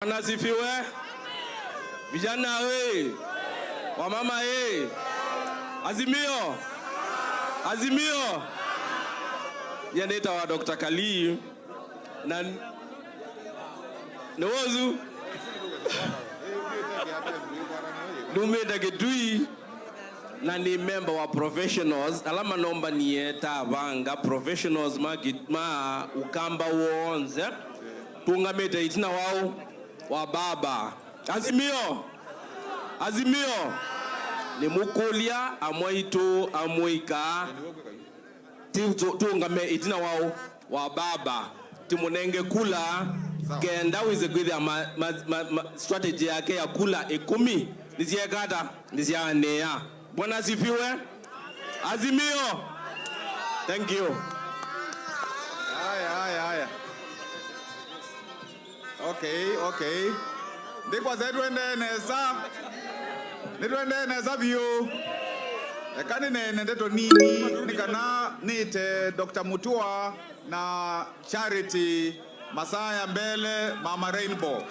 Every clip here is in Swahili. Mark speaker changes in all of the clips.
Speaker 1: Bwana asifiwe. Vijana we, wamama we, Azimio, Azimio. Yaneta wa Dr. Kali na Nwozu Numeda Gedui na ni member wa professionals. Alama nomba ni eta vanga professionals ma ukamba wonze tungamete itina wao wa baba. Azimio, Azimio ni mukolia amwaito amwika tungame itina wao wa baba timunenge kula kenda wize kwithia strategy yake ya kula 10 nisiekata nisianea. Bwana asifiwe. Azimio. Thank you.
Speaker 2: Haya. Okay. Ndikwa zetwende neza bio. Ekani ndeto nini nikana nite Dr. Mutua na Charity Masaya mbele Mama Rainbow.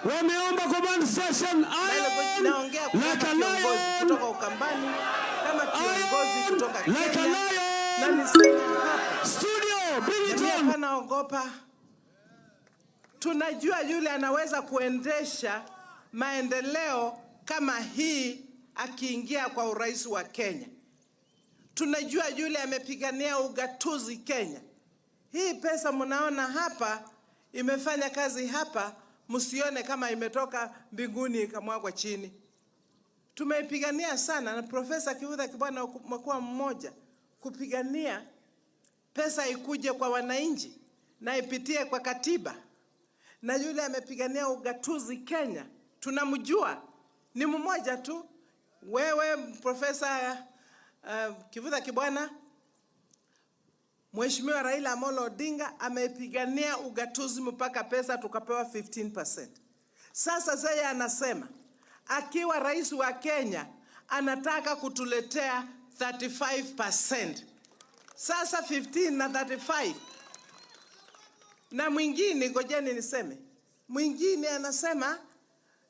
Speaker 3: Wameomba command session iron like a lion
Speaker 4: kutoka Ukambani kama kiongozi kutoka Kenya.
Speaker 3: Like a lion.
Speaker 4: Na nisema hapa
Speaker 3: studio bring it on.
Speaker 4: Naogopa. Tunajua yule anaweza kuendesha maendeleo kama hii akiingia kwa urais wa Kenya. Tunajua yule amepigania ugatuzi Kenya. Hii pesa mnaona hapa imefanya kazi hapa, msione kama imetoka mbinguni ikamwagwa chini. Tumeipigania sana na Profesa Kivutha Kibwana mkoa mmoja kupigania pesa ikuje kwa wananchi na ipitie kwa katiba. Na yule amepigania ugatuzi Kenya tunamjua ni mmoja tu. Wewe Profesa Kivutha Kibwana, Mheshimiwa Raila Amolo Odinga amepigania ugatuzi mpaka pesa tukapewa 15%. Sasa yeye anasema akiwa rais wa Kenya anataka kutuletea 35%. Sasa 15 na 35. Na mwingine ngojeni niseme. Mwingine anasema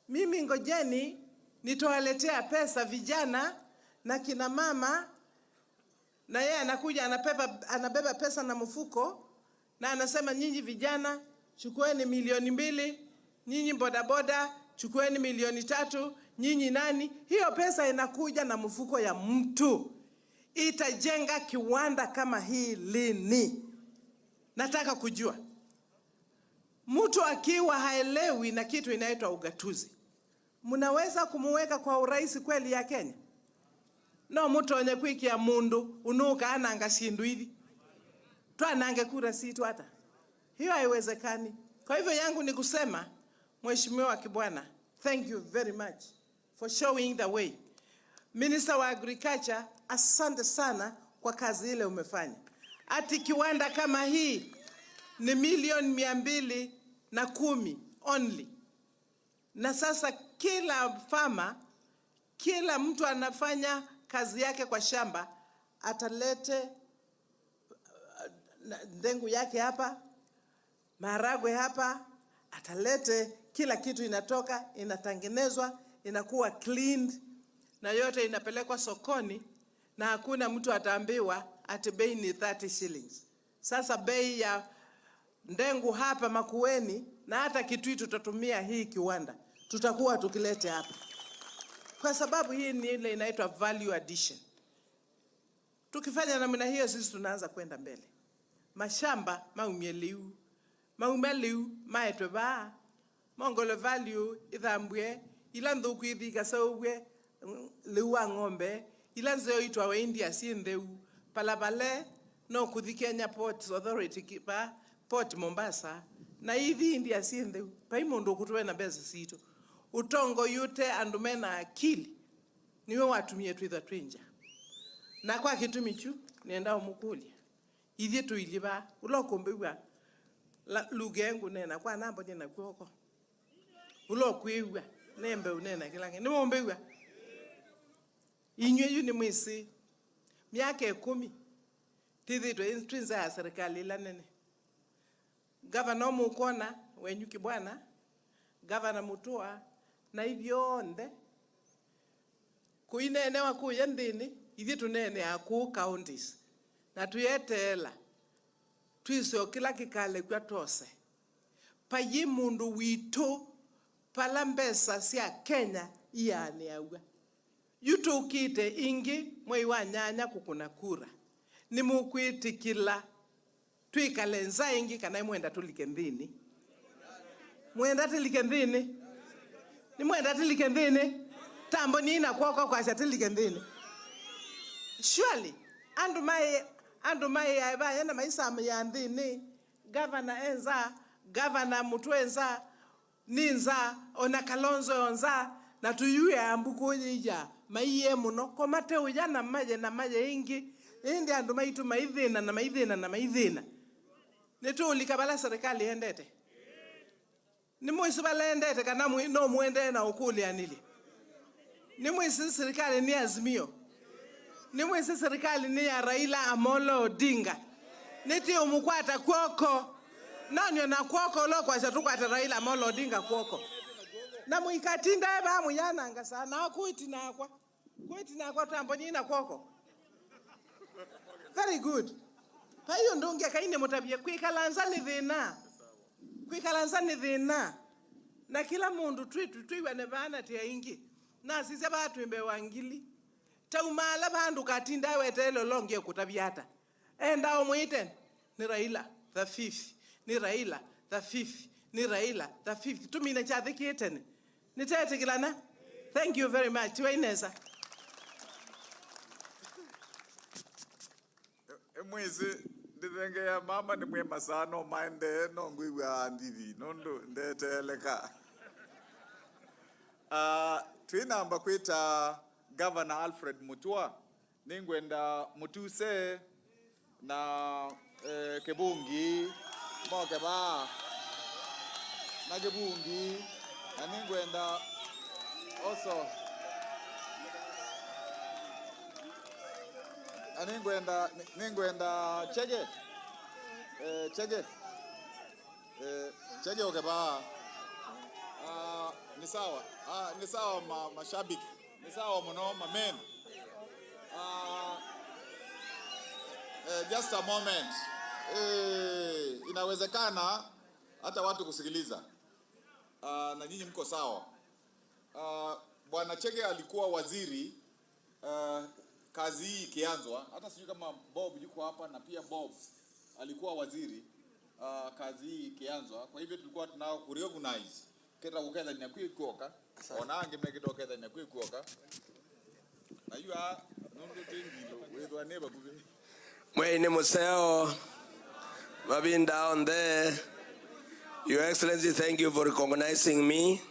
Speaker 4: mimi ngojeni nitawaletea pesa vijana na kina mama, na yeye anakuja anabeba pesa na mfuko na anasema nyinyi vijana chukueni 2,000,000, nyinyi bodaboda chukueni 3,000,000, nyinyi nani. Hiyo pesa inakuja na mfuko ya mtu. Itajenga kiwanda kama hii lini? Nataka kujua. Mtu akiwa haelewi na kitu inaitwa ugatuzi, mnaweza kumuweka kwa urais kweli ya Kenya? No, mtu onye kwiki ya mundu unuka ananga shindu hivi twanange kura situ hata hiyo haiwezekani. Kwa hivyo yangu ni kusema Mheshimiwa Kibwana, thank you very much for showing the way. Minister wa Agriculture, asante sana kwa kazi ile umefanya. Ati kiwanda kama hii ni 210,000,000 only. Na sasa kila farmer, kila mtu anafanya kazi yake kwa shamba, atalete ndengu yake hapa, maharagwe hapa, atalete kila kitu, inatoka, inatengenezwa, inakuwa cleaned, na yote inapelekwa sokoni, na hakuna mtu ataambiwa ati bei ni 30 shillings. Sasa bei ya ndengu hapa Makueni na hata Kitui tutatumia hii kiwanda, tutakuwa tukilete hapa. Kwa sababu hii ni ile inaitwa value addition. Tukifanya namna hiyo sisi tunaanza kwenda mbele. Mashamba maumeliu maetwe ba mongolo value ithambwe ilandu kwithika sauwe liwa ng'ombe ilanzo itwa wa India siendeu palabale no kuthikenya Ports Authority kipa Port Mombasa na hivi India siendeu paimondo kutwe na beza sito utongo yute andumena akili niwe watumie twitha twinja na kwa kitumichu nenda umukulia ithie tuiliba ulokombewa lugengu nena kwa nambo nena kwoko ulokwiwa nembe unena kilange nimombewa inywe yu ni mwisi miaka 10 tithitwe twinza ya serikali la nene. Governor Mukona wenyu Kibwana Governor Mutua na ivyonde kuinenewa kuya ndini ithi tunene aku counties na tuyetela twiso kila kikale kwa tose payi mundu witu pala mbesa sia Kenya iane awa yutukite ingi mwei wa nyanya kukuna kura ni mukwitikila twikale nza ingi kana mwenda tulike ndini mwenda tulike ndini ni mwenda tulike ndini tambo nina kwa tulike ndini surely andu mai ayaba na maisa ya ndini governor enza governor Mutuenza ninza ona Kalonzo onza na tuyue ambuko yija maiye muno komate uja na maje ingi indi andu maitu maithina netu likabala serikali endete ni mwisi balendete kana no muende na ukuli anili ni mwisi serikali ni Azimio ni mwisi serikali ni ya Raila Amolo Odinga neti umukwata kwoko nanyo na kwoko lo kwa tukwata Raila Amolo Odinga kwoko na muikatinda eba muyananga sana kuitina kwa tambo nyina kwoko very good payo ndonge kaine mutabye kwikalanza ni dhina na kila mundu twiwa ne bana tia ingi na sise batu imbe wangili taumala bandu katinda wetelo longe kutabyata enda omuiten ni Raila the fifth ni Raila the fifth ni Raila the fifth tumina cha thikitene nitete kilana. Thank you very much Waineza.
Speaker 2: Mwezi ndithenge ya mama ni mwema sana maende no ngwiwa ndivi nondo ndeteleka twinamba kwita Governor Alfred Mutua ningwenda mutuse na Kibungi mokeba na Kibungi na ningwenda also ningwenda chege okeba ni sawa mashabiki ni sawa mno mamen just a moment inawezekana hata watu kusikiliza na nyinyi mko sawa. Bwana Chege alikuwa waziri kazi hii ikianzwa, hata sijui kama Bob yuko hapa na pia Bob alikuwa waziri kazi hii ikianzwa. Kwa hivyo tulikuwa tunao kureorganize keta kukeza ni kuikoka onange mekitoka keza ni kuikoka na you are nondo tengilo wedo neba kubi
Speaker 3: Mwene Museo Mabin down there. Your Excellency, thank you for recognizing me.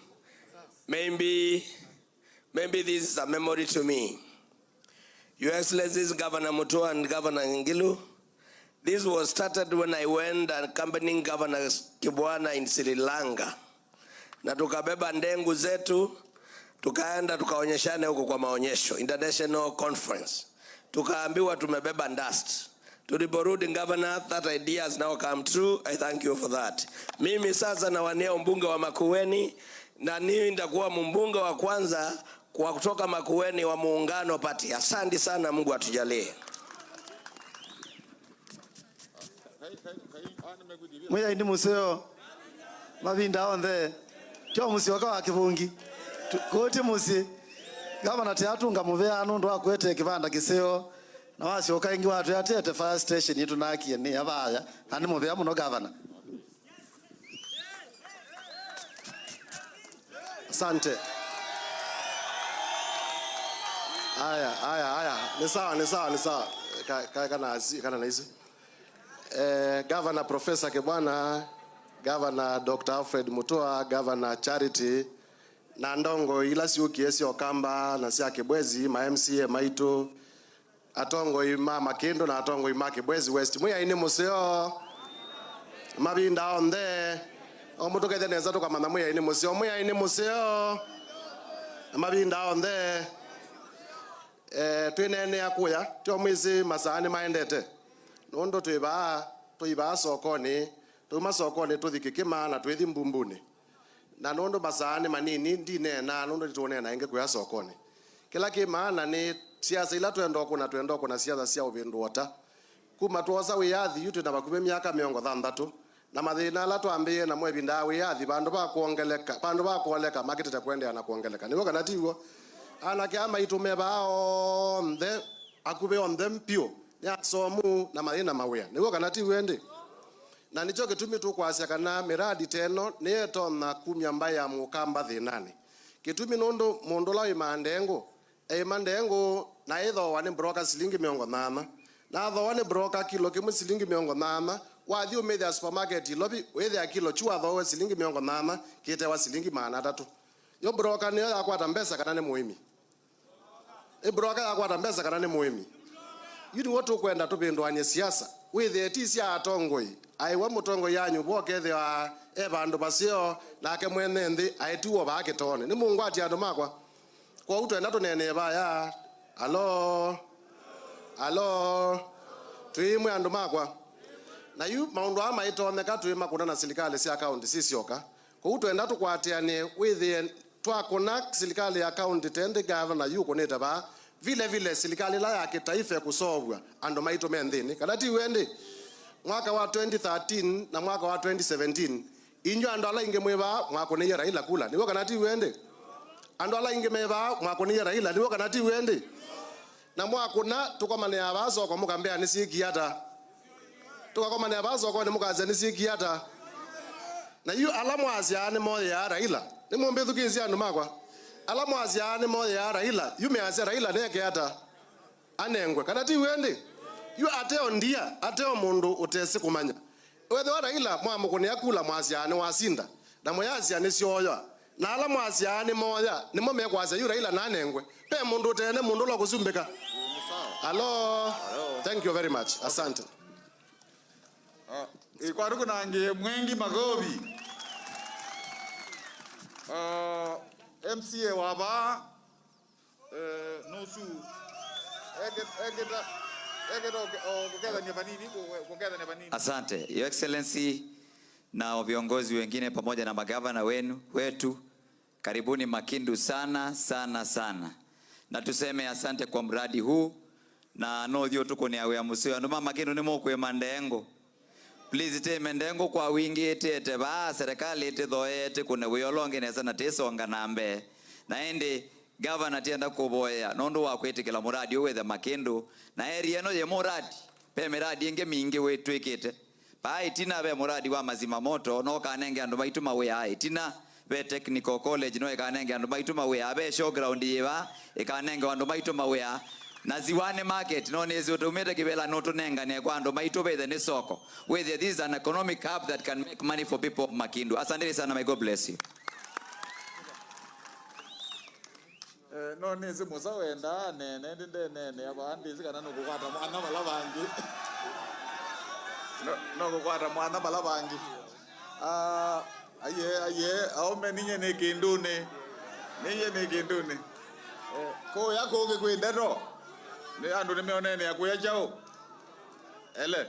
Speaker 3: Maybe this is a memory to me. Your Excellencies, Governor Mutua and Governor Ngilu, this was started when I went accompanying Governor Kibwana in Sri Lanka. Na tukabeba ndengu zetu, tukaenda tukaonyeshane huko kwa maonyesho, international conference. Tukaambiwa tumebeba dust. Tuliporudi Governor, that idea has now come true. I thank you for that. Mimi sasa nawania mbunge wa Makueni na mimi nitakuwa mbunge wa kwanza kwa kutoka Makueni wa Muungano Party. Asante sana, Mungu atujalie.
Speaker 5: Mweya indi museo mabinda onde kyo musi wakawa kibungi koti musi Governor teatunga mubeano ndo akwete kibanda kiseo na wasi okaingi watu yatete fire station yitu nakie ni abaya ani mubea muno Governor. Asante. Aya. Ni sawa. Kana na hizo. Governor Professor Kibwana, Governor Dr. Alfred Mutua, Governor Charity na ndongo ila siuki esi okamba na sia Kibwezi ma MCA maitu atongo ima Makindo na atongo ima Kibwezi West. Muya ini museo mabinda onde omutoka neza tukamana muya ini museo mabinda onde twinene akuya tyo mwizi masani maendete nondo tuiba sokoni tuthikikima na twithi mbumbuni na nondo masane manini ndine na nondo litone na inge kuya sokoni kila ki maana ni siasa ila twendo kuna siasa cia ubindu wata kuma twosa wiyathi yutu na bakume miaka 60 na mathina la twambie na mwebinda wiyathi bandu ba kuongeleka makitete kwendea na kuongeleka niwo kana tiwo ana kama itume bao mde akube on them pio ya somu na mathina mawea niwo kana tiwo ndi na nicho gitumi tu kwasia kana miradi teno neto na kumya mbaya mukamba thinani gitumi nondo mundu la imandengo na itho wani broker silingi 80 na tho wani broker kilo kimwe silingi 80 wathi umethia supermarket lobi wethia kilo chua tho silingi 80 kite wa silingi 300 yo broker niyo yakwata mbesa kana ni muhimi broker yakwata mbesa kana ni muhimi yidu wotu kwenda tubindwanye siasa withia tisia atongoi aiwa mutongo yanyu bokethia bandu basio nake mwene nthi aitiwo bakitone ni mungu ati andu makwa kwa utwenda tunene baya alo tuimwe andu makwa na yu maundu ama itoneka tuima kuna na serikali cia county sisioka kwa utwenda tukwatiane withie twakuna serikali ya county tende governor yu kuneta ba vile serikali la ya kitaifa kusovwa andu maito menthini kana ti wendi mwaka wa 2013 na mwaka wa 2017 inyo andu ala inge mweba mwakunia Raila kula niwo kana ti wendi andu ala inge meba mwakunia Raila niwo kana ti wendi na mwakuna tukomane abazo kwa mukambea nisikiata tukomane abazo kwa mukaze nisikiata na yu alamu asiane moya ya Raila ni mwombe thukizi andu makwa alamu asiane moya ya Raila yu measia Raila neke ata anengwe kana ti wendi yu ateo ndia ateo mundu utesi kumanya wethe wa Raila mwamukunia kula mwasiane wasinda na moyasiane sioyo na ala mwasiane moya nimo mekwasia yu Raila na anengwe pe mundu tene mundu lo kusumbika hello thank you very much asante
Speaker 2: ikwaru kunange mwengi magobi MCA waba nosu
Speaker 6: Asante Your Excellency na viongozi wengine pamoja na magavana wetu karibuni Makindu sana na tuseme asante kwa mradi huu na no dio tuko ni awe amusio ndo Makindu ni mokwe mandengo please te mendengo kwa wingi te ba serikali te doete kuna wiyolonge nesa na tesonga nambe na ende governor tienda kuboya nondo wa kwetikela muradi wethe Makindu na area no ye muradi pe miradi inge mingi wetu ikite pa itina be muradi wa mazima moto no kanenge andu baitu mawe itina be technical college no kanenge andu baitu mawe abe showground yewa ikanenge andu baitu mawe na ziwane market no nezi utumete kibela no tunenga ne kwa andu baitu be the soko whether this is an economic hub that can make money for people of Makindu. Asante sana, may God bless you.
Speaker 2: No nezi musa wenda nene abandi zikana no kukwata mwana balabangi no kukwata mwana balabangi aye au meninye ne kindune ko yako ke kwenda ro ne andu ne meonene yakuya chao ele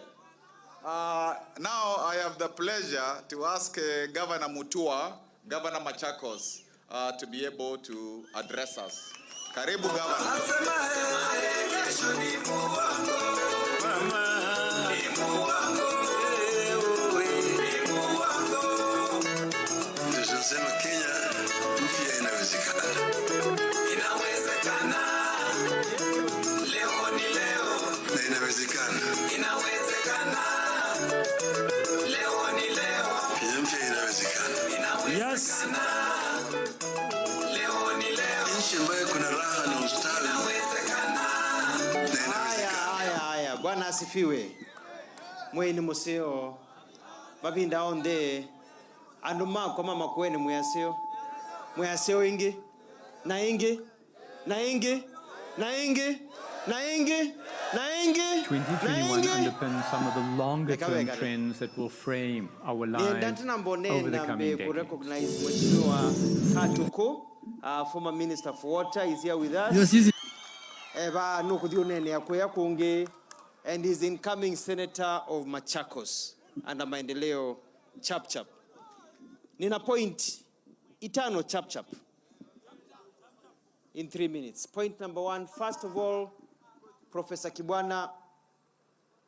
Speaker 2: now I have the pleasure to ask Governor Mutua, Governor Machakos, to be able to address us. Karibu Governor.
Speaker 7: Tunasema Kenya mpya inawezekana. Leo ni leo. Na inawezekana. Leo ni leo. Kenya mpya inawezekana. Yes. Leo ni leo. Nchi ambayo kuna raha na ustawi.
Speaker 8: Haya. Bwana asifiwe. Mweni museo. Babinda onde. Anduma kwa Makueni muyaseo ingi. Na ingi.
Speaker 9: 2021 underpins some of the longer term trends that will frame our lives over the coming decades.
Speaker 8: Former Minister for Water is here with us. And is incoming Senator of Machakos under Maendeleo Chap. Nina point Itano chap. In 3 minutes. Point number 1, first of all, Professor Kibwana,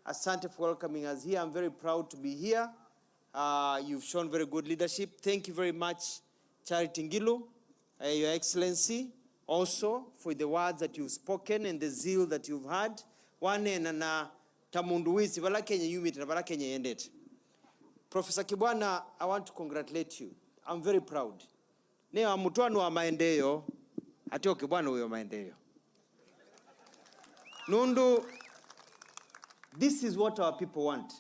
Speaker 8: asante for welcoming us here. I'm very proud to be here. You've shown very good leadership. Thank you very much, Charity Ngilu, Your Excellency, also for the words that you've spoken and the zeal that you've had. Wane na tamunduwisi wala Kenya yumit na wala Kenya yendet. Professor Kibwana, I want to congratulate you. I'm very proud. Neo mtuano wa maendeleo atio Kibwana huyo maendeleo. Nundu, this is what our people want.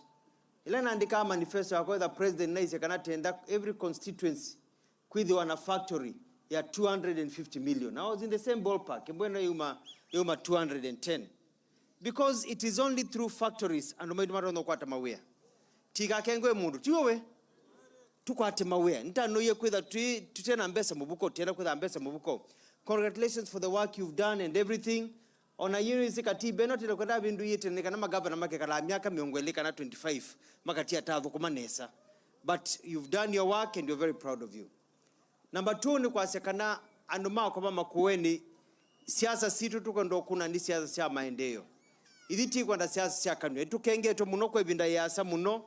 Speaker 8: Ila naandika manifesto yako the president naise kana tenda every constituency with one factory ya 250 million. I was in the same ballpark. Mbona yuma 210. Because it is only through factories and umedumaro no kwata mawea. Tiga kengwe mundu. Tiyowe tukwate mawea. Nita no ye kwetha tutena mbesa mubuko tena kwetha mbesa mubuko. Congratulations for the work you've done and everything. Ona yini sikatibe no tele kwenda bindu yete ne kana magavana make kala miaka miongweleka na 25 makati atadho kumanesa. But you've done your work and we're very proud of you. Number 2 ni kwa sekana anuma kwa Makueni siasa situ tuko ndo kuna ndi siasa sia maendeleo. Iditi kwa nda siasa sia kanwe tukenge to muno kwa binda yasa muno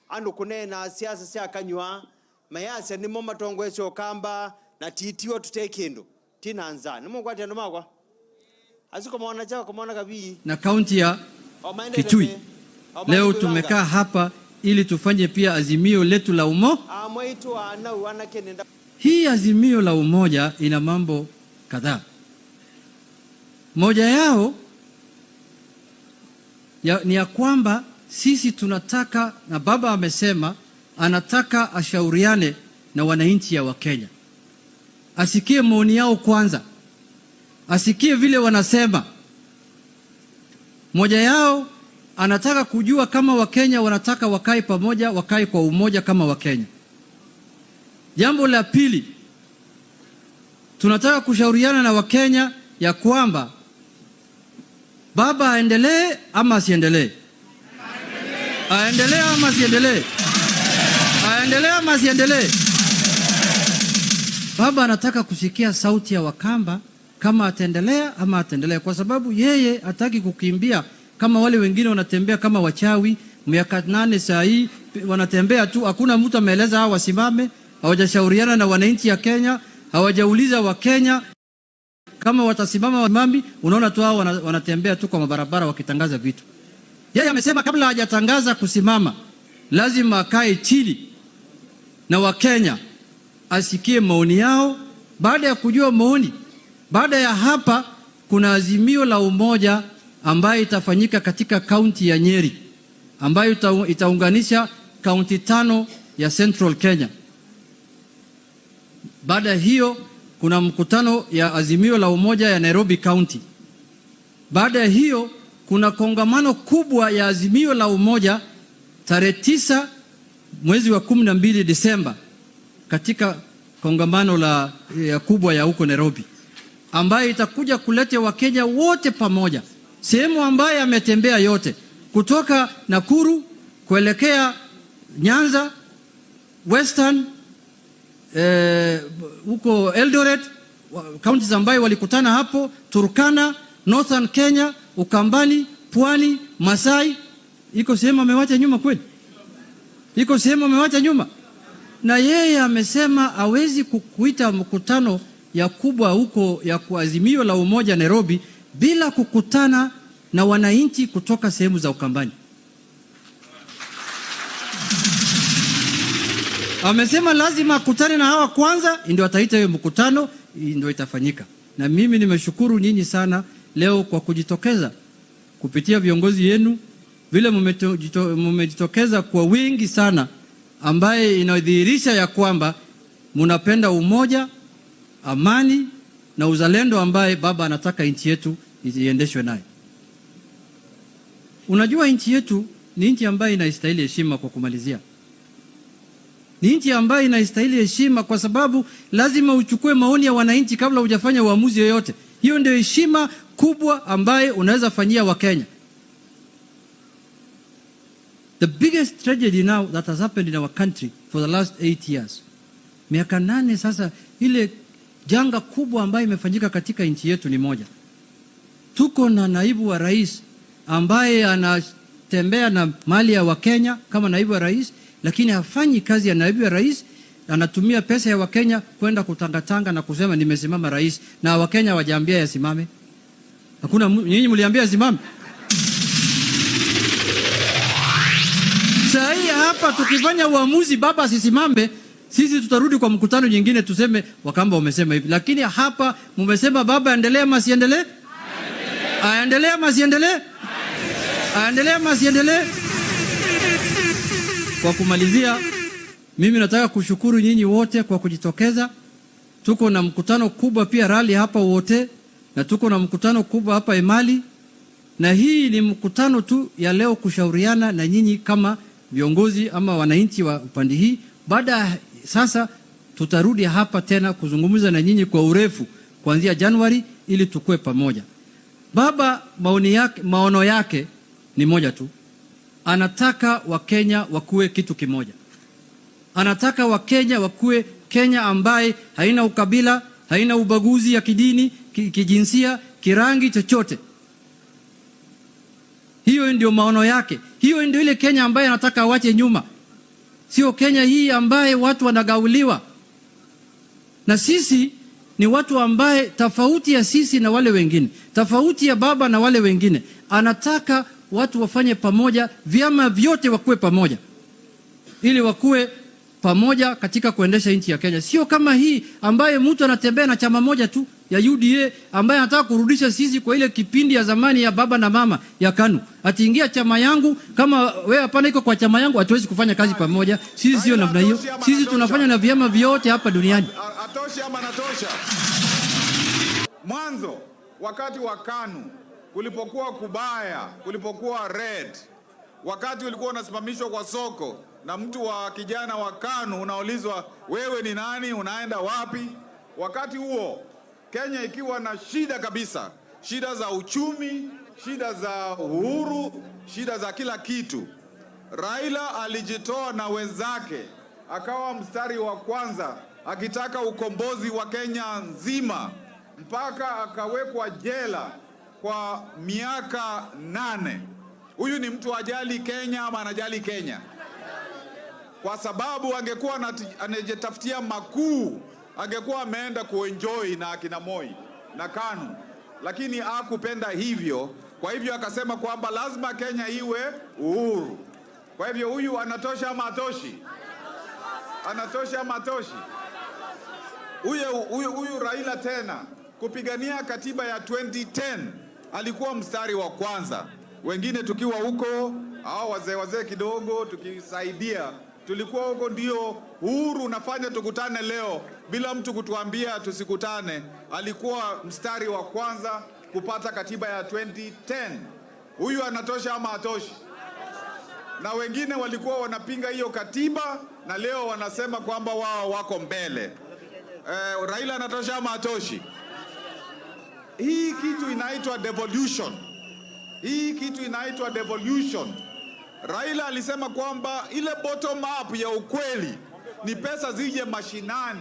Speaker 8: ando kunena siasa sia kanywa mayasa ni moma tongweso kamba na titiwa tutekendo tina anza nimo kwa tendo makwa aziko maona chao kwa maona kabii
Speaker 10: na kaunti ya Kitui. Leo tumekaa hapa ili tufanye pia azimio letu la umoja. Hii azimio la umoja ina mambo kadhaa. Moja yao ni ya kwamba sisi tunataka, na baba amesema anataka ashauriane na wananchi ya Wakenya. Asikie maoni yao kwanza. Asikie vile wanasema. Moja yao anataka kujua kama Wakenya wanataka wakae pamoja, wakae kwa umoja kama Wakenya. Jambo la pili, tunataka kushauriana na Wakenya ya kwamba baba aendelee ama asiendelee. Aendelee ama asiendelee. Aendelee ama asiendelee. Baba anataka kusikia sauti ya Wakamba kama ataendelea ama ataendelea, kwa sababu yeye hataki kukimbia kama wale wengine wanatembea kama wachawi. Miaka 8 saa hii wanatembea tu, hakuna mtu ameeleza hao wasimame, hawajashauriana na wananchi ya Kenya, hawajauliza wa Kenya kama watasimama wamami. Unaona tu hao wanatembea tu kwa mabarabara wakitangaza vitu. Yeye amesema kabla hajatangaza kusimama lazima akae chini na Wakenya asikie maoni yao. Baada ya kujua maoni, baada ya hapa kuna azimio la umoja ambayo itafanyika katika kaunti ya Nyeri, ambayo itaunganisha kaunti 5 ya Central Kenya. Baada hiyo kuna mkutano ya azimio la umoja ya Nairobi County. Baada hiyo kuna kongamano kubwa ya azimio la umoja tarehe 9 mwezi wa 12 Disemba katika kongamano ya kubwa ya huko Nairobi, ambayo itakuja kuleta Wakenya wote pamoja. Sehemu ambayo ametembea yote kutoka Nakuru kuelekea Nyanza, Western, huko Eldoret, counties ambayo walikutana hapo, Turkana, Northern Kenya, Ukambani, Pwani, Masai. Iko sehemu amewacha nyuma kweli? Iko sehemu amewacha nyuma? Na yeye amesema hawezi kukuita mkutano ya kubwa huko ya kuazimio la umoja Nairobi bila kukutana na wananchi kutoka sehemu za Ukambani. Amesema lazima akutane na hawa kwanza ndio ataita hiyo mkutano, ndio itafanyika. Na mimi nimeshukuru nyinyi sana leo kwa kujitokeza kupitia viongozi yenu, vile mmejitokeza kwa wingi sana, ambaye inadhihirisha ya kwamba mnapenda umoja, amani na uzalendo ambaye baba anataka nchi yetu iendeshwe naye. Unajua nchi yetu ni nchi ambayo inastahili heshima. Kwa kumalizia, ni nchi ambayo inastahili heshima kwa sababu lazima uchukue maoni ya wananchi kabla hujafanya uamuzi yoyote. Hiyo ndio heshima kubwa ambayo unaweza fanyia Wakenya. The biggest tragedy now that has happened in our country for the last 8 years Miaka 8 sasa. Ile janga kubwa ambayo imefanyika katika nchi yetu ni moja. Tuko na naibu wa rais ambaye anatembea na mali ya Wakenya kama naibu wa rais, lakini hafanyi kazi ya naibu wa rais. Anatumia pesa ya Wakenya kwenda kutangatanga na kusema nimesimama rais, na Wakenya hawajaambia yasimame. Hakuna, nyinyi mliambia yasimame? Sasa hapa tukifanya uamuzi baba asisimame, sisi tutarudi kwa mkutano nyingine tuseme Wakamba wamesema hivi. Lakini hapa mmesema baba aendelee ama asiendelee? Aendelee ama asiendelee? Aendelee ama asiendelee? Kwa kumalizia, mimi nataka kushukuru nyinyi wote kwa kujitokeza. Tuko na mkutano kubwa pia rally hapa wote, na tuko na mkutano kubwa hapa Emali, na hii ni mkutano tu ya leo kushauriana na nyinyi kama viongozi ama wananchi wa upande hii. Baada sasa tutarudi hapa tena kuzungumza na nyinyi kwa urefu kuanzia Januari ili tukue pamoja. Baba maono yake ni moja tu. Anataka Wakenya wakue kitu kimoja. Anataka Wakenya wakue Kenya ambaye haina ukabila, haina ubaguzi ya kidini, kijinsia, kirangi chochote. Hiyo ndio maono yake. Hiyo ndio ile Kenya ambaye anataka awache nyuma. Sio Kenya hii ambaye watu wanagauliwa. Na sisi ni watu ambaye tofauti ya sisi na wale wengine, tofauti ya baba na wale wengine, anataka watu wafanye pamoja, vyama vyote wakue pamoja, ili wakue pamoja katika kuendesha nchi ya Kenya. Sio kama hii ambaye mtu anatembea na chama moja tu ya UDA ambaye anataka kurudisha sisi kwa ile kipindi ya zamani ya baba na mama ya KANU. Atiingia chama yangu, kama wewe hapana iko kwa chama yangu, hatuwezi kufanya kazi pamoja. Sisi sio namna hiyo. Sisi tunafanya na vyama vyote hapa duniani.
Speaker 2: Atosha ama natosha? Mwanzo wakati wa KANU kulipokuwa kubaya, kulipokuwa red, wakati ulikuwa unasimamishwa kwa soko na mtu wa kijana wa KANU, unaulizwa wewe ni nani, unaenda wapi? Wakati huo Kenya ikiwa na shida kabisa, shida za uchumi, shida za uhuru, shida za kila kitu, Raila alijitoa na wenzake, akawa mstari wa kwanza akitaka ukombozi wa Kenya nzima, mpaka akawekwa jela kwa miaka 8. Huyu ni mtu ajali Kenya ama anajali Kenya? Kwa sababu angekuwa anajitafutia makuu, angekuwa ameenda kuenjoy na akina Moi na KANU, lakini hakupenda hivyo. Kwa hivyo akasema kwamba lazima Kenya iwe uhuru. Kwa hivyo huyu anatosha ama atoshi? Anatosha ama atoshi? Huyu Raila tena kupigania katiba ya 2010 alikuwa mstari wa kwanza. Wengine tukiwa huko, hao wazee kidogo tukisaidia, tulikuwa huko ndio uhuru unafanya tukutane leo bila mtu kutuambia tusikutane. Alikuwa mstari wa kwanza kupata katiba ya 2010. Huyu anatosha ama atoshi? Na wengine walikuwa wanapinga hiyo katiba na leo wanasema kwamba wao wako mbele. Raila anatosha ama atoshi? Hii kitu inaitwa devolution. Hii kitu inaitwa devolution. Raila alisema kwamba ile bottom up ya ukweli ni pesa zije mashinani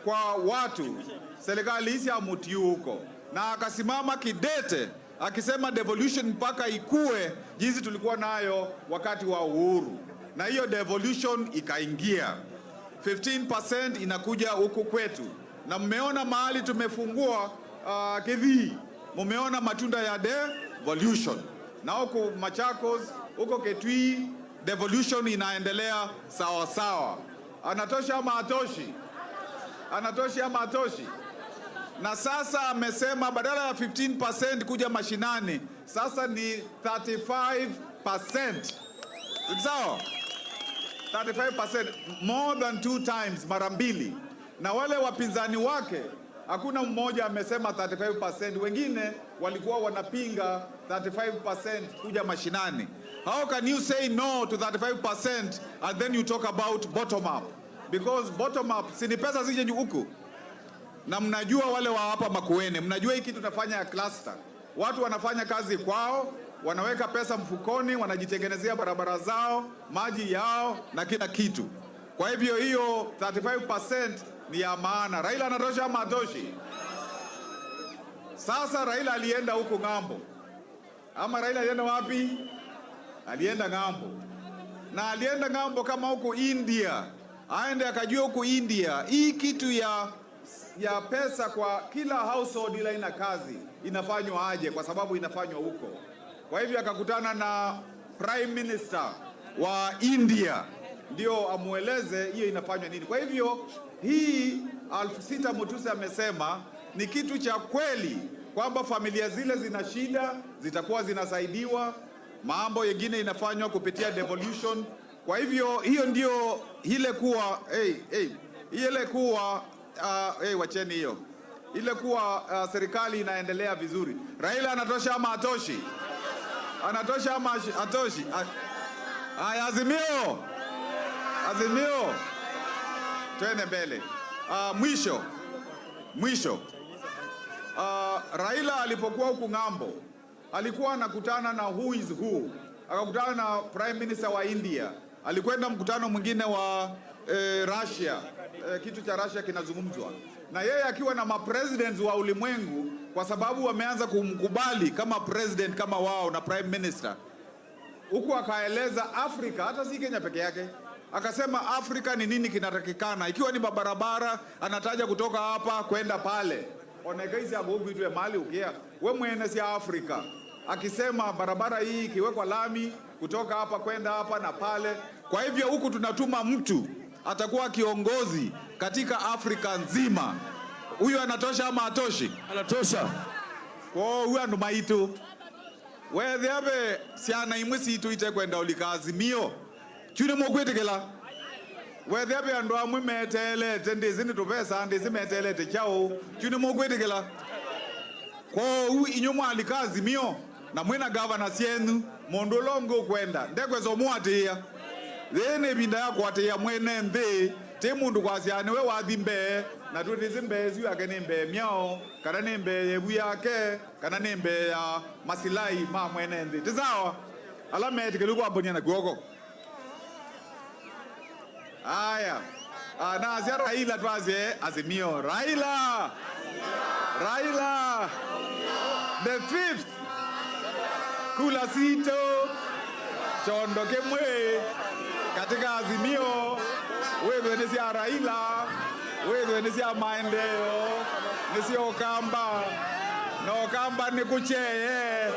Speaker 2: kwa watu, serikali hisi amutiu huko, na akasimama kidete akisema devolution mpaka ikue jinsi tulikuwa nayo wakati wa uhuru, na hiyo devolution ikaingia. 15% inakuja huku kwetu, na mmeona mahali tumefungua Kivutha, mmeona matunda ya devolution. Na huko Machakos, huko Ketui, devolution inaendelea sawa sawa. Anatosha ama atoshi? Anatosha ama atoshi? Na sasa amesema badala ya 15% kuja mashinani, sasa ni 35%. Sawa? 35%, more than 2 times, mara mbili. Na wale wapinzani wake hakuna mmoja amesema 35%, wengine walikuwa wanapinga 35% kuja mashinani. How can you say no to 35% and then you talk about bottom up? Because bottom up si ni pesa zije huku. Na mnajua wale wa hapa Makueni, mnajua hii kitu tunafanya ya cluster. Watu wanafanya kazi kwao, wanaweka pesa mfukoni, wanajitengenezea barabara zao, maji yao na kila kitu. Kwa hivyo hiyo 35% ni ya maana. Raila anatosha ama hatoshi? Sasa Raila alienda huko ng'ambo. Ama Raila alienda wapi? Alienda ng'ambo. Na alienda ng'ambo kama huko India. Aende akajua huko India hii kitu ya pesa kwa kila household ila ina kazi inafanywa aje, kwa sababu inafanywa huko. Kwa hivyo akakutana na Prime Minister wa India ndio amueleze hiyo inafanywa nini. Kwa hivyo hii 6,000 Mutuse amesema ni kitu cha kweli kwamba familia zile zina shida zitakuwa zinasaidiwa, mambo yengine inafanywa kupitia devolution. Kwa hivyo hiyo ndio ile kuwa ile kuwa wacheni hiyo ile kuwa serikali inaendelea vizuri. Raila anatosha ama hatoshi? Anatosha ama hatoshi? Azimio, twende mbele. Mwisho Raila alipokuwa huku ng'ambo alikuwa anakutana na who is who. Akakutana na Prime Minister wa India, alikwenda mkutano mwingine wa Russia, kitu cha Russia kinazungumzwa, na yeye akiwa na mapresidents wa ulimwengu, kwa sababu wameanza kumkubali kama president kama wao na Prime Minister. Huku akaeleza Afrika, hata si Kenya peke yake, akasema Afrika ni nini kinatakikana, ikiwa ni barabara anataja kutoka hapa kwenda pale. Onekaisi agogo itwe mali ukia we mwene si Afrika, akisema barabara hii ikiwekwa lami kutoka hapa kwenda hapa na pale. Kwa hivyo huku tunatuma mtu atakuwa kiongozi katika Afrika nzima. Huyo anatosha ama hatoshi? Anatosha. Kwa huyo ndo maitu wewe abe siana imwisi itu ite kwenda ulika Azimio chune mokwetekela wewe abe ando amwe metele tende zini tupesa ande zimetele te chao chune mokwetekela kwa inyomo alika Azimio na mwena governor sienu mondolongo kwenda ndekwezo muatia zene binda yako atia mwene mbe te mundu kwasiane we wathimbe na tutizimbe ziyo yake nimbe miao kana nimbe yebu yake kana nimbe ya masilai ma mwene ndi tisawa alama etikeluko abonia na kuoko. Aya na aziara Raila twaze Azimio. Raila the fifth kula sito chondo kemwe katika Azimio. Wewe ni sia Raila, wewe ni sia maendeleo, ni sia Okamba. Na Okamba ni kucheye.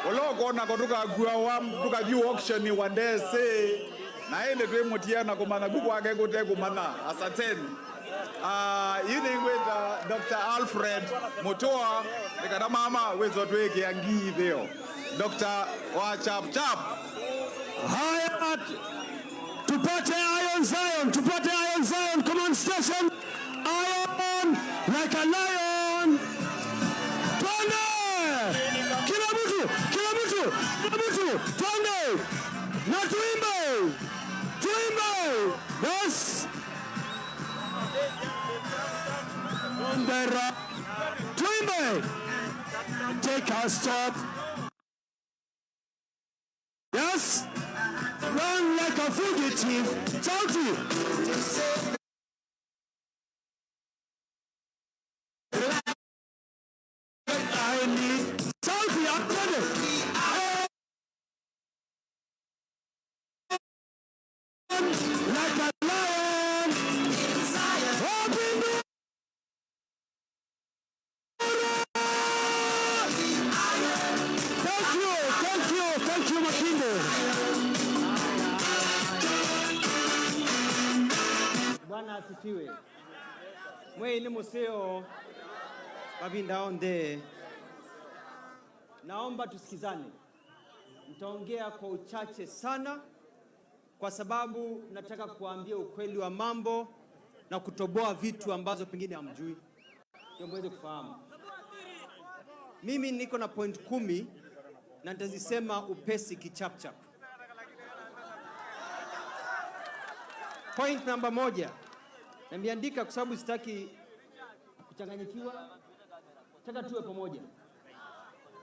Speaker 2: Oloko na kutuka guwa tuka view auction wa ndese. Na ile twe mutiana kumana gugu wake kote kumana. Asanteni. Yini ngweta Dr. Alfred Mutua nikana mama wezo tweke yangi theo. Dr. wa chap.
Speaker 11: Haya, tupate Iron Zion, come on station. Iron like a lion. Twende! Kila mtu, twende! Na tuimbe! Yes! Tuimbe! Take a stop. Yes! Run like a fugitive. Sauti. I need Sauti. I'm ready. Like a lion. Open the Thank you, Makinde.
Speaker 8: Bwana asifiwe. Mwe ni museo babinda onde. Naomba tusikizane. Nitaongea kwa uchache sana kwa sababu nataka kuambia ukweli wa mambo na kutoboa vitu ambazo pengine hamjui. Ndio mweze kufahamu. Mimi niko na point 10 na nitazisema upesi kichapchap. Point number 1. Nimeandika kwa sababu sitaki kuchanganyikiwa. Nataka tuwe pamoja.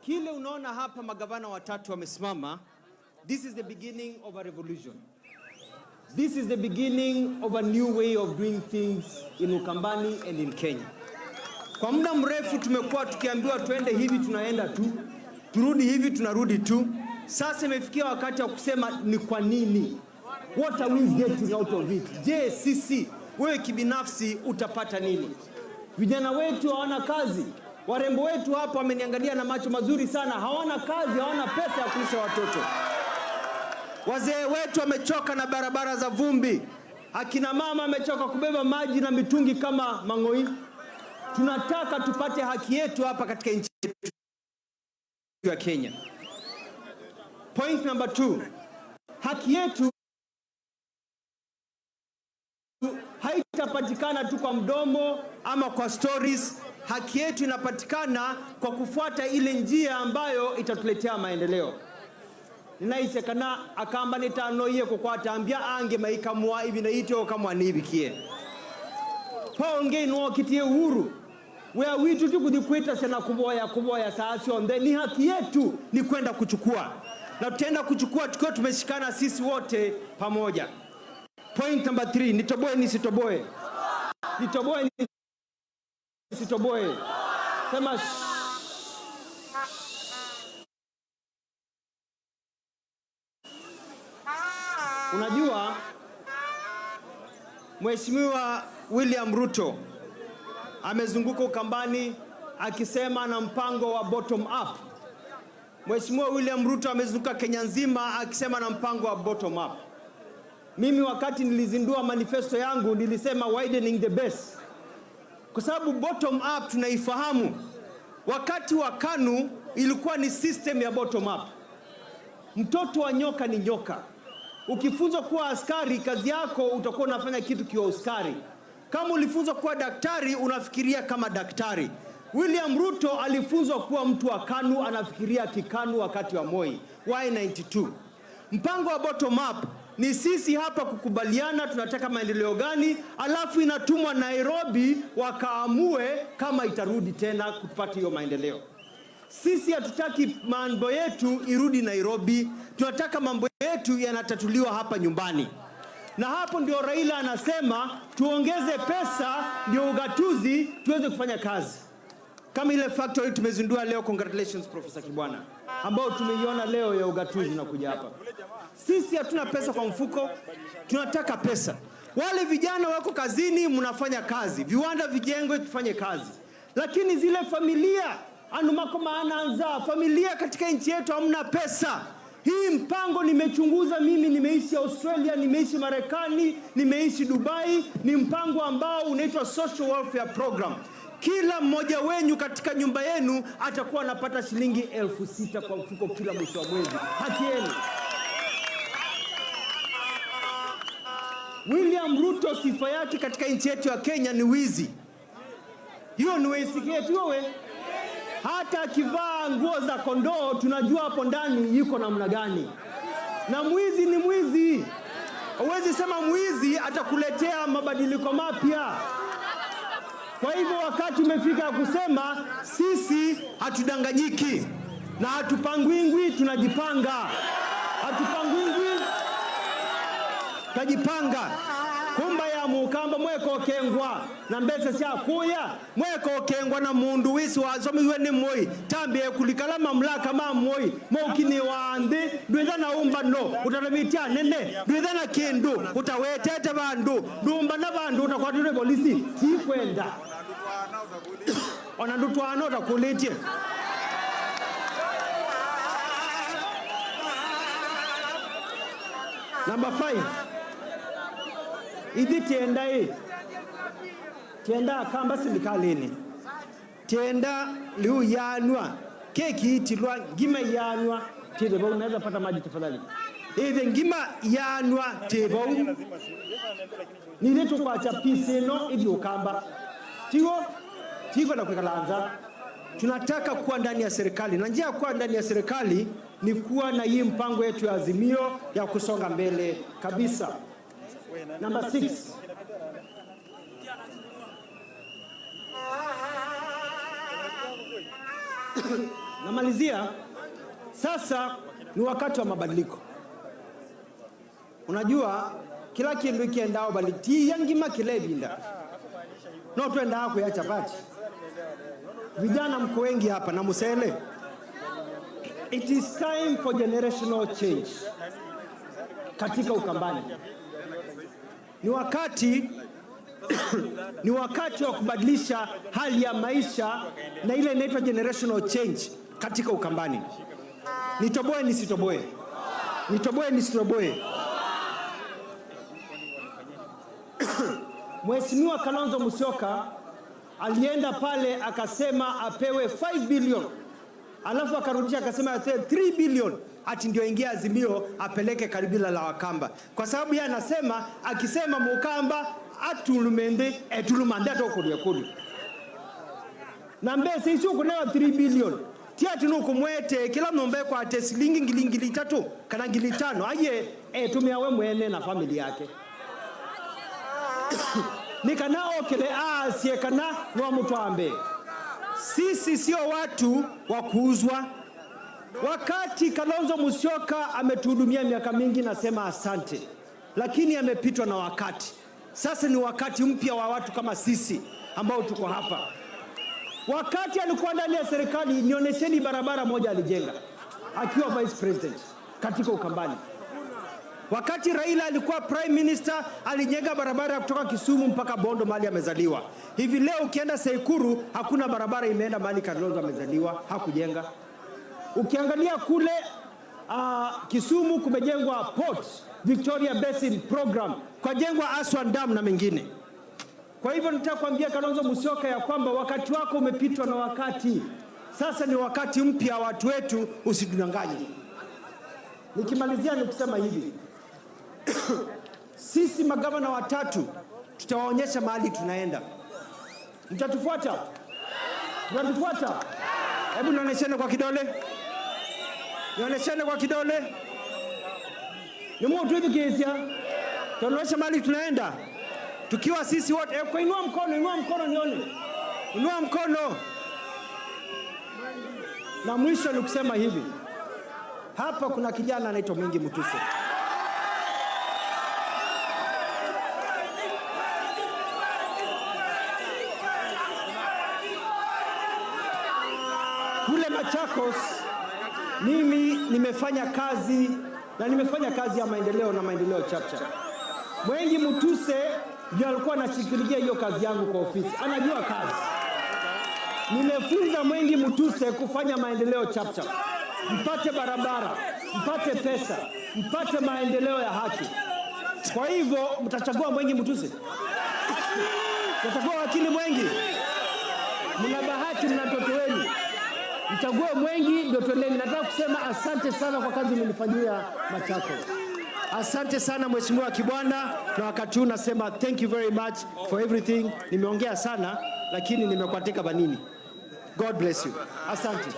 Speaker 8: Kile unaona hapa magavana watatu wamesimama, this is the beginning of a revolution. This is the beginning of a new way of doing things in Ukambani and in Kenya. Kwa muda mrefu tumekuwa tukiambiwa tuende hivi tunaenda tu, turudi hivi tunarudi tu. Sasa imefikia wakati wa kusema ni kwa nini? What are we getting out of it? Je, sisi wewe kibinafsi utapata nini? Vijana wetu hawana kazi. Warembo wetu hapa wameniangalia na macho mazuri sana, hawana kazi, hawana pesa ya kulisha watoto. Wazee wetu wamechoka na barabara za vumbi. Akina mama wamechoka kubeba maji na mitungi kama mangoi. Tunataka tupate haki yetu hapa katika nchi yetu ya Kenya. Point number 2. Haki yetu haitapatikana tu kwa mdomo ama kwa stories. Haki yetu inapatikana kwa kufuata ile njia ambayo itatuletea maendeleo. Ninaisekana akamba nitanoye kukwata ambia ange maikamwa hivi na ito kama nibikie. Honge no kitie uhuru. Where we to kudikwita sana kuboya saasi onde ni haki yetu ni kwenda kuchukua. Na tutaenda kuchukua tukiwa tumeshikana sisi wote pamoja. Point number 3, nitoboe nisitoboe. Nitoboe nisitoboe. Sema unajua Mheshimiwa William Ruto amezunguka Ukambani akisema na mpango wa bottom up. Mheshimiwa William Ruto amezunguka Kenya nzima akisema na mpango wa bottom up. Mimi wakati nilizindua manifesto yangu nilisema widening the base. Kwa sababu bottom up tunaifahamu. Wakati wa KANU ilikuwa ni system ya bottom up. Mtoto wa nyoka ni nyoka. Ukifunzwa kuwa askari, kazi yako utakuwa unafanya kitu kiwa askari. Kama ulifunzwa kuwa daktari, unafikiria kama daktari. William Ruto alifunzwa kuwa mtu wa KANU, anafikiria kikanu wakati wa Moi. Y92. Mpango wa bottom up ni sisi hapa kukubaliana tunataka maendeleo gani, alafu inatumwa Nairobi wakaamue kama itarudi tena kupata hiyo maendeleo. Sisi hatutaki mambo yetu irudi Nairobi, tunataka mambo yetu yanatatuliwa hapa nyumbani. Na hapo ndio Raila anasema tuongeze pesa ndio ugatuzi tuweze kufanya kazi. Kama ile factory tumezindua leo, congratulations Professor Kibwana, ambao tumeiona leo ya ugatuzi na kuja hapa. Sisi hatuna pesa kwa mfuko, tunataka pesa. Wale vijana wako kazini, mnafanya kazi. Viwanda vijengwe tufanye kazi. Lakini zile familia, anumako maananza, familia katika nchi yetu hamna pesa. Hii mpango nimechunguza mimi, nimeishi Australia, nimeishi Marekani, nimeishi Dubai, ni mpango ambao unaitwa Social Welfare Program. Kila mmoja wenyu katika nyumba yenu atakuwa anapata shilingi 6,000 kwa mfuko kila mwisho wa mwezi. Haki yenu. William Ruto sifa yake katika nchi yetu ya Kenya ni wizi. Hiyo ni wizi yetu wewe. Hata akivaa nguo za kondoo tunajua hapo ndani yuko namna gani. Na mwizi ni mwizi. Huwezi sema mwizi atakuletea mabadiliko mapya. Kwa hivyo wakati umefika kusema sisi hatudanganyiki na hatupangwingwi, tunajipanga. Hatupangwingwi, tajipanga. Kumba ya mukamba mweko kengwa na mbese sia kuya mweko kengwa na mundu wisi wasomiwe ni moi tambi kulikala mamlaka ma moi mokini wande ndweza na umba no utarabitia nene ndweza na kindu utawetete bandu ndumba na bandu utakwatire polisi si kwenda ona ndutwana utakuletie. Number 5. Idi tienda kamba sindikalini. Tienda liu yanwa. Keki itilwa ngima yanwa. Tibau unaweza pata maji tafadhali. Idi ngima yanwa tibau. Nileto kwa chapisi no idi ukamba. Tigo na kukalanza. Tunataka kuwa ndani ya serikali. Na njia ya kuwa ndani ya serikali ni kuwa na hii mpango yetu ya Azimio ya kusonga mbele kabisa. Number 6. Namalizia. Sasa ni wakati wa mabadiliko. Unajua kila kindu kiendao bali ti yangima kile binda no tuenda hapo ya chapati. Vijana mko wengi hapa na musele. It is time for generational change katika Ukambani. Ni wakati wa kubadilisha hali ya maisha na ile inaitwa generational change katika Ukambani. Nitoboe nisitoboe. Nitoboe nisitoboe. Mheshimiwa Kalonzo Musyoka alienda pale akasema apewe 5 billion. Alafu akarudisha akasema apewe 3 billion. Ati ndio ingia Azimio apeleke Kabila la Wakamba. Kwa sababu yeye anasema akisema Mukamba atulumende etulumande atokulia kuli. Na mbese isi ukunewa 3 billion. Tia tinu kumwete kila nombe kwa ate silingi ngili 3 kana ngili 5. Aye tumiawe mwene na familia yake. Nikana okele siekana wa mtuambe. Sisi sio watu wa kuuzwa. Wakati Kalonzo Musyoka ametuhudumia miaka mingi nasema asante. Lakini amepitwa na wakati. Sasa ni wakati mpya wa watu kama sisi ambao tuko hapa. Wakati alikuwa ndani ya serikali, nionyesheni barabara moja alijenga akiwa vice president katika Ukambani. Wakati Raila alikuwa prime minister, alijenga barabara kutoka Kisumu mpaka Bondo mahali amezaliwa. Hivi leo ukienda Sekuru hakuna barabara imeenda mahali Kalonzo amezaliwa, hakujenga. Ukiangalia kule Kisumu kumejengwa port, Victoria Basin program, kwa jengwa Aswan Dam na mengine. Kwa hivyo nataka kuambia Kalonzo Musyoka ya kwamba wakati wako umepitwa na wakati. Sasa ni wakati mpya, watu wetu, usidanganye. Nikimalizia nikusema hivi. Sisi magavana watatu tutawaonyesha mahali tunaenda. Mtatufuata? Mtatufuata? Hebu nionyeshane kwa kidole. Nionyeshane kwa kidole. Ni mtu hivi kiasi. Tunaonyesha mahali tunaenda. Tukiwa sisi wote, kwa inua mkono nione. Inua mkono. Na mwisho ni kusema hivi. Hapa kuna kijana anaitwa Mwingi Mutuse. Kule Machakos mimi nimefanya kazi na nimefanya kazi ya maendeleo na maendeleo chapcha. Mwingi Mutuse ndio alikuwa anashikilikia hiyo kazi yangu kwa ofisi. Anajua kazi. Nimefunza Mwingi Mutuse kufanya maendeleo chapcha. Mpate barabara, mpate pesa, mpate maendeleo ya haki. Kwa hivyo mtachagua Mwingi Mutuse? Mtachagua wakili Mwingi? Mna bahati, mna mtoto wenu. Mchague Mwingi ndio tuendeni. Nataka kusema asante sana kwa kazi mlifanyia Machakos. Asante sana Mheshimiwa Kibwana, na wakati huu nasema thank you very much for everything. Nimeongea sana lakini nimekuatika banini. God bless you. Asante.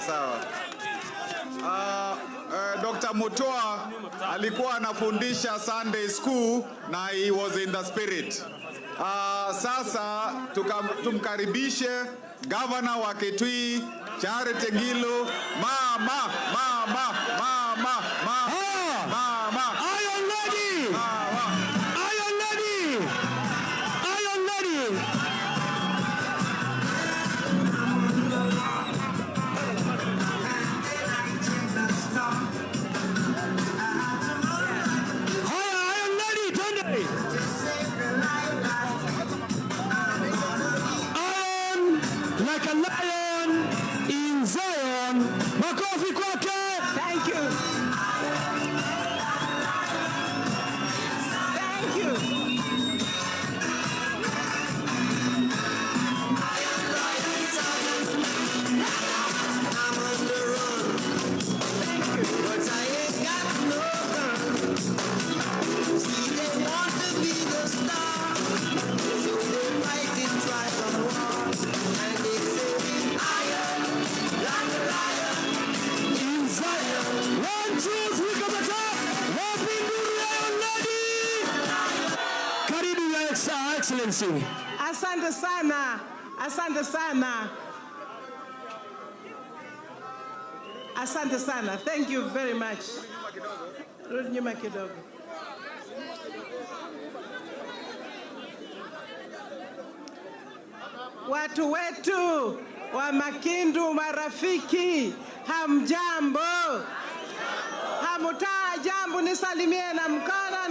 Speaker 2: Sawa. Dr. Mutua alikuwa anafundisha Sunday school na he was in the spirit. Sasa tumkaribishe Governor wa Kitui Charity Ngilu. Mama.
Speaker 11: Like a lion in Zion. Makofi kwake.
Speaker 4: Thank you. Thank you.
Speaker 7: I'm on the run.
Speaker 4: Thank you.
Speaker 7: But I ain't got no gun. See, they want to be the star. So they fight it, try some war. And they say, iron, like a lion.
Speaker 11: In Zion. 1, 2, 3, come at up. Wapinduru Lion Lady. Karibu ya Excellency.
Speaker 4: Asante sana. Asante sana. Asante sana. Thank you very much. Rudi nyuma kidogo. Watu wetu wa Makindu, marafiki, hamjambo? Hamutaa jambo, nisalimie na mkono,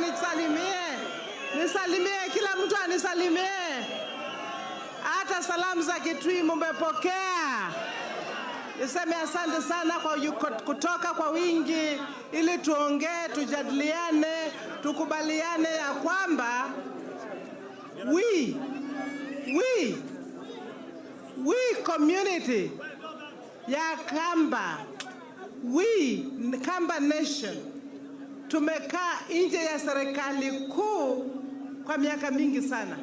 Speaker 4: nisalimie, kila mtu anisalimie. Hata salamu za Kitui mmepokea. Niseme asante sana kwa kutoka kwa wingi ili tuongee, tujadiliane, tukubaliane ya kwamba we community ya Kamba, Kamba Nation, tumekaa nje ya serikali kuu kwa miaka mingi sana.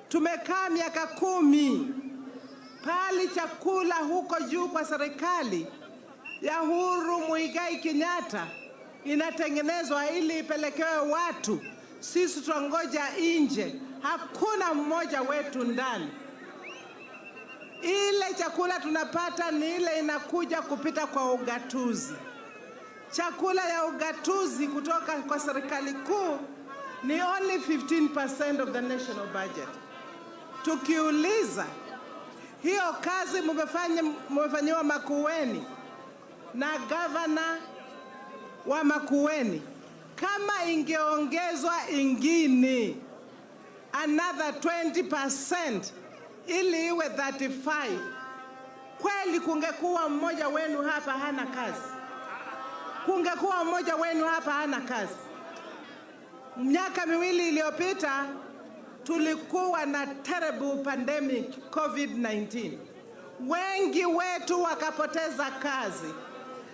Speaker 4: Tumekaa miaka 10. Pali chakula huko juu kwa serikali ya Uhuru Muigai Kenyatta inatengenezwa ili ipelekewe watu. Sisi tungoja nje, hakuna mmoja wetu ndani. Ile chakula tunapata ni ile inakuja kupita kwa ugatuzi. Chakula ya ugatuzi kutoka kwa serikali kuu ni only 15% of the national budget. Tukiuliza hiyo kazi mmefanyiwa Makueni na gavana wa Makueni, kama ingeongezwa ingine another 20% ili iwe 35, kweli kungekuwa mmoja wenu hapa hana kazi? Kungekuwa mmoja wenu hapa hana kazi? Miaka 2 iliyopita tulikuwa na terrible pandemic COVID-19. Wengi wetu wakapoteza kazi.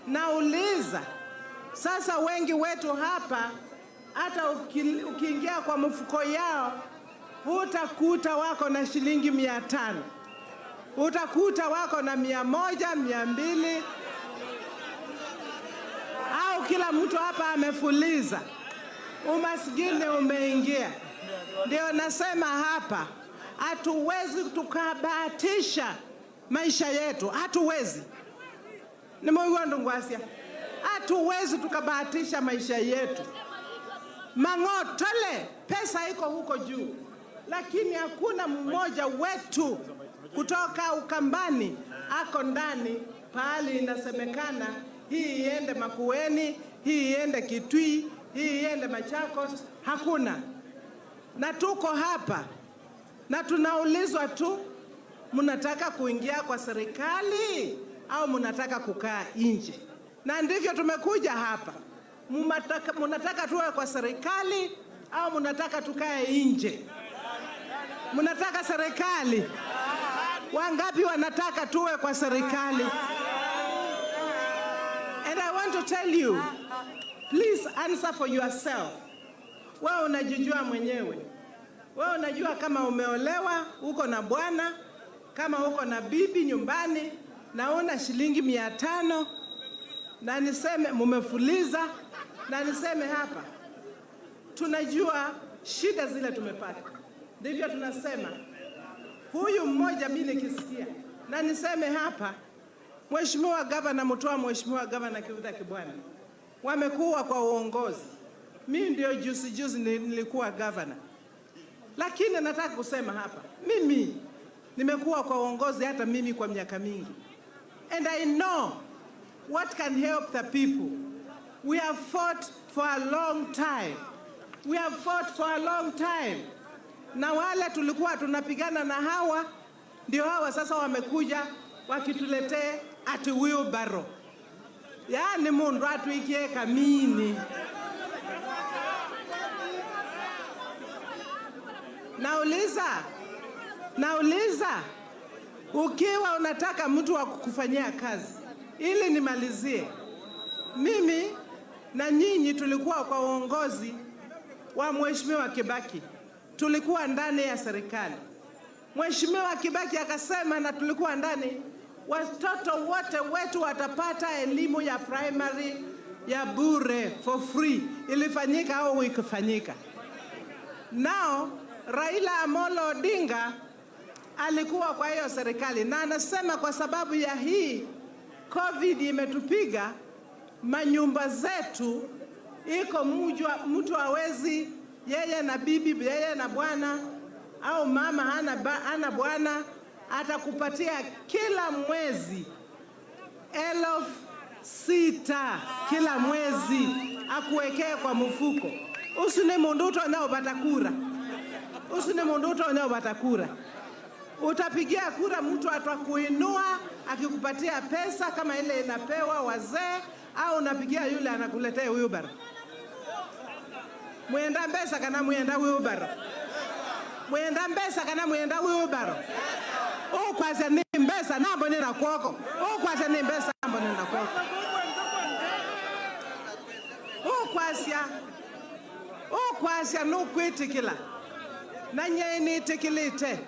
Speaker 4: Nauliza, sasa wengi wetu hapa hata ukiingia kwa mfuko yao utakuta wako na shilingi 500. Utakuta wako na 100, 200. Au kila mtu hapa amefuliza. Umaskini umeingia. Ndio nasema hapa, hatuwezi tukabahatisha maisha yetu. Hatuwezi. Ni moyo ndungwasia. Hatuwezi tukabahatisha maisha yetu. Mang'otole, pesa iko huko juu. Lakini hakuna mmoja wetu kutoka Ukambani ako ndani pahali inasemekana hii iende Makueni, hii iende Kitui, hii iende Machakos. Hakuna. Na tuko hapa na tunaulizwa tu, mnataka kuingia kwa serikali au mnataka kukaa nje? Na ndivyo tumekuja hapa. Mnataka tuwe kwa serikali au mnataka tukae nje? Mnataka serikali? Wangapi wanataka tuwe kwa serikali? And I want to tell you, please answer for yourself. Wewe unajijua mwenyewe. Wewe unajua kama umeolewa, uko na bwana, kama uko na bibi nyumbani na una shilingi 500, na niseme mumefuliza, na niseme hapa tunajua shida zile tumepata. Ndivyo tunasema huyu mmoja mimi nikisikia, na niseme hapa Mheshimiwa Gavana Mutua, Mheshimiwa Gavana Kivutha Kibwana wamekuwa kwa uongozi. Mimi ndio juzi nilikuwa gavana. Lakini nataka kusema hapa, mimi nimekuwa kwa uongozi hata mimi kwa miaka mingi. And I know what can help the people. We have fought for a long time. We have fought for a long time. Na wale tulikuwa tunapigana na hawa, ndio hawa sasa wamekuja wakituletee ati wheelbarrow. Yaani mundu atuikie kamini. Nauliza, ukiwa unataka mtu wa kukufanyia kazi, ili nimalizie, mimi na nyinyi tulikuwa kwa uongozi wa Mheshimiwa Kibaki. Tulikuwa ndani ya serikali. Mheshimiwa Kibaki akasema, na tulikuwa ndani, watoto wote wetu watapata elimu ya primary ya bure for free. Ilifanyika au ikifanyika? Now Raila Amolo Odinga alikuwa kwa hiyo serikali, na anasema kwa sababu ya hii COVID imetupiga, manyumba zetu iko mtu hawezi, yeye na bibi, yeye na bwana, au mama hana bwana, atakupatia kila mwezi 6,000 kila mwezi akuwekee kwa mfuko. Usine munduto nao batakura. Usine munduto nao batakura. Utapigia kura, mtu atakuinua akikupatia pesa kama ile inapewa wazee, au unapigia yule anakuletea wheelbarrow. Mwenda mbesa kana mwenda wheelbarrow. Mwenda mbesa kana mwenda wheelbarrow. Kwase ni mbesa nambo nina kwako. Kwase ni mbesa nambo nina kwako. Kwasya nukwitikila. Nanye nitikilite.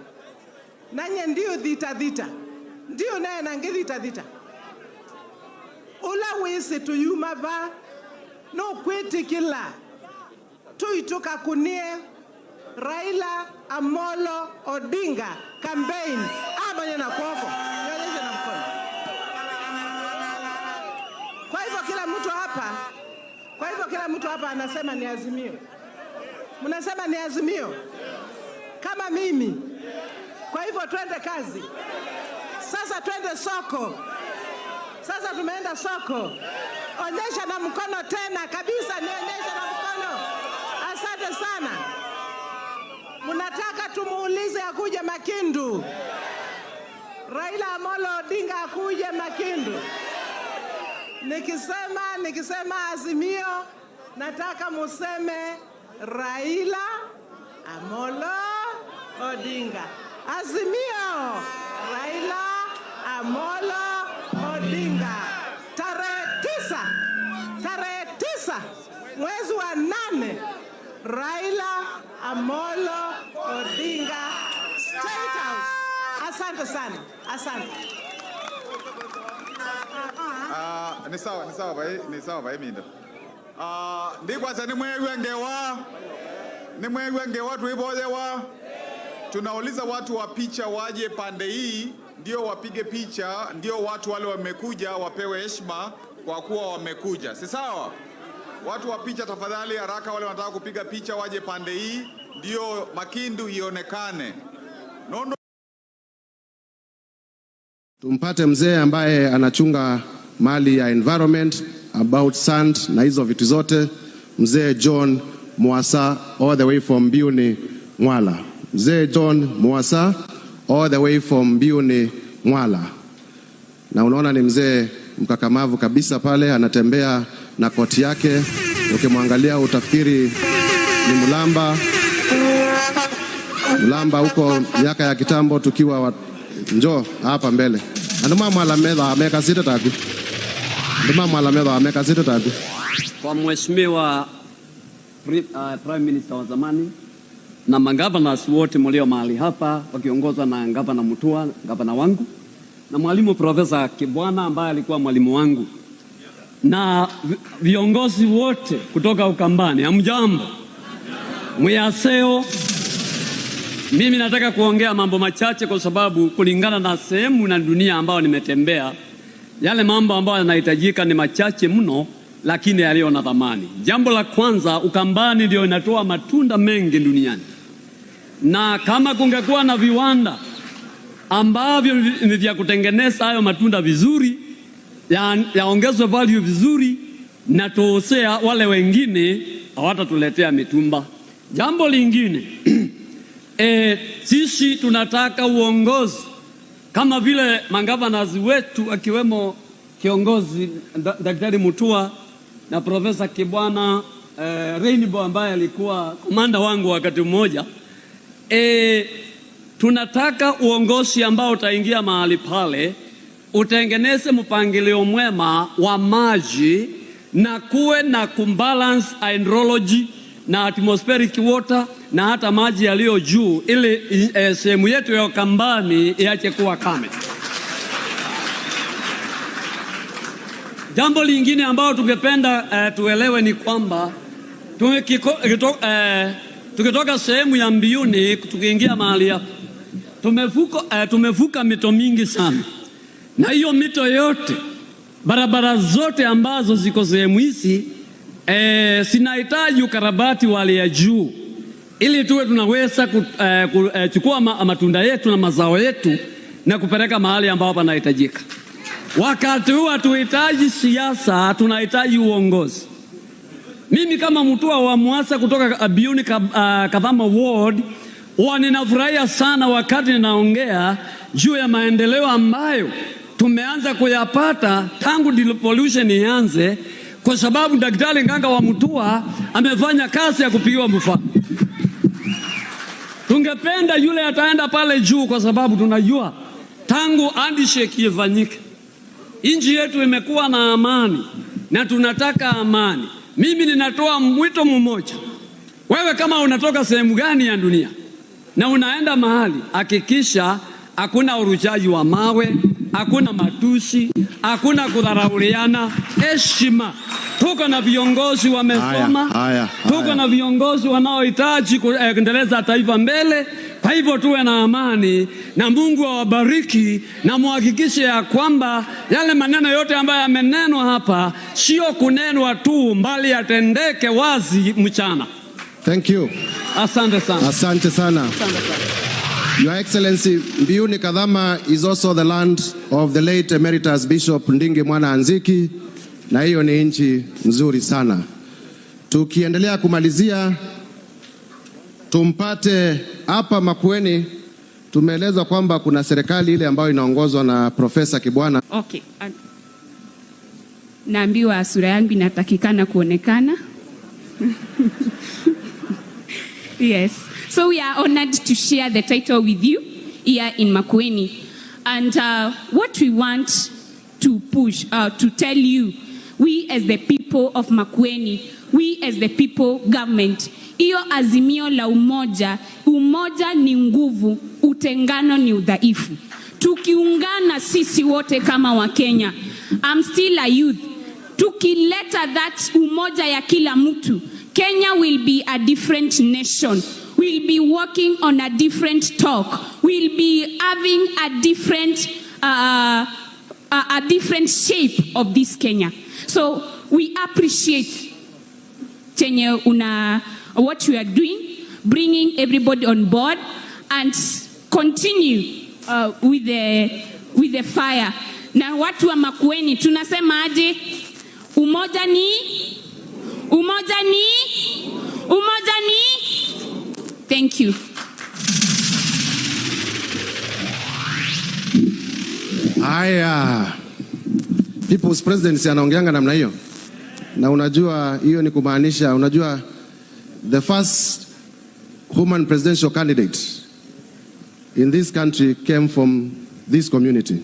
Speaker 4: Nanye ndiyo dhita. Ndiyo naye nangi dhita. Ula wisi tuyuma ba. Nukwitikila. Tuituka kunie Raila Amolo Odinga campaign. Abanye na kwako. Nyeleze na mkono. Kwa hivyo kila mtu hapa anasema ni Azimio. Mnasema ni Azimio. Kama mimi. Kwa hivyo twende kazi. Sasa twende soko. Sasa tumeenda soko. Onyesha na mkono tena kabisa, nionyesha na mkono. Asante sana. Mnataka tumuulize akuje Makindu. Raila Amolo Odinga akuje Makindu. Nikisema Azimio, nataka museme Raila Amolo Odinga. Azimio, Raila Amolo Odinga. Tarehe 9 mwezi wa 8, Raila Amolo Odinga, State House. Asante sana. Asante.
Speaker 2: Ni sawa bai minda. Ndikwasa ni mwewengewa tuibojewa. Tunauliza watu wa picha waje pande hii, ndio wapige picha, ndio watu wale wamekuja wapewe heshima kwa kuwa wamekuja. Si sawa? Watu wa picha tafadhali haraka, wale wanataka kupiga picha waje pande hii, ndio Makindu ionekane. Nondo.
Speaker 5: Tumpate mzee ambaye anachunga mali ya environment, about sand na hizo vitu zote, mzee John Mwasa all the way from Biuni Mwala. Mzee John Mwasa all the way from Biuni Mwala. Na unaona ni mzee mkakamavu kabisa pale, anatembea na koti yake, ukimwangalia utafikiri ni Mulamba huko miaka ya kitambo tukiwa njoo hapa mbele. Anduma Mwala medha ameka sita tatu. Anduma Mwala medha ameka sita tatu.
Speaker 12: Kwa Mheshimiwa Prime Minister wa zamani na magavana wote mlio mahali hapa wakiongozwa na gavana Mutua, gavana wangu, na mwalimu Profesa Kibwana ambaye alikuwa mwalimu wangu, na viongozi wote kutoka Ukambani, hamjambo? Mwaseo. Mimi nataka kuongea mambo machache kwa sababu kulingana na sehemu na dunia ambayo nimetembea, yale mambo ambayo yanahitajika ni machache mno, lakini yaliyo na thamani. Jambo la kwanza, Ukambani ndio inatoa matunda mengi duniani. Na kama kungekuwa na viwanda ambavyo ni vya kutengeneza hayo matunda vizuri, yaongezwe value vizuri, na tuosea wale wengine hawatatuletea mitumba. Jambo lingine, sisi tunataka uongozi kama vile magavana wetu akiwemo kiongozi Daktari Mutua na Profesa Kibwana, Rainbow ambaye alikuwa komanda wangu wakati mmoja. Tunataka uongozi ambao utaingia mahali pale, utengeneze mpangilio mwema wa maji na kuwe na kumbalance hydrology na atmospheric water na hata maji yaliyo juu, ili sehemu yetu ya Ukambani iache kuwa kame. Jambo lingine ambalo tungependa tuelewe ni kwamba tukitoka sehemu ya Mbuyuni tukiingia mahali hapa, tumevuka mito mingi sana, na hiyo mito yote, barabara zote ambazo ziko sehemu hizi Sinahitaji ukarabati wa hali ya juu ili tuwe tunaweza kuchukua matunda yetu na mazao yetu na kupeleka mahali ambapo panahitajika. Wakati huu hatuhitaji siasa, tunahitaji uongozi. Mimi kama Mutua wa Mwasa kutoka Biuni Kadhama Ward, ninafurahia sana wakati ninaongea juu ya maendeleo ambayo tumeanza kuyapata tangu devolution ianze, kwa sababu Daktari Nganga wa Mutua amefanya kazi ya kupigiwa mfano. Tungependa yule ataenda pale juu, kwa sababu tunajua tangu handshake ifanyike nchi yetu imekuwa na amani na tunataka amani. Mimi ninatoa mwito mmoja. Wewe kama unatoka sehemu gani ya dunia na unaenda mahali, hakikisha hakuna urujaji wa mawe, hakuna matusi, hakuna kudharauliana, heshima. Tuko na viongozi wamesoma, tuko na viongozi wanaohitaji kuendeleza taifa mbele. Kwa hivyo tuwe na amani, na Mungu awabariki, na muhakikishe ya kwamba yale maneno yote ambayo yamenenwa hapa sio kunenwa tu, mbali yatendeke wazi mchana.
Speaker 5: Thank you.
Speaker 12: Asante sana.
Speaker 5: Asante sana. Your Excellency, Biuni Kadhama is also the land of the late Emeritus Bishop Ndingi Mwana Anziki, na hiyo ni nchi nzuri sana. Tukiendelea kumalizia, tumpate hapa Makueni. Tumeelezwa kwamba kuna serikali ile ambayo inaongozwa na Profesa Kibwana.
Speaker 13: Okay. Naambiwa sura yangu inatakikana kuonekana. Yes. So we are honored to share the title with you here in Makueni. And what we want to push, to tell you, we as the people of Makueni, we as the people government, iyo Azimio La Umoja, umoja ni nguvu, utengano ni udhaifu. Tukiungana sisi wote kama wa Kenya, I'm still a youth, tukileta that umoja ya kila mtu, Kenya will be a different nation. We'll be working on a different talk. We'll be having a different shape of this Kenya. So we appreciate what you are doing, bringing everybody on board, and continue with the fire. Na watu wa Makueni tunasema aje? Umoja ni. Thank you.
Speaker 5: Haya, People's Presidency anaongeanga namna hiyo, na unajua hiyo ni kumaanisha, unajua the first woman presidential candidate in this country came from this community.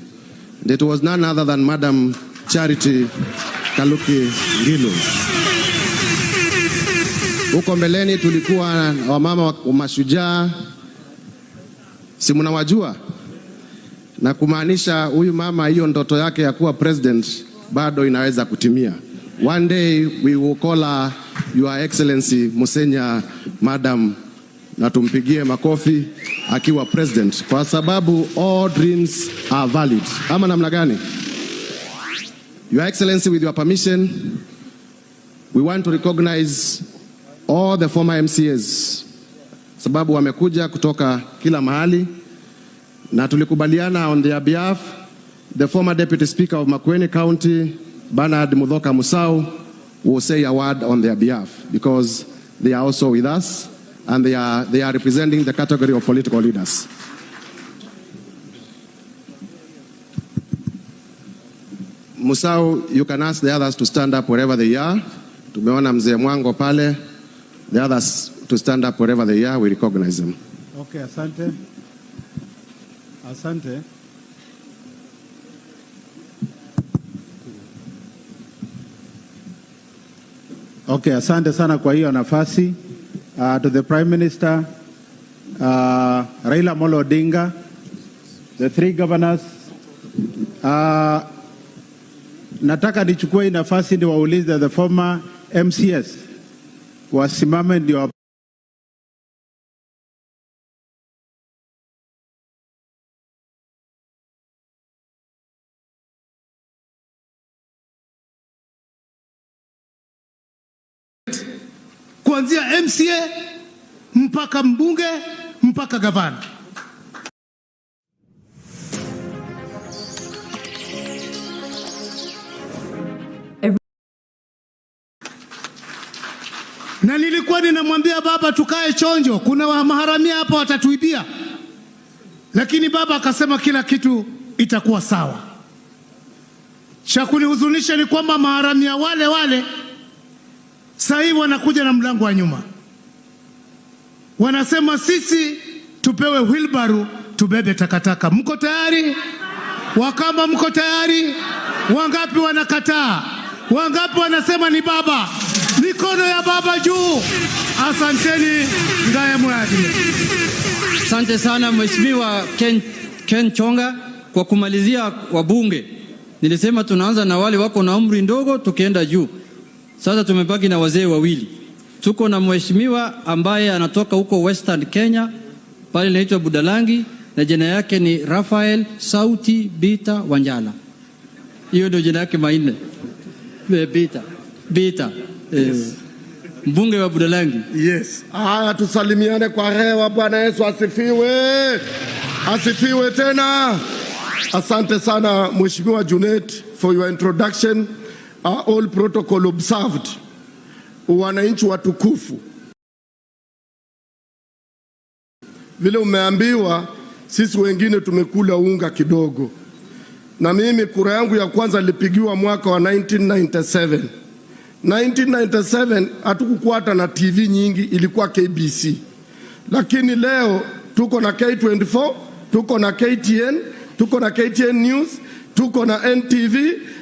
Speaker 5: And it was none other than Madam Charity Kaluki Ngilu. Huko mbeleni tulikuwa wamama wa mashujaa, si mnawajua, na kumaanisha huyu mama, hiyo ndoto yake ya kuwa president bado inaweza kutimia. One day we will call her Your Excellency Musenya Madam, na tumpigie makofi akiwa president, kwa sababu all dreams are valid. Ama namna gani? Your Excellency, with your permission, we want to recognize all the former MCAs, sababu wamekuja kutoka kila mahali, na tulikubaliana on their behalf, the former Deputy Speaker of Makueni County, Bernard Mudhoka Musau, will say a word on their behalf, because they are also with us, and they are representing the category of political leaders. Musau, you can ask the others to stand up wherever they are. Tumeona mzee Mwango pale. The others to stand up wherever they are, we recognize them.
Speaker 14: Okay, asante. Asante. Okay, asante sana kwa hiyo nafasi. To the Prime Minister, Raila Amolo Odinga, the three governors, nataka nichukue hii nafasi niwaulize the former MCS wasimame ndio kuanzia MCA mpaka mbunge mpaka gavana. Na nilikuwa ninamwambia baba tukae chonjo, kuna maharamia hapa watatuibia. Lakini baba akasema kila kitu itakuwa sawa. Cha kunihuzunisha ni kwamba maharamia wale sasa hivi wanakuja na mlango wa nyuma. Wanasema sisi tupewe wheelbarrow tubebe takataka. Mko tayari? Wakamba mko tayari? Wangapi wanakataa? Wangapi wanasema ni baba? Mikono ya baba juu. Asanteni ngaye mwadi.
Speaker 10: Asante sana Mheshimiwa Ken Chonga. Kwa kumalizia wabunge, nilisema tunaanza na wale wako na umri ndogo tukienda juu. Sasa tumebaki na wazee wawili. Tuko na mheshimiwa ambaye anatoka huko Western Kenya, pale anaitwa Budalangi, na jina yake ni Rafael Sauti Bita Wanjala. Hiyo ndio jina yake maine. Bita. Yes. Mbunge wa Budalangi.
Speaker 5: Yes. Tusalimiane kwa hewa. Bwana Yesu asifiwe. Asifiwe tena. Asante sana Mheshimiwa Junet for your introduction. All protocol observed. Wananchi watukufu, vile umeambiwa, sisi wengine tumekula unga kidogo. Na mimi kura yangu ya kwanza ilipigiwa mwaka wa 1997. 1997 hatukukuwa na TV nyingi, ilikuwa KBC. Lakini leo tuko na K24, tuko na KTN, tuko na KTN News, tuko na NTV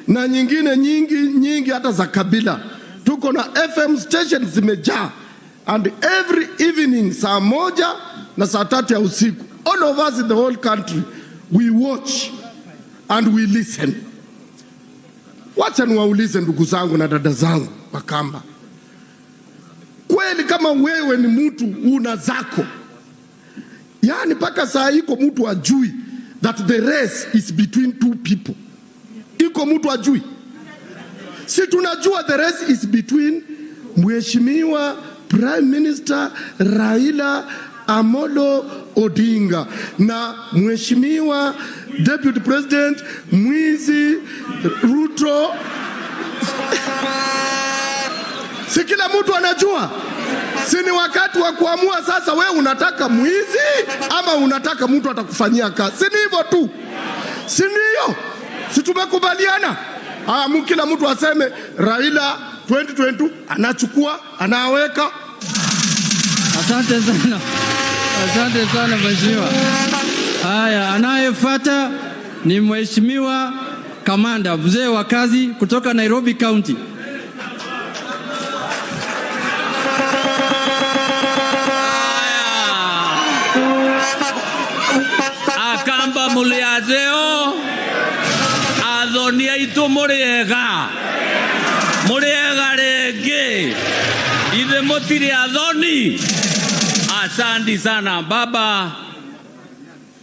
Speaker 5: na nyingine nyingi hata za kabila. Tuko na FM stations zimejaa, and every evening saa 1 na saa 3 ya usiku, all of us in the whole country, we watch and we listen. Wacha niwaulize ndugu zangu na dada zangu Wakamba, kweli kama wewe ni mtu una zako, yani mpaka saa iko mtu ajui that the race is between two people? Iko mtu ajui? Si tunajua the race is between Mheshimiwa Prime Minister Raila Amolo Odinga na Mheshimiwa Deputy President Mwizi Ruto. Si kila mtu anajua? Si ni wakati wa kuamua sasa, wewe unataka mwizi ama unataka mtu atakufanyia kazi? Si ni hivyo tu? Si ndio? Si tumekubaliana? Kila mtu aseme Raila 2022 anachukua, anaweka.
Speaker 10: Asante sana. Asante sana mheshimiwa. Haya, anayefuata ni Mheshimiwa Kamanda, mzee wa kazi kutoka Nairobi County.
Speaker 15: Akamba muliazeo adhonia itu muriega rege ithe mutiri adhoni. Asante sana baba.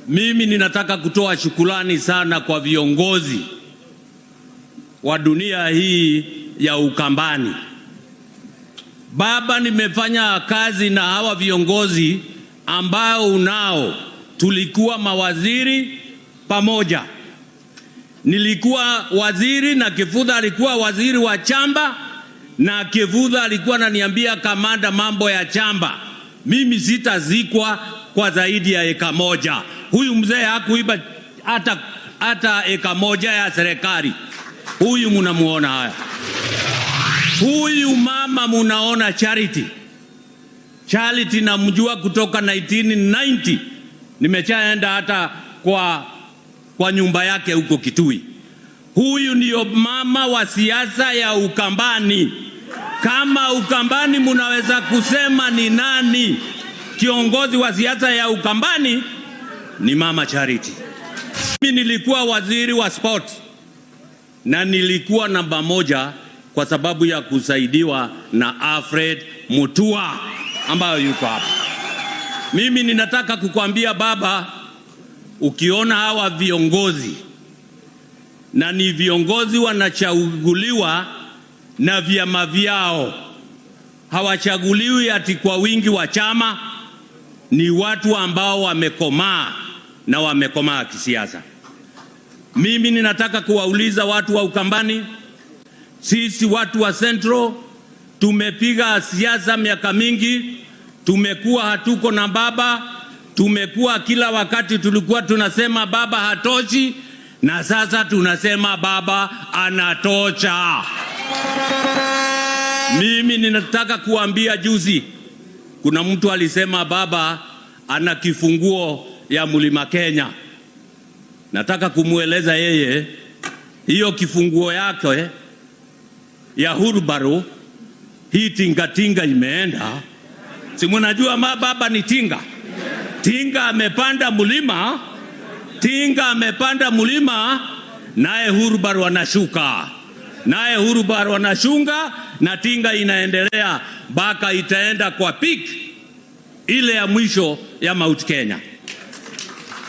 Speaker 15: Mimi ninataka kutoa shukrani sana kwa viongozi wa dunia hii ya Ukambani. Baba, nimefanya kazi na hawa viongozi ambao unao. Tulikuwa mawaziri pamoja. Nilikuwa waziri na Kivutha alikuwa waziri wa chamba, na Kivutha alikuwa ananiambia kamanda mambo ya chamba. Mimi sitazikwa kwa zaidi ya eka moja. Huyu mzee hakuiba hata eka moja ya serikali. Huyu munamuona haya. Huyu mama munaona Charity. Charity namjua kutoka 1990. Nimechaenda hata kwa nyumba yake huko Kitui. Huyu ndio mama wa siasa ya Ukambani. Kama Ukambani munaweza kusema ni nani kiongozi wa siasa ya Ukambani, ni mama Charity. Mimi nilikuwa waziri wa sport na nilikuwa namba 1 kwa sababu ya kusaidiwa na Alfred Mutua ambayo yuko hapa. Mimi ninataka kukuambia baba, ukiona hawa viongozi, na ni viongozi wanachaguliwa na vyama vyao, hawachaguliwi ati kwa wingi wa chama, ni watu ambao wamekomaa na wamekomaa kisiasa. Mimi ninataka kuwauliza watu wa Ukambani, sisi watu wa Central tumepiga siasa miaka mingi, tumekuwa hatuko na baba, tumekuwa kila wakati tulikuwa tunasema baba hatoshi, na sasa tunasema baba anatosha. Mimi ninataka kuambia, juzi kuna mtu alisema baba ana kifunguo ya Mlima Kenya. Nataka kumueleza yeye, hiyo kifunguo yake ya hurubaro, hii tinga imeenda. Si mnajua baba ni tinga. Tinga amepanda mlima, naye hurubaro anashuka. Naye hurubaro anashunga na tinga inaendelea mpaka itaenda kwa peak ile ya mwisho ya Mount Kenya.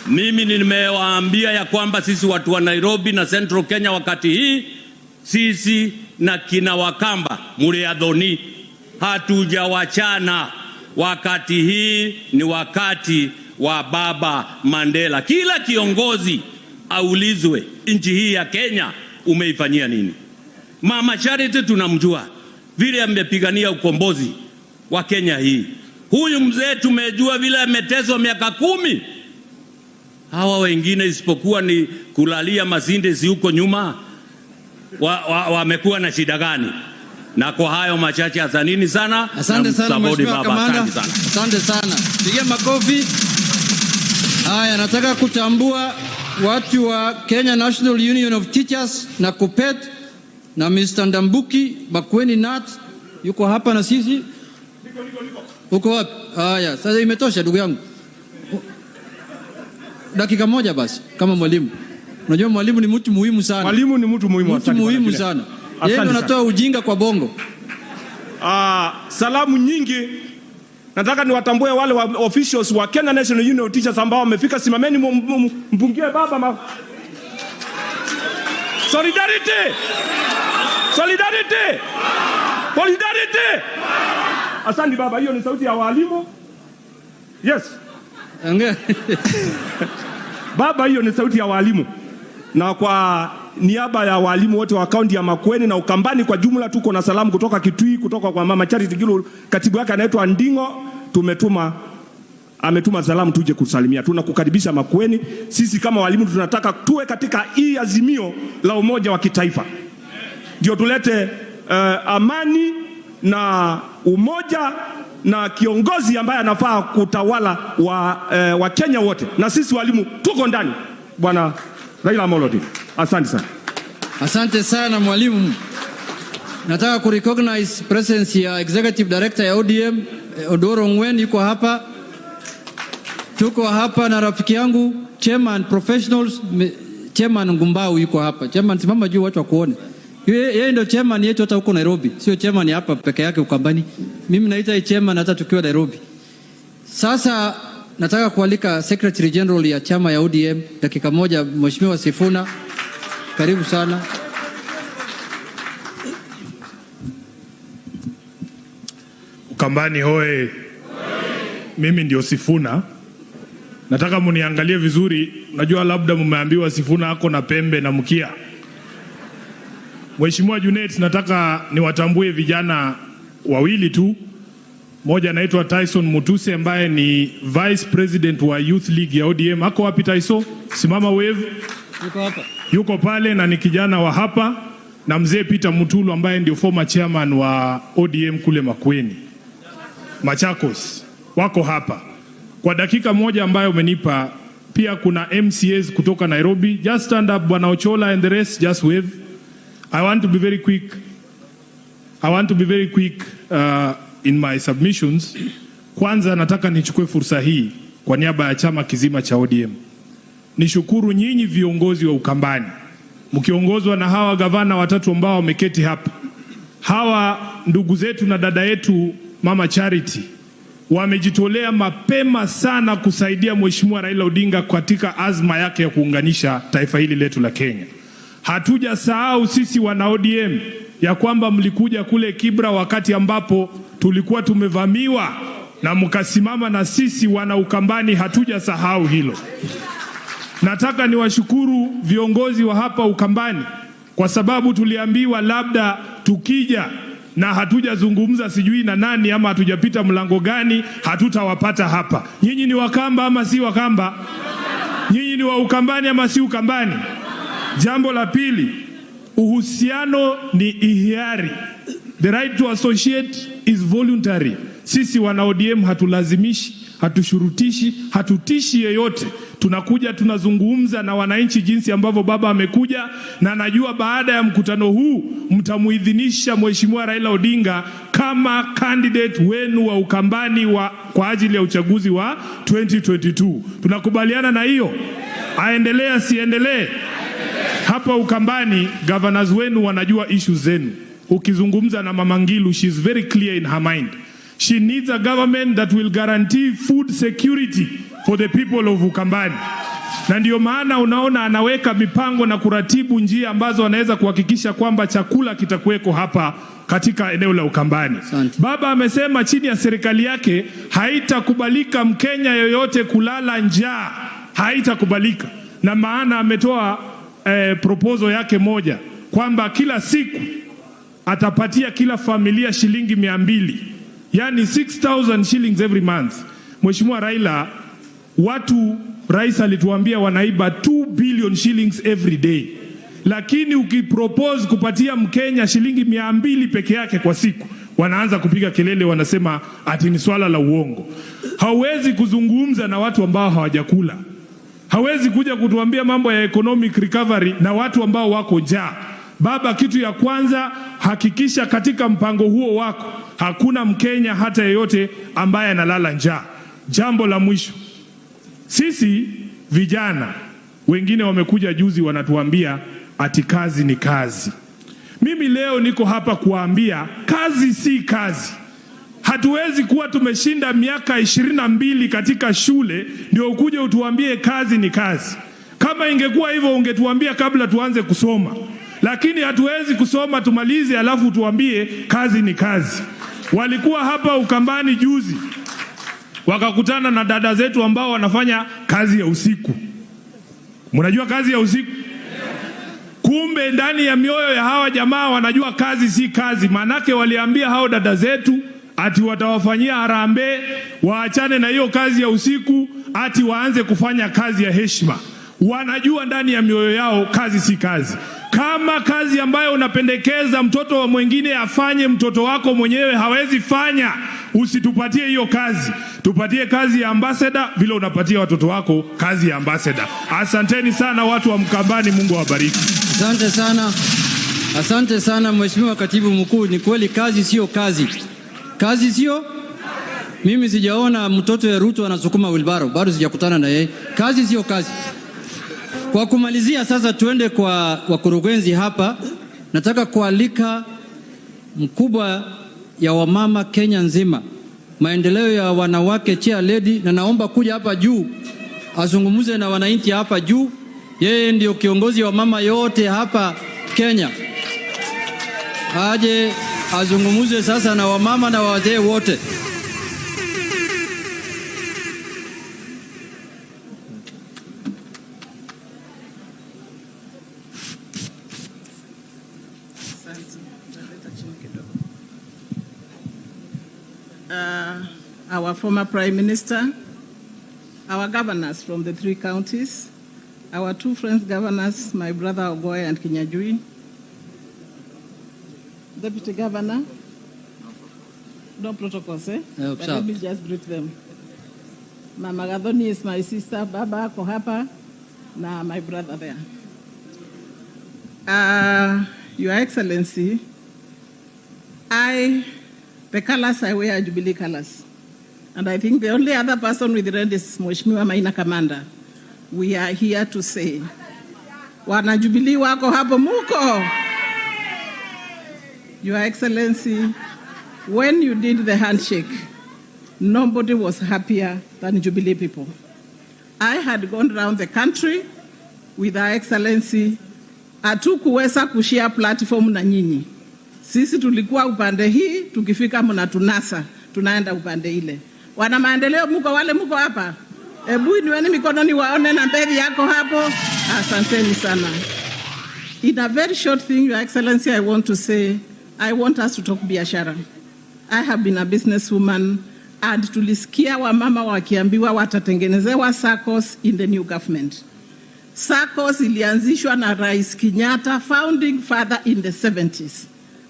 Speaker 15: Mimi nimewaambia ya kwamba sisi watu wa Nairobi na Central Kenya wakati hii, sisi na kina Wakamba Muriadhoni hatujawachana. Wakati hii ni wakati wa Baba Mandela. Kila kiongozi aulizwe, nchi hii ya Kenya umeifanyia nini? Mama Charity tunamjua vile amepigania ukombozi wa Kenya hii. Huyu mzee tumejua vile ameteswa miaka 10. Hawa wengine isipokuwa ni kulalia mazindezi huko nyuma, wamekuwa na shida gani? Na kwa hayo machache, asanteni sana.
Speaker 10: Asante sana Mheshimiwa Kamanda. Asante sana. Pigia makofi. Haya, nataka kutambua watu wa Kenya National Union of Teachers na KUPPET na Mr. Ndambuki Makueni Nat yuko hapa na sisi. Uko wapi? Haya, sasa imetosha ndugu yangu. Dakika moja basi kama mwalimu. Unajua mwalimu ni mtu muhimu sana.
Speaker 11: Mwalimu ni mtu muhimu,
Speaker 10: mtu muhimu sana. Yeye anatoa ujinga kwa bongo.
Speaker 11: Salamu nyingi. Nataka niwatambue wale wa officials wa Kenya National Union of Teachers ambao wamefika. Simameni mpungie baba. Solidarity! Solidarity! Solidarity! Asante baba, hiyo ni sauti ya walimu. Yes. Baba, hiyo ni sauti ya walimu. Na kwa niaba ya walimu wote wa kaunti ya Makueni na Ukambani kwa jumla, tuko na salamu kutoka Kitui, kutoka kwa Mama Charity Gilu, katibu yake anaitwa Ndingo. Ametuma salamu tuje kusalimia. Tunakukaribisha Makueni. Sisi kama walimu tunataka tuwe katika hii azimio la umoja wa kitaifa, ndio tulete amani na umoja na kiongozi ambaye anafaa kutawala wa Kenya wote, na sisi walimu tuko ndani. Bwana Raila Amolo Odinga, asante sana.
Speaker 10: Asante sana mwalimu. Nataka kurecognize presence ya Executive Director ya ODM Odoro Ngwen, yuko hapa. Tuko hapa na rafiki yangu Chairman Professionals, Chairman Ngumbau yuko hapa. Chairman, simama juu watu wakuone. Yeye ndio chairman yetu hata huko Nairobi. Sio chairman hapa peke yake Ukambani. Mimi naita chairman hata tukiwa Nairobi. Sasa nataka kualika Secretary General ya chama ya ODM dakika moja, Mheshimiwa Sifuna. Karibu sana.
Speaker 16: Ukambani hoye. Mimi ndio Sifuna. Nataka muniangalie vizuri. Najua labda mmeambiwa Sifuna ako na pembe na mkia. Mheshimiwa Junet, nataka niwatambue vijana wawili tu. Moja anaitwa Tyson Mutuse ambaye ni Vice President wa Youth League ya ODM. Ako wapi Tyson? Simama wave.
Speaker 10: Yuko hapa.
Speaker 16: Yuko pale na ni kijana wa hapa. Na mzee Peter Mutulu ambaye ndio former chairman wa ODM kule Makueni, Machakos. Wako hapa. Kwa dakika moja ambayo umenipa, pia kuna MCAs kutoka Nairobi. Just stand up, Bwana Ochola and the rest, just wave. I want to be very quick in my submissions. Kwanza nataka nichukue fursa hii kwa niaba ya chama kizima cha ODM. Nishukuru nyinyi viongozi wa Ukambani, mkiongozwa na hawa gavana watatu ambao wameketi hapa. Hawa ndugu zetu na dada yetu Mama Charity wamejitolea mapema sana kusaidia Mheshimiwa Raila Odinga katika azma yake ya kuunganisha taifa hili letu la Kenya. Hatujasahau sisi wana ODM ya kwamba mlikuja kule Kibra wakati ambapo tulikuwa tumevamiwa na mkasimama na sisi wana Ukambani, hatujasahau hilo. Nataka niwashukuru viongozi wa hapa Ukambani kwa sababu tuliambiwa labda tukija na hatujazungumza sijui na nani ama hatujapita mlango gani hatutawapata hapa. Nyinyi ni Wakamba ama si Wakamba? Nyinyi ni wa Ukambani ama si Ukambani? Jambo la pili, uhusiano ni hiari. The right to associate is voluntary. Sisi wana ODM hatulazimishi, hatushurutishi, hatutishi yeyote. Tunakuja tunazungumza na wananchi jinsi ambavyo baba amekuja, na najua baada ya mkutano huu mtamuidhinisha Mheshimiwa Raila Odinga kama candidate wenu wa Ukambani kwa ajili ya uchaguzi wa 2022. Tunakubaliana na hiyo? Aendelee asiendelee? Hapa Ukambani governors wenu wanajua issues zenu. Ukizungumza na Mama Ngilu, she is very clear in her mind. She needs a government that will guarantee food security for the people of Ukambani. Na ndio maana unaona anaweka mipango na kuratibu njia ambazo anaweza kuhakikisha kwamba chakula kitakuweko hapa katika eneo la Ukambani. Baba amesema chini ya serikali yake haitakubalika Mkenya yoyote kulala njaa. Haitakubalika. Na maana ametoa proposal yake moja kwamba kila siku atapatia kila familia shilingi 200. Yani 6,000 shillings every month. Mheshimiwa Raila, rais alituambia wanaiba 2 billion shillings every day. Lakini ukipropose kupatia Mkenya shilingi 200 peke yake kwa siku, wanaanza kupiga kelele, wanasema ati ni swala la uongo. Hawezi kuzungumza na watu ambao hawajakula. Hawezi kuja kutuambia mambo ya economic recovery na watu ambao wako njaa. Baba, kitu ya kwanza hakikisha katika mpango huo wako hakuna Mkenya hata yeyote ambaye analala njaa. Jambo la mwisho, sisi vijana wengine wamekuja juzi wanatuambia ati kazi ni kazi. Mimi leo niko hapa kuambia kazi si kazi. Hatuwezi kuwa tumeshinda miaka 22 katika shule ndio ukuje utuambie kazi ni kazi. Kama ingekuwa hivyo ungetuambia kabla tuanze kusoma. Lakini hatuwezi kusoma tumalize alafu tuambie kazi ni kazi. Walikuwa hapa Ukambani juzi, wakakutana na dada zetu ambao wanafanya kazi ya usiku. Mnajua kazi ya usiku? Kumbe ndani ya mioyo ya hawa jamaa wanajua kazi si kazi. Manake waliambia hao dada zetu ati watawafanyia harambee, waachane na hiyo kazi ya usiku, ati waanze kufanya kazi ya heshima. Wanajua ndani ya mioyo yao kazi si kazi. Kama kazi ambayo unapendekeza mtoto wa mwingine afanye, mtoto wako mwenyewe hawezi fanya, usitupatie hiyo kazi. Tupatie kazi ya ambassador vile unapatia watoto wako kazi ya ambassador. Asanteni sana watu wa Mkambani, Mungu awabariki.
Speaker 10: Asante sana. Asante sana Mheshimiwa Katibu Mkuu, ni kweli kazi sio kazi. Kazi sio? Mimi sijaona mtoto ya Ruto anasukuma wheelbarrow, bado sijakutana na yeye. Kazi sio kazi. Kwa kumalizia sasa tuende kwa wakurugenzi hapa. Nataka kualika mkubwa ya wamama Kenya nzima, maendeleo ya wanawake, chair lady, na naomba kuja hapa juu azungumuze na wananchi hapa juu. Yeye ndio kiongozi wa mama yote hapa Kenya. Aje azungumuze sasa na wamama na wazee wote.
Speaker 4: Our former Prime Minister, our governors from the 3 counties, our 2 Friends governors, my brother Ogoy and Kinyajui, Deputy Governor, no protocols, eh?
Speaker 10: But
Speaker 4: let me just greet them. Mama Gadoni is my sister, Baba Kohapa, na my brother there. Your Excellency, the colors I wear are Jubilee colors. And I think the only other person with red is Mheshimiwa Maina Kamanda. We are here to say, wana Jubilee wako hapo muko. Your Excellency, when you did the handshake, nobody was happier than Jubilee people. I had gone around the country with Her Excellency, hatukuweza kushare platform na nyinyi. Sisi tulikuwa upande hii, tukifika mnatunasa, tunaenda upande ile. Wana maendeleo mko wale mko hapa? Ebu niweni mikono niwaone na mbele yako hapo. Asanteni sana. In a very short thing, Your Excellency, I want to say, I want us to talk biashara. I have been a businesswoman and tulisikia wamama wakiambiwa watatengenezewa SACCOS in the new government. SACCOS ilianzishwa na Rais Kenyatta, founding father in the 70s.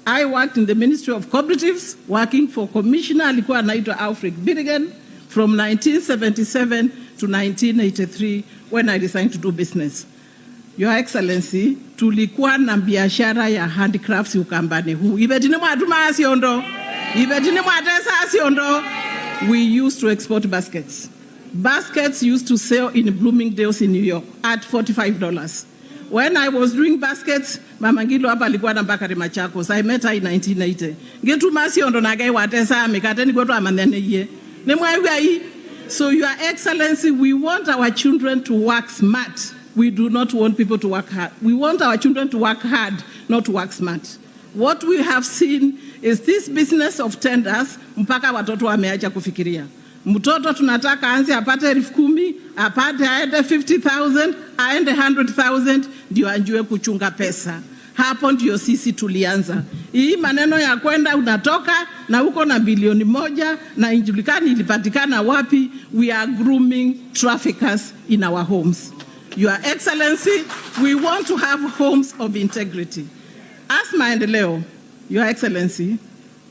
Speaker 4: I worked in the Ministry of Cooperatives, working for Commissioner alikuwa anaitwa Alfred Birrigen from 1977 to 1983 when I decided to do business. Your Excellency, tulikuwa na biashara ya handicrafts Ukambani huu. Ibetini mwatuma asiondo. Ibetini mwatesa asiondo. We used to export baskets. Baskets used to sell in Bloomingdale's in New York at $45. When I was doing baskets, Mama Ngilo hapa alikuwa na Bakari Machakos. I met her in 1980. Ngetu masiondo na gai watesa mikateni kwetu amanene ye. So Your Excellency, we want our children to work smart. We do not want people to work hard. We want our children to work hard, not to work smart. What we have seen is this business of tenders, mpaka watoto wameacha kufikiria. Mtoto tunataka anze apate 10,000, apate aende 50,000, aende 100,000, ndio anjue kuchunga pesa. Hapo ndio sisi tulianza. Hii maneno ya kwenda unatoka na uko na bilioni 1 na injulikani ilipatikana wapi, we are grooming traffickers in our homes. Your Excellency, we want to have homes of integrity. As maendeleo, Your Excellency,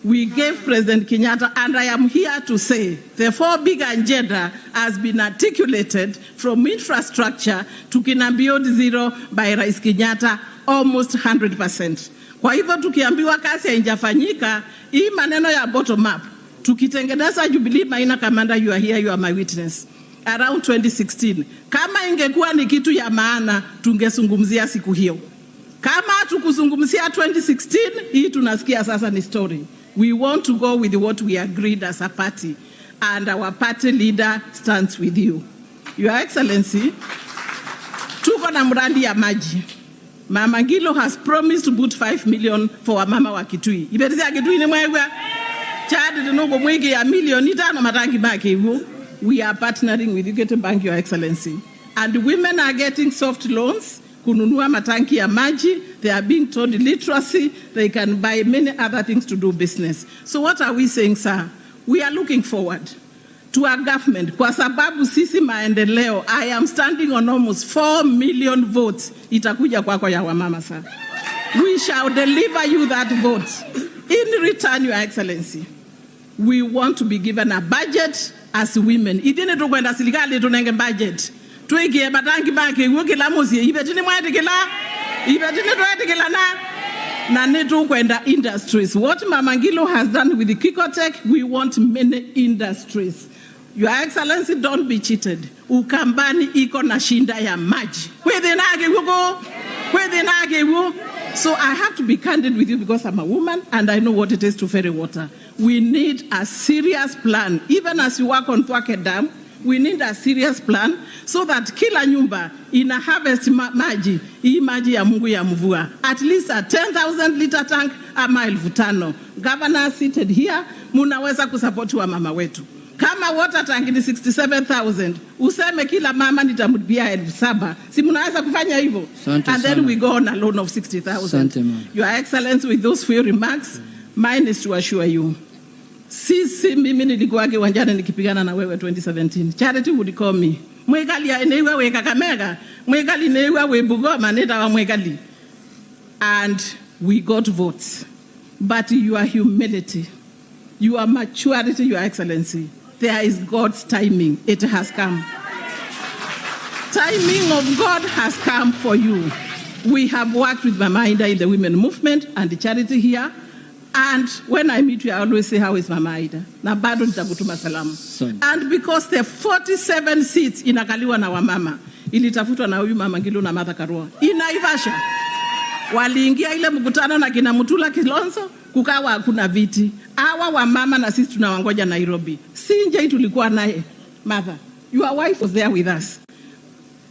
Speaker 4: we gave President Kenyatta, and I am here to say, the 4 big agenda has been articulated from infrastructure to Kinambio Zero by Rais Kenyatta, almost 100%. Kwa hivyo tukiambiwa kazi haijafanyika, hii maneno ya bottom up, tukitengeneza Jubilee Maina Kamanda, you are here, you are my witness. Around 2016, kama ingekuwa ni kitu ya maana, tungezungumzia siku hiyo. Kama tukuzungumzia 2016, hii tunasikia sasa ni story. We want to go with what we agreed as a party, and our party leader stands with you. Your Excellency, tuko na mradi ya maji. Mama Ngilo has promised to put 5 million for wamama wa Kitui. Ibetizi ya Kitui ni mwegwa. Chadi nubo mwegi ya milioni 5 matangi baki hivyo. We are partnering with Equity Bank, Your Excellency. And women are getting soft loans, kununua matanki ya maji, they are being taught literacy, they can buy many other things to do business. So what are we saying, sir? We are looking forward to a government. Kwa sababu sisi maendeleo, I am standing on almost 4 million votes. Itakuja kwako ya wamama, sir. We shall deliver you that vote. In return, Your Excellency, we want to be given a budget as women. Idine tu kwenda serikali tunenge budget. Tuikie batangi baki wukila musi ibetini mwatikila na netu kwenda industries. What Mama Ngilo has done with the Kikotech, we want many industries. Your Excellency, don't be cheated. Ukambani iko na shinda ya maji. So I have to be candid with you because I'm a woman and I know what it is to ferry water. We need a serious plan. Even as you work on Thwake Dam, we need a serious plan so that kila nyumba ina harvest maji, hii maji ya Mungu ya mvua. At least a 10,000 liter tank ama 5,000. Governor seated here, munaweza kusapoti wa mama wetu. Kama water tank ni 67,000, useme kila mama nitamlipia 7,000. Si munaweza kufanya hivyo? And then we go on a loan of 60,000. Your Excellency, with those few remarks, mine is to assure you, sisi mimi nilikuwa kiwanjani nikipigana na wewe 2017. Charity would call me. Mwegali ya enewe we Kakamega. Mwegali newe we Bugoma neta wa mwegali. And we got votes. But your humility, your maturity, Your Excellency, there is God's timing. It has come. Timing of God has come for you. We have worked with Mama Ida in the women movement and the charity here. And when I meet you, I always say, how is Mama Ida? Na bado nitakutuma salamu. And because the 47 seats inakaliwa na wamama, ilitafutwa na huyu Mama Ngilo na Martha Karua. Inaivasha. Waliingia ile mkutano na kina Mutula Kilonzo, kukawa hakuna viti. Hawa wamama na sisi tunawangoja Nairobi. Sinje tulikuwa naye. Martha, your wife was there with us.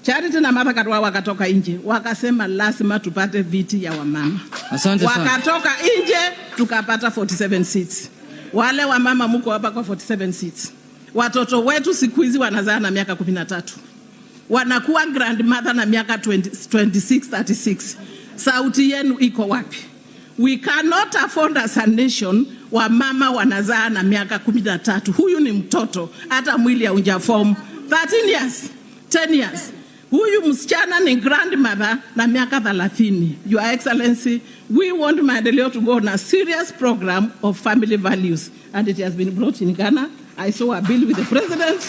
Speaker 4: Charity na Martha Karua wakatoka nje, wakasema lazima tupate viti ya wamama.
Speaker 10: Asante sana.
Speaker 4: Wakatoka nje tukapata 47 seats. Wale wamama mko hapa kwa 47 seats. Watoto wetu siku hizi wanazaa na miaka 13. Wanakuwa grandmother na miaka 26, 36. Sauti yenu iko wapi? We cannot afford as a nation wamama wanazaa na miaka 13. Huyu ni mtoto, hata mwili haujaform. 13 years, 10 years. Huyu msichana ni grandmother na miaka 30. Your Excellency, we want Maendeleo to go on a serious program of family values, and it has been brought in Ghana. I saw a bill with the president,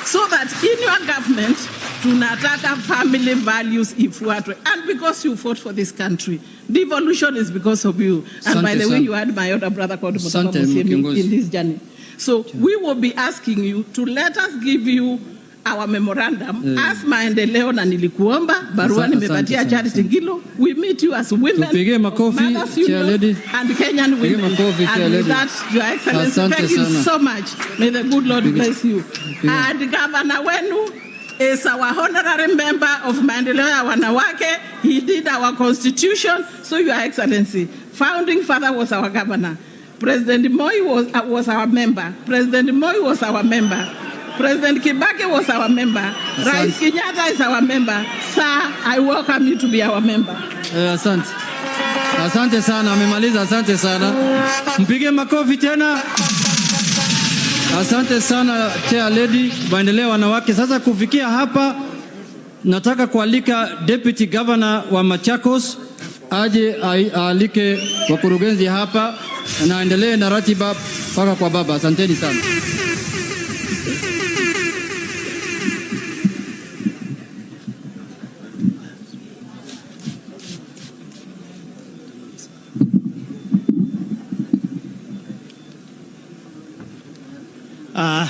Speaker 4: so that in your government, tunataka family values ifuatwe. And because you fought for this country, devolution is because of you. And by the way, you had my older brother called Mustafa Musiemi in this journey. So we will be asking you to let us give you our memorandum as Maendeleo, na nilikuomba barua nimepatia Charity Ngilo. We meet you as women,
Speaker 10: Tupige makofi, Chair Lady,
Speaker 4: and Kenyan women. And with that, Your Excellency, thank you so much. May the good Lord bless you. And Governor Wenu is our honorary member of Maendeleo ya Wanawake. He did our constitution. So Your Excellency, founding father was our governor. President Moi was our member. President Moi was our member. President Kibaki was our member. Rais Kenyatta is our member. Sir, I welcome you to be our member.
Speaker 10: Asante. Asante sana, amemaliza. Asante sana. Mpige makofi tena. Asante sana Chair Lady, Maendeleo Wanawake. Sasa kufikia hapa, nataka kualika Deputy Governor wa Machakos aje aalike wakurugenzi hapa na aendelee na ratiba mpaka kwa baba. Asanteni sana.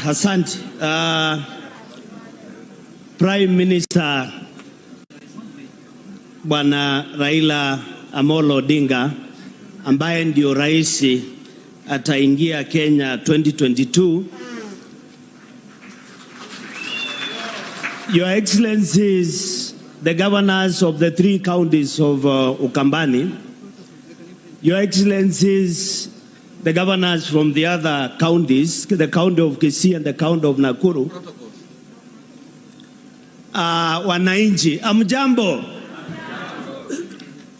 Speaker 17: Asante. Prime Minister Bwana Raila Amolo Odinga ambaye ndio rais ataingia Kenya 2022. Your Excellencies, the governors of the 3 counties of Ukambani, Your Excellencies, the governors from the other counties, the county of Kisii and the county of Nakuru, wananchi, amjambo.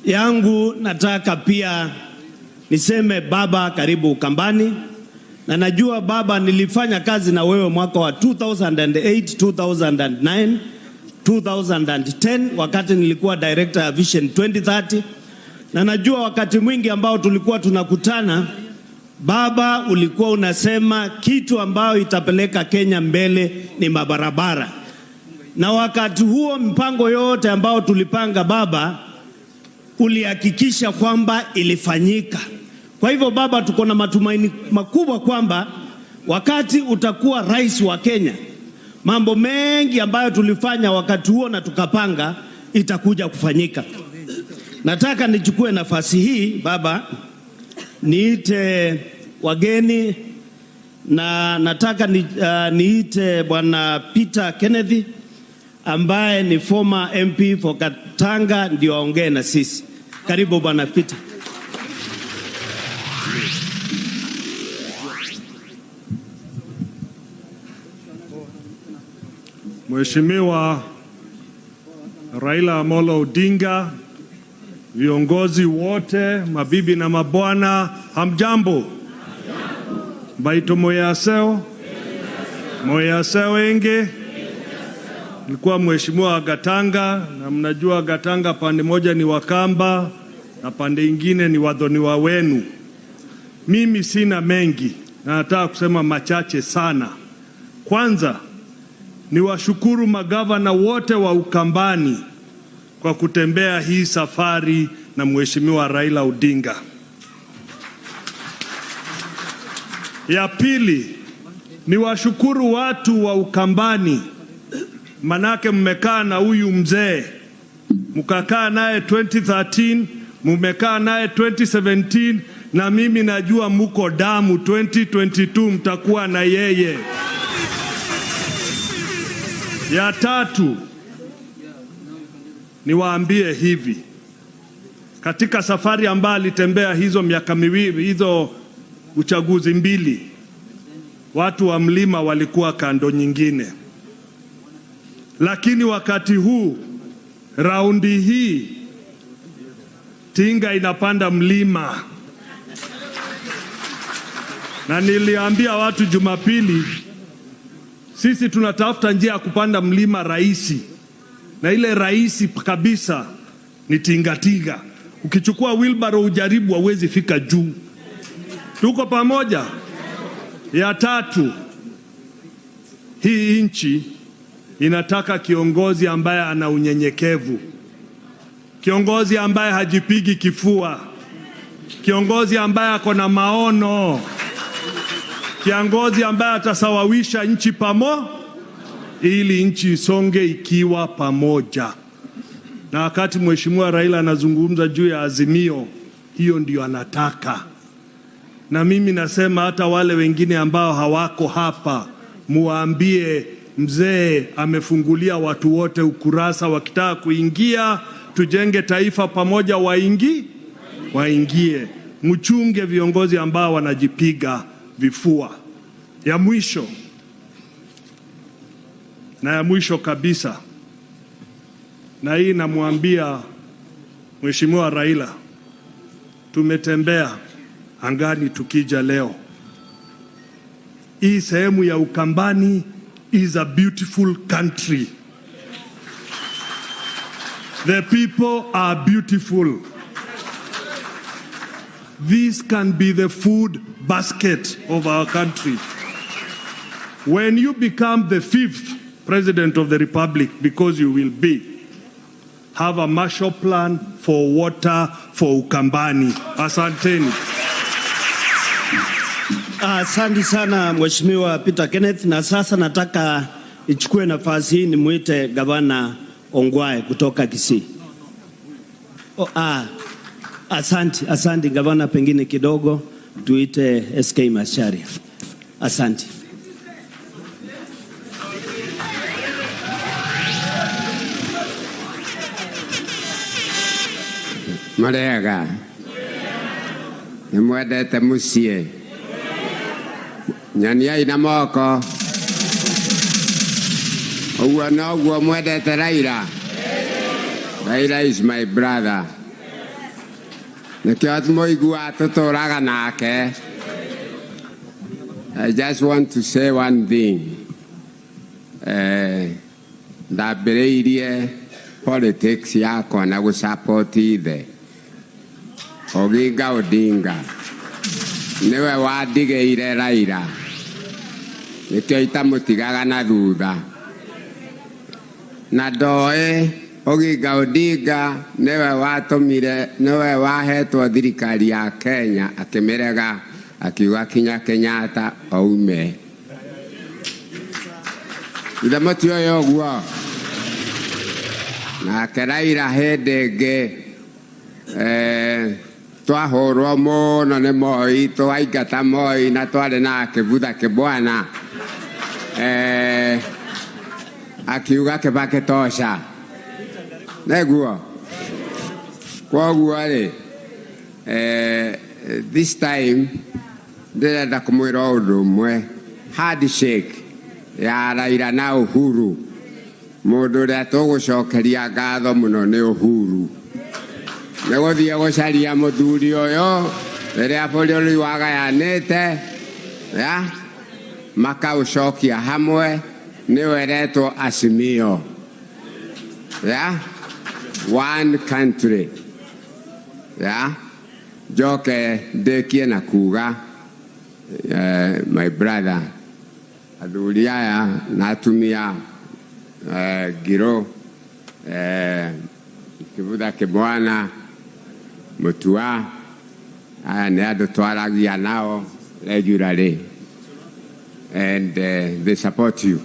Speaker 17: Yangu nataka pia niseme baba, karibu Ukambani. Na najua baba, nilifanya kazi na wewe mwaka wa 2008, 2009, 2010 wakati nilikuwa director ya Vision 2030. Na najua wakati mwingi ambao tulikuwa tunakutana, baba, ulikuwa unasema kitu ambao itapeleka Kenya mbele ni mabarabara. Na wakati huo mpango yote ambao tulipanga baba, ulihakikisha kwamba ilifanyika. Kwa hivyo baba, tuko na matumaini makubwa kwamba wakati utakuwa rais wa Kenya, mambo mengi ambayo tulifanya wakati huo na tukapanga itakuja kufanyika. Nataka nichukue nafasi hii baba, niite wageni, na nataka niite Bwana Peter Kennedy ambaye ni former MP for Katanga ndio aongee na sisi. Karibu Bwana Peter.
Speaker 16: Mheshimiwa Raila Amolo Odinga, viongozi wote, mabibi na mabwana, hamjambo. Baito moyaseo enge. Nilikuwa mheshimiwa wa Gatanga, na mnajua Gatanga pande moja ni Wakamba na pande ingine ni Wadhoniwa wenu. Mimi sina mengi, na nataka kusema machache sana. Kwanza ni washukuru magavana wote wa Ukambani kwa kutembea hii safari na mheshimiwa Raila Odinga. Ya pili ni washukuru watu wa Ukambani, manake mmekaa na huyu mzee, mkakaa naye 2013, mmekaa naye 2017, na mimi najua muko damu 2022 mtakuwa na yeye. Ya tatu,
Speaker 11: niwaambie hivi, katika safari ambayo alitembea hizo miaka miwili, hizo uchaguzi mbili, watu wa mlima walikuwa kando nyingine, lakini wakati huu raundi hii tinga inapanda mlima. Na niliambia watu Jumapili, sisi tunatafuta njia ya kupanda mlima rahisi, na ile rahisi kabisa ni tinga. Ukichukua wheelbarrow ujaribu, hauwezi fika juu. Tuko pamoja? Ya tatu, hii nchi inataka kiongozi ambaye ana unyenyekevu, kiongozi ambaye hajipigi kifua, kiongozi ambaye ako na maono, kiongozi ambaye atasawawisha nchi ili nchi isonge ikiwa pamoja. Na wakati Mheshimiwa Raila anazungumza juu ya Azimio, hiyo ndio anataka. Na mimi nasema hata wale wengine ambao hawako hapa, muambie mzee amefungulia watu wote ukurasa, wakitaka kuingia tujenge taifa pamoja, waingie. Mchunge viongozi ambao wanajipiga vifua. Ya mwisho kabisa, na hii namwambia Mheshimiwa Raila, tumetembea angani tukija leo. Hii sehemu ya Ukambani is a beautiful country. The people are beautiful. This can be the food basket of our country. When you become the 5th President of the Republic, because you will be, have a Marshall Plan for water for Ukambani. Asanteni.
Speaker 17: Asante sana Mheshimiwa Peter Kenneth, na sasa nataka nichukue nafasi hii nimuite Gavana Ongwae kutoka Kisii. Asante Gavana, pengine kidogo tuite SK Mashari. Asante.
Speaker 18: Marega. Nimwendete mucie. Nyania ina moko. Uwa mwendete Raila. Raila is my brother. I just want to say one thing. Ndabereirie politics yako na gusupport ithe Oginga Odinga niwe wandigeire Raila, nikio itamutigaga na thutha, na ndoe Oginga Odinga niwe wahetwo thirikari ya Kenya akimerega akiuga kinya Kenyatta oume. Ithe mutioyo oguo na Raila hedenge twahorwo muno ni Moi, twaingata Moi na twari na Kivutha Kibwana akiuga Kibaki tosha neguo. Koguo ri this time ndirenda kumwira undu umwe, handshake ya Raila na Uhuru, mundu uria tugucokeria ngatho muno ni Uhuru. Neguthie gucaria muthuri uyu riria bũrũri wagayanĩte makaucokia hamwe, niwe retwo Azimio, one country. Njoke ndĩkie na kuga my brother, athuri aya na atumia Ngiro, Kivutha Kibwana, Mutua, aya nĩ andũ twaragia nao regularly, and they support you.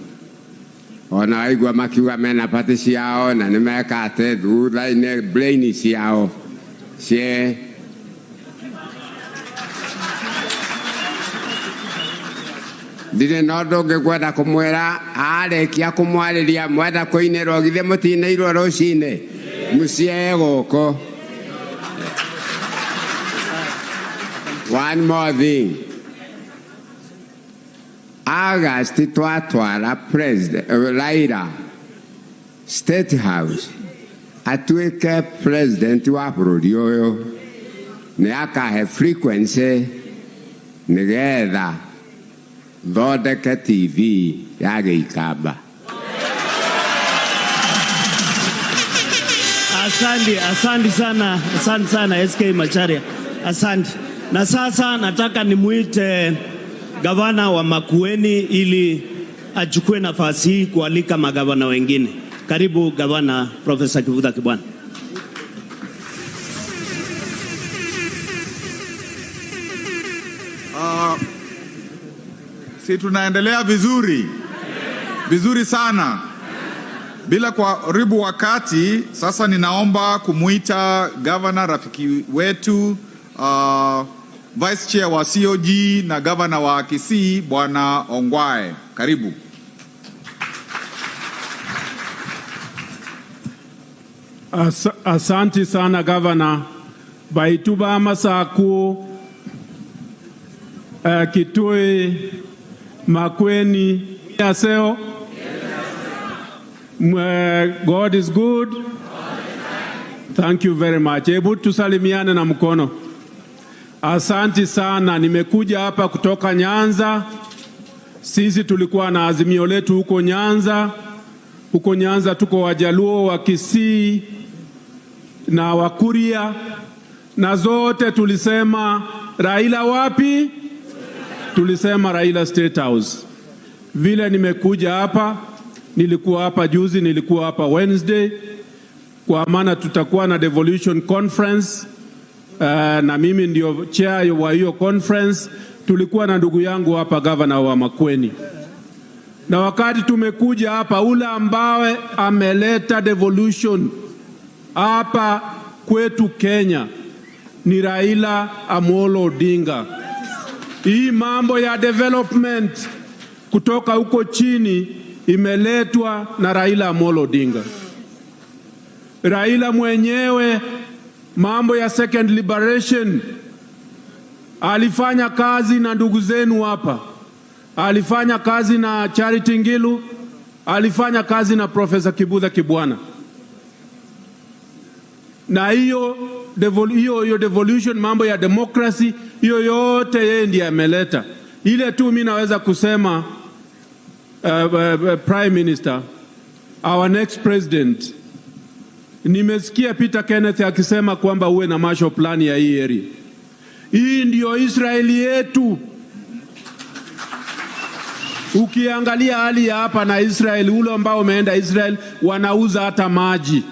Speaker 18: Ona aigua makiuga mena pati ciao na nĩ mekate thutha-inĩ brain ciao cie ndire no ndũngĩ kwenda kũmwĩra arĩkia kũmwarĩria mwenda kũinĩrwo githĩ mũtinĩirwo rũcinĩ Musiego. One more thing. August twatwara president Raila State House atuike president wa bururi uyu ni akahe frequency nigetha thondeke TV ya Gĩikamba.
Speaker 17: Asante sana SK Macharia. Asante. Na sasa nataka nimuite gavana wa Makueni ili achukue nafasi hii kualika magavana wengine. Karibu gavana Profesa Kivutha Kibwana.
Speaker 2: Si tunaendelea vizuri sana. Bila kuharibu wakati, sasa ninaomba kumuita gavana rafiki wetu, Vice Chair wa COG na gavana wa Kisii Bwana Ongwae. Karibu.
Speaker 19: Asante sana gavana. Baituba masaku Kitui Makueni Aseo. God is good. Thank you very much. Hebu tusalimiane na mkono. Asante sana. Nimekuja hapa kutoka Nyanza. Sisi tulikuwa na azimio letu huko Nyanza. Huko Nyanza tuko Wajaluo, wa Kisii na Wakuria, na zote tulisema Raila wapi? Tulisema Raila State House. Vile nimekuja hapa, nilikuwa hapa juzi, nilikuwa hapa Wednesday, kwa maana tutakuwa na devolution conference, na mimi ndio chair wa hiyo conference. Tulikuwa na ndugu yangu hapa governor wa Makueni, na wakati tumekuja hapa, ule ambaye ameleta devolution hapa kwetu Kenya ni Raila Amolo Odinga. Hii mambo ya development kutoka huko chini imeletwa na Raila Amolo Odinga. Raila mwenyewe mambo ya second liberation alifanya kazi na ndugu zenu hapa. Alifanya kazi na Charity Ngilu, alifanya kazi na Professor Kibwana. Na hiyo devolution, mambo ya democracy, hiyo yote yeye ndiye ameleta. Ile tu mimi naweza kusema Prime Minister, our next president, nimesikia Peter Kenneth akisema kwamba uwe na Marshall Plan ya hii area. Hii ndio Israeli yetu. Ukiangalia hali ya hapa na Israeli, ule ambao umeenda Israel wanauza hata maji.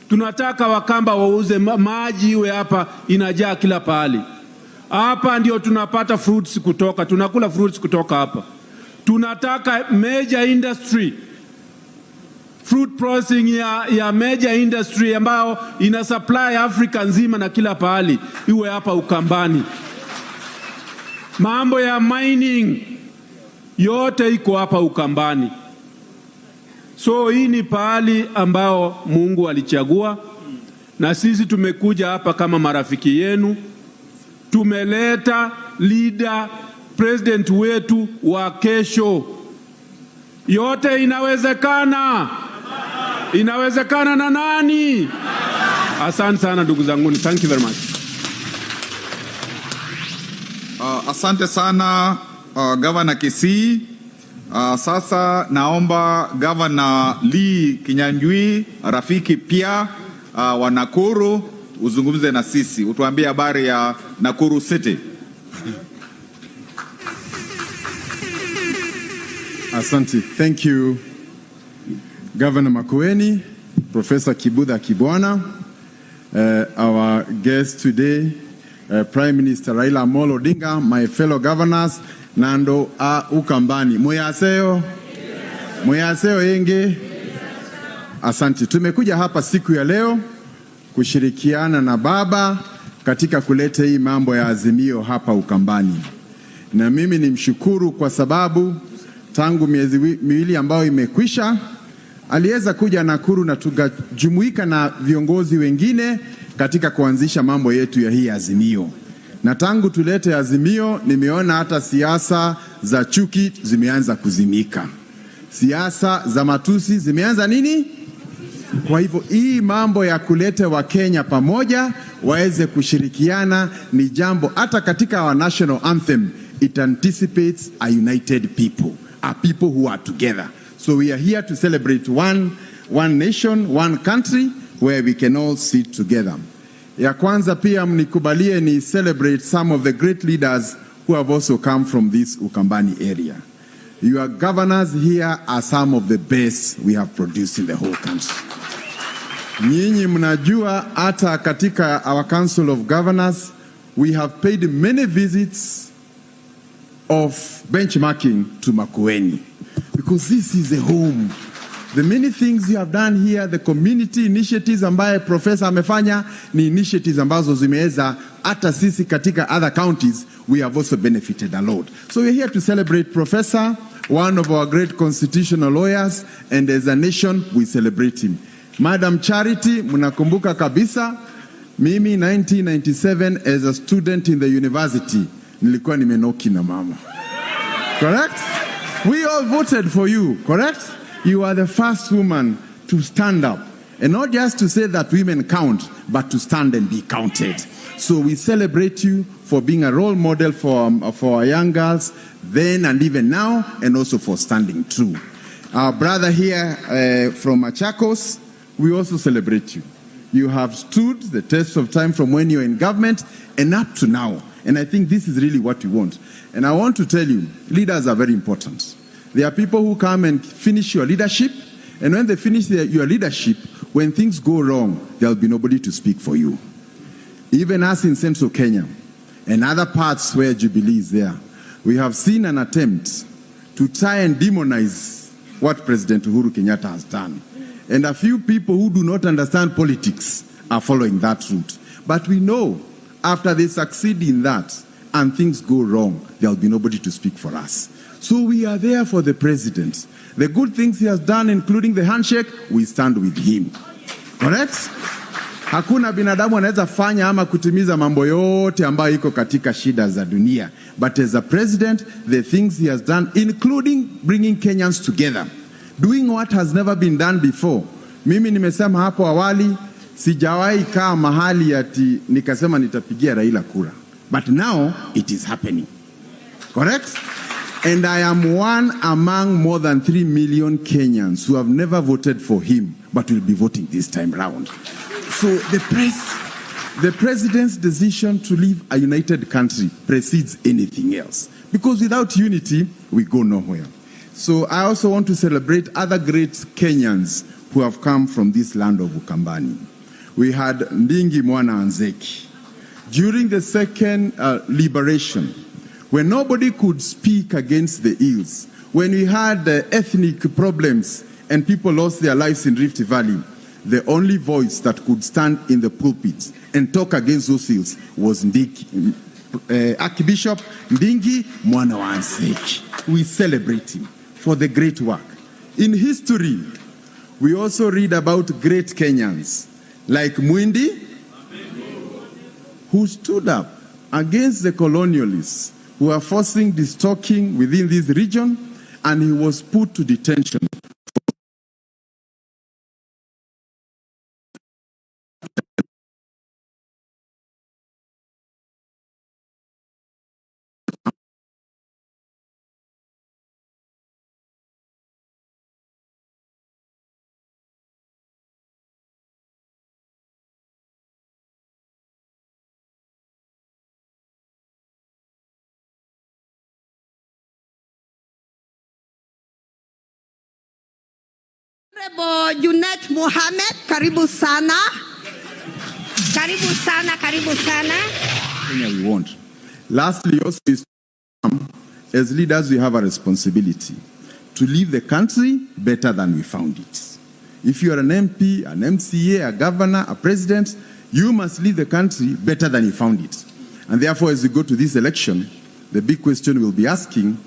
Speaker 19: Tunataka Wakamba wauze maji, iwe hapa inajaa kila pahali. Hapa ndio tunapata fruits kutoka, tunakula fruits kutoka hapa. Tunataka major industry, fruit processing ya major industry ambayo ina supply Afrika nzima na kila pahali, iwe hapa Ukambani. Mambo ya mining yote iko hapa Ukambani. So hii ni pahali ambao Mungu alichagua, na sisi tumekuja hapa kama marafiki yenu. Tumeleta leader, president wetu wa kesho. Yote inawezekana. Inawezekana na nani? Asante sana ndugu zangu. Thank you very much.
Speaker 2: Asante sana Governor Kisii. Sasa naomba Governor Lee Kinyanjui, rafiki pia wa Nakuru, uzungumze na sisi. Utuambie habari ya Nakuru City.
Speaker 20: Asante. Thank you, Governor Makueni, Professor Kibwana, our guest today, Prime Minister Raila Amolo Odinga, my fellow governors, Nando Ukambani. Moyaseo yenge. Asante. Tumekuja hapa siku ya leo kushirikiana na baba katika kuleta hii mambo ya azimio hapa Ukambani. Na mimi ni mshukuru kwa sababu tangu miezi miwili ambayo imekwisha, aliweza kuja Nakuru na tukajumuika na viongozi wengine katika kuanzisha mambo yetu ya hii Azimio. Na tangu tulete Azimio, nimeona hata siasa za chuki zimeanza kuzimika. Siasa za matusi zimeanza nini? Kwa hivyo hii mambo ya kuleta Wakenya pamoja waweze kushirikiana ni jambo, hata katika our national anthem it anticipates a united people, a people who are together. So we are here to celebrate one nation, one country where we can all sit together. Ya kwanza pia mnikubalie ni celebrate some of the great leaders who have also come from this Ukambani area. Your governors here are some of the best we have produced in the whole country. Nyinyi mnajua hata katika our Council of Governors, we have paid many visits of benchmarking to Makueni, because this is a home. The many things you have done here, the community initiatives ambaye professor amefanya ni initiatives ambazo zimeweza hata sisi katika other counties we have also benefited a lot. So we're here to celebrate Professor, one of our great constitutional lawyers, and as a nation we celebrate him. Madam Charity, mnakumbuka kabisa, mimi 1997 as a student in the university, nilikuwa nimenoki na mama. Correct? We all voted for you, correct? You are the first woman to stand up. And not just to say that women count, but to stand and be counted. So we celebrate you for being a role model for our young girls, then and even now, and also for standing true. Our brother here from Machakos, we also celebrate you. You have stood the test of time from when you're in government and up to now. And I think this is really what we want. And I want to tell you, leaders are very important. There are people who come and finish your leadership, and when they finish your leadership, when things go wrong, there will be nobody to speak for you. Even us in Central Kenya and other parts where Jubilee is there, we have seen an attempt to try and demonize what President Uhuru Kenyatta has done. And a few people who do not understand politics are following that route. But we know after they succeed in that and things go wrong, there will be nobody to speak for us. So we are there for the president. The good things he has done, including the handshake, we stand with him. Correct? Hakuna binadamu anaweza fanya ama kutimiza mambo yote ambayo iko katika shida za dunia. But as a president, the things he has done, including bringing Kenyans together, doing what has never been done before. Mimi nimesema hapo awali, sijawahi kaa mahali ati nikasema nitapigia Raila kura. But now it is happening. Correct? And I am one among more than 3 million Kenyans who have never voted for him, but will be voting this time round. So the president's decision to leave a united country precedes anything else. Because without unity, we go nowhere. So I also want to celebrate other great Kenyans who have come from this land of Ukambani. We had Ndingi Mwana Anzeki. During the second liberation, when nobody could speak against the ills, when we had ethnic problems and people lost their lives in Rift Valley, the only voice that could stand in the pulpit and talk against those ills was Archbishop Ndingi Mwana Anzeki. We celebrate him for the great work. In history, we also read about great Kenyans like Mwindi, who stood up against the colonialists who were forcing the stocking within this region, and he was put to detention.
Speaker 21: Honorable Junet Mohamed, karibu sana. Karibu sana, karibu sana.
Speaker 20: We want. Lastly, also is as leaders, we have a responsibility to leave the country better than we found it. If you are an MP, an MCA, a governor, a president, you must leave the country better than you found it. And therefore, as we go to this election, the big question we'll be asking,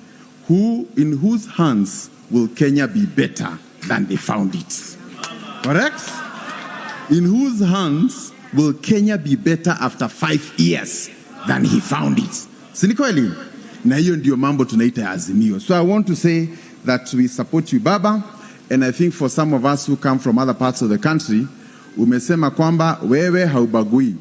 Speaker 20: in whose hands will Kenya be better than they found it. Correct? In whose hands will Kenya be better after 5 years than he found it? Si ni kweli? Na hiyo ndio mambo tunaita Azimio. So I want to say that we support you, Baba, and I think for some of us who come from other parts of the country, umesema kwamba wewe haubagui.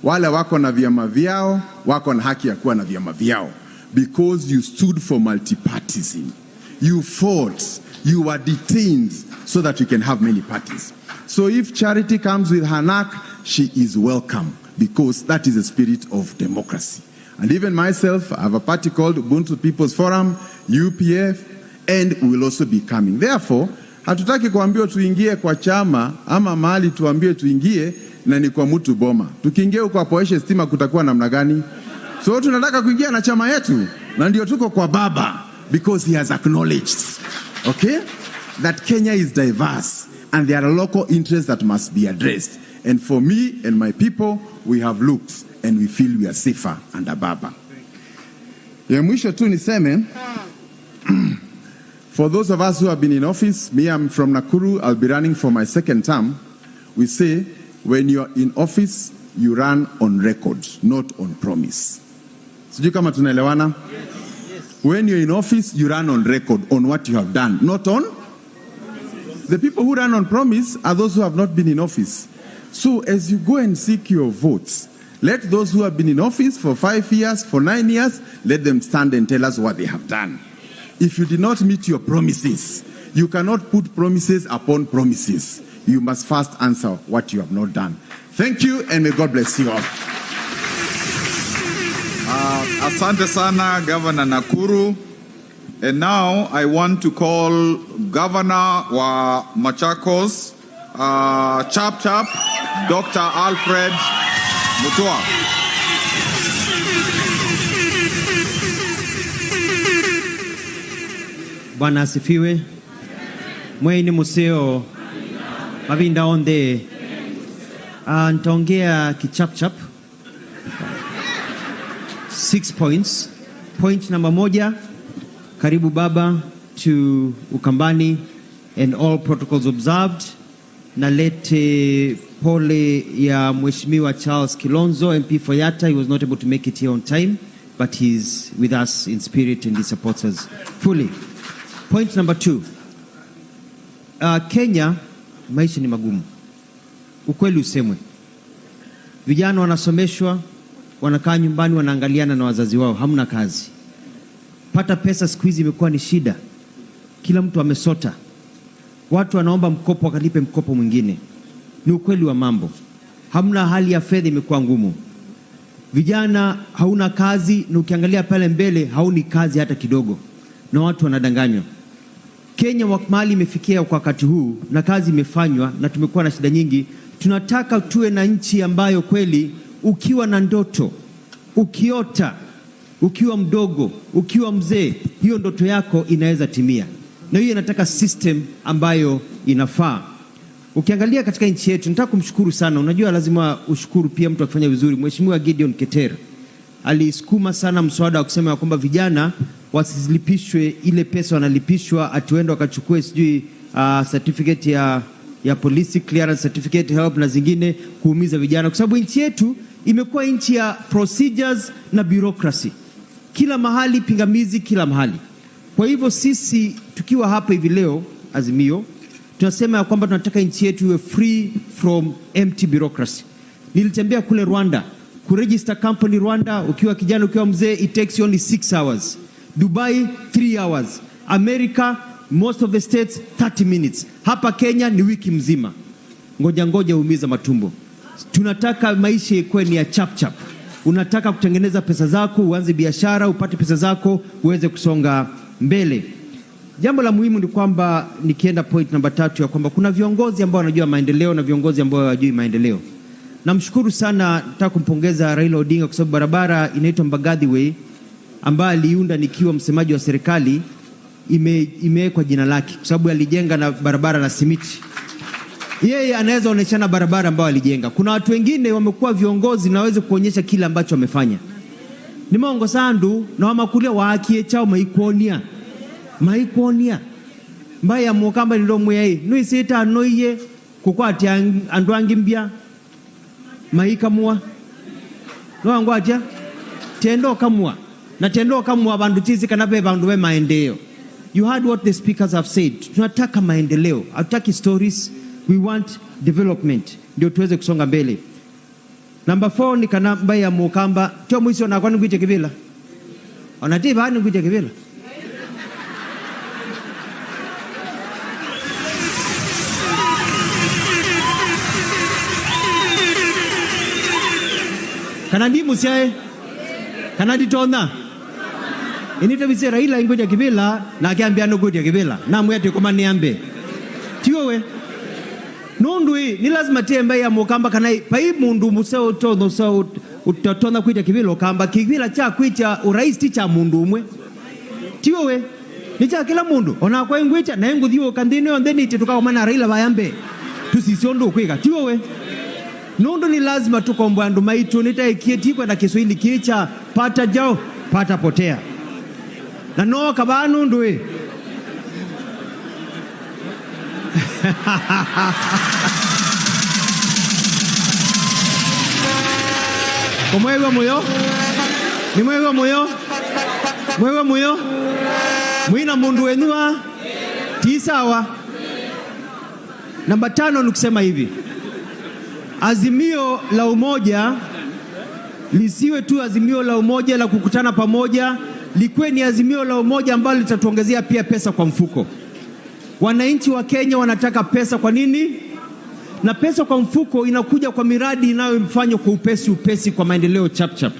Speaker 20: Wale wako na vyama vyao, wako na haki ya kuwa na vyama vyao. Because you stood for multipartyism. You fought, you were detained so that we can have many parties. So if Charity comes with her knack, she is welcome because that is the spirit of democracy. And even myself, I have a party called Ubuntu People's Forum, UPF, and we will also be coming. Therefore, hatutaki kuambiwa tuingie kwa chama ama mahali tuambiwe tuingie na ni kwa mtu boma. Tukiingia kwa poeshe stima kutakuwa namna gani? So tunataka kuingia na chama yetu na ndio tuko kwa baba because he has acknowledged, okay, that Kenya is diverse and there are local interests that must be addressed. And for me and my people, we have looked and we feel we are safer under baba. Ya mwisho tu niseme, for those of us who have been in office, me, I'm from Nakuru, I'll be running for my 2nd term. We say, when you're in office, you run on record, not on promise. Sijui kama tunaelewana? When you're in office, you run on record, on what you have done, not on. The people who run on promise are those who have not been in office. So as you go and seek your votes, let those who have been in office for 5 years, for 9 years, let them stand and tell us what they have done. If you did not meet your promises, you cannot put promises upon promises. You must first answer what you have not done. Thank you, and may God bless you all.
Speaker 2: Asante sana, Governor Nakuru. And now I want to call Governor wa Machakos, Chap Chap, Dr. Alfred Mutua.
Speaker 8: Bwana asifiwe. Mweni museo mabinda onde. Nitaongea kichapchap. 6 points. Point number 1, karibu baba to Ukambani and all protocols observed. Nalete pole ya Mheshimiwa Charles Kilonzo, MP for Yatta. He was not able to make it here on time, but he's with us in spirit and he supports us fully. Point number 2. Kenya, maisha ni magumu. Ukweli usemwe. Vijana wanasomeshwa, wanakaa nyumbani wanaangaliana na wazazi wao, hamna kazi. Pata pesa siku hizi imekuwa ni shida. Kila mtu amesota. Watu wanaomba mkopo wakalipe mkopo mwingine. Ni ukweli wa mambo. Hamna, hali ya fedha imekuwa ngumu. Vijana hauna kazi na ukiangalia pale mbele hauni kazi hata kidogo. Na watu wanadanganywa. Kenya mahali imefikia kwa wakati huu na kazi imefanywa na tumekuwa na shida nyingi. Tunataka tuwe na nchi ambayo kweli ukiwa na ndoto, ukiota, ukiwa mdogo, ukiwa mzee, hiyo ndoto yako inaweza timia. Na hiyo inataka system ambayo inafaa. Ukiangalia katika nchi yetu, nataka kumshukuru sana. Unajua lazima ushukuru pia mtu akifanya vizuri. Mheshimiwa Gideon Keter alisukuma sana mswada wa kusema kwamba vijana wasilipishwe ile pesa wanalipishwa atuende wakachukue sijui certificate ya police clearance certificate help na zingine kuumiza vijana, kwa sababu nchi yetu imekuwa nchi ya procedures na bureaucracy. Kila mahali pingamizi, kila mahali. Kwa hivyo sisi tukiwa hapa hivi leo Azimio tunasema ya kwamba tunataka nchi yetu iwe free from empty bureaucracy. Nilitembea kule Rwanda, kuregister company Rwanda, ukiwa kijana ukiwa mzee, it takes you only 6 hours. Dubai 3 hours. America, most of the states 30 minutes. Hapa Kenya ni wiki mzima. Ngoja uumiza matumbo. Tunataka maisha ikuwe ni ya chap chap. Unataka kutengeneza pesa zako, uanze biashara, upate pesa zako, uweze kusonga mbele. Jambo la muhimu ni kwamba nikienda point number 3 ya kwamba kuna viongozi ambao wanajua maendeleo na viongozi ambao hawajui maendeleo. Namshukuru sana, nataka kumpongeza Raila Odinga kwa sababu barabara inaitwa Mbagathi Way ambayo aliunda nikiwa msemaji wa serikali imewekwa jina lake kwa sababu alijenga na barabara na simiti. Yeye anaweza onyeshana barabara ambayo alijenga. Kuna watu wengine wamekuwa viongozi na waweze kuonyesha kile ambacho wamefanya. Ni mongo sandu na wamakulia waakie chao maikuonia. mbaya mukamba nilo muyai nuisita noye kukwati andu angimbia maika mua no angwatia tendo kamua na tendo kamua bandu chizi kanape bandu we maendeleo. You heard what the speakers have said. Tunataka maendeleo, hatutaki stories, we want development ndio tuweze kusonga mbele. Number 4 ni kanamba ya mukamba tio mwisho na kwani kuite kibila onatiba hani kuite kibila kanadi musiae kanadi tona inita bise Raila ingoja kibila na akiambia no kuite kibila na mwete kuma niambe tiwe nundui ni lazima tembe ya mukamba kanai pai mundu museo todo so utatona kuita kibilo kamba kibila cha kuita urais cha mundu umwe tiwe ni cha kila mundu ona kwa ingwicha na ngudhiwo kandine ondeni tukawa mana Raila bayambe tusisiondo kwika tiwe nundu ni lazima tukombo andu maitu nitaikieti kwa na Kiswahili kicha pata jao pata potea na no kabanu ndui Kumwewa moyo? Ni mwewa moyo? Mwewa moyo? Mwina mundu wenua? Tisawa. Namba 5 nikusema hivi. Azimio la umoja lisiwe tu azimio la umoja la kukutana pamoja, likuwe ni azimio la umoja ambalo litatuongezea pia pesa kwa mfuko. Wananchi wa Kenya wanataka pesa kwa nini? Na pesa kwa mfuko inakuja kwa miradi inayofanywa kwa upesi kwa maendeleo chap.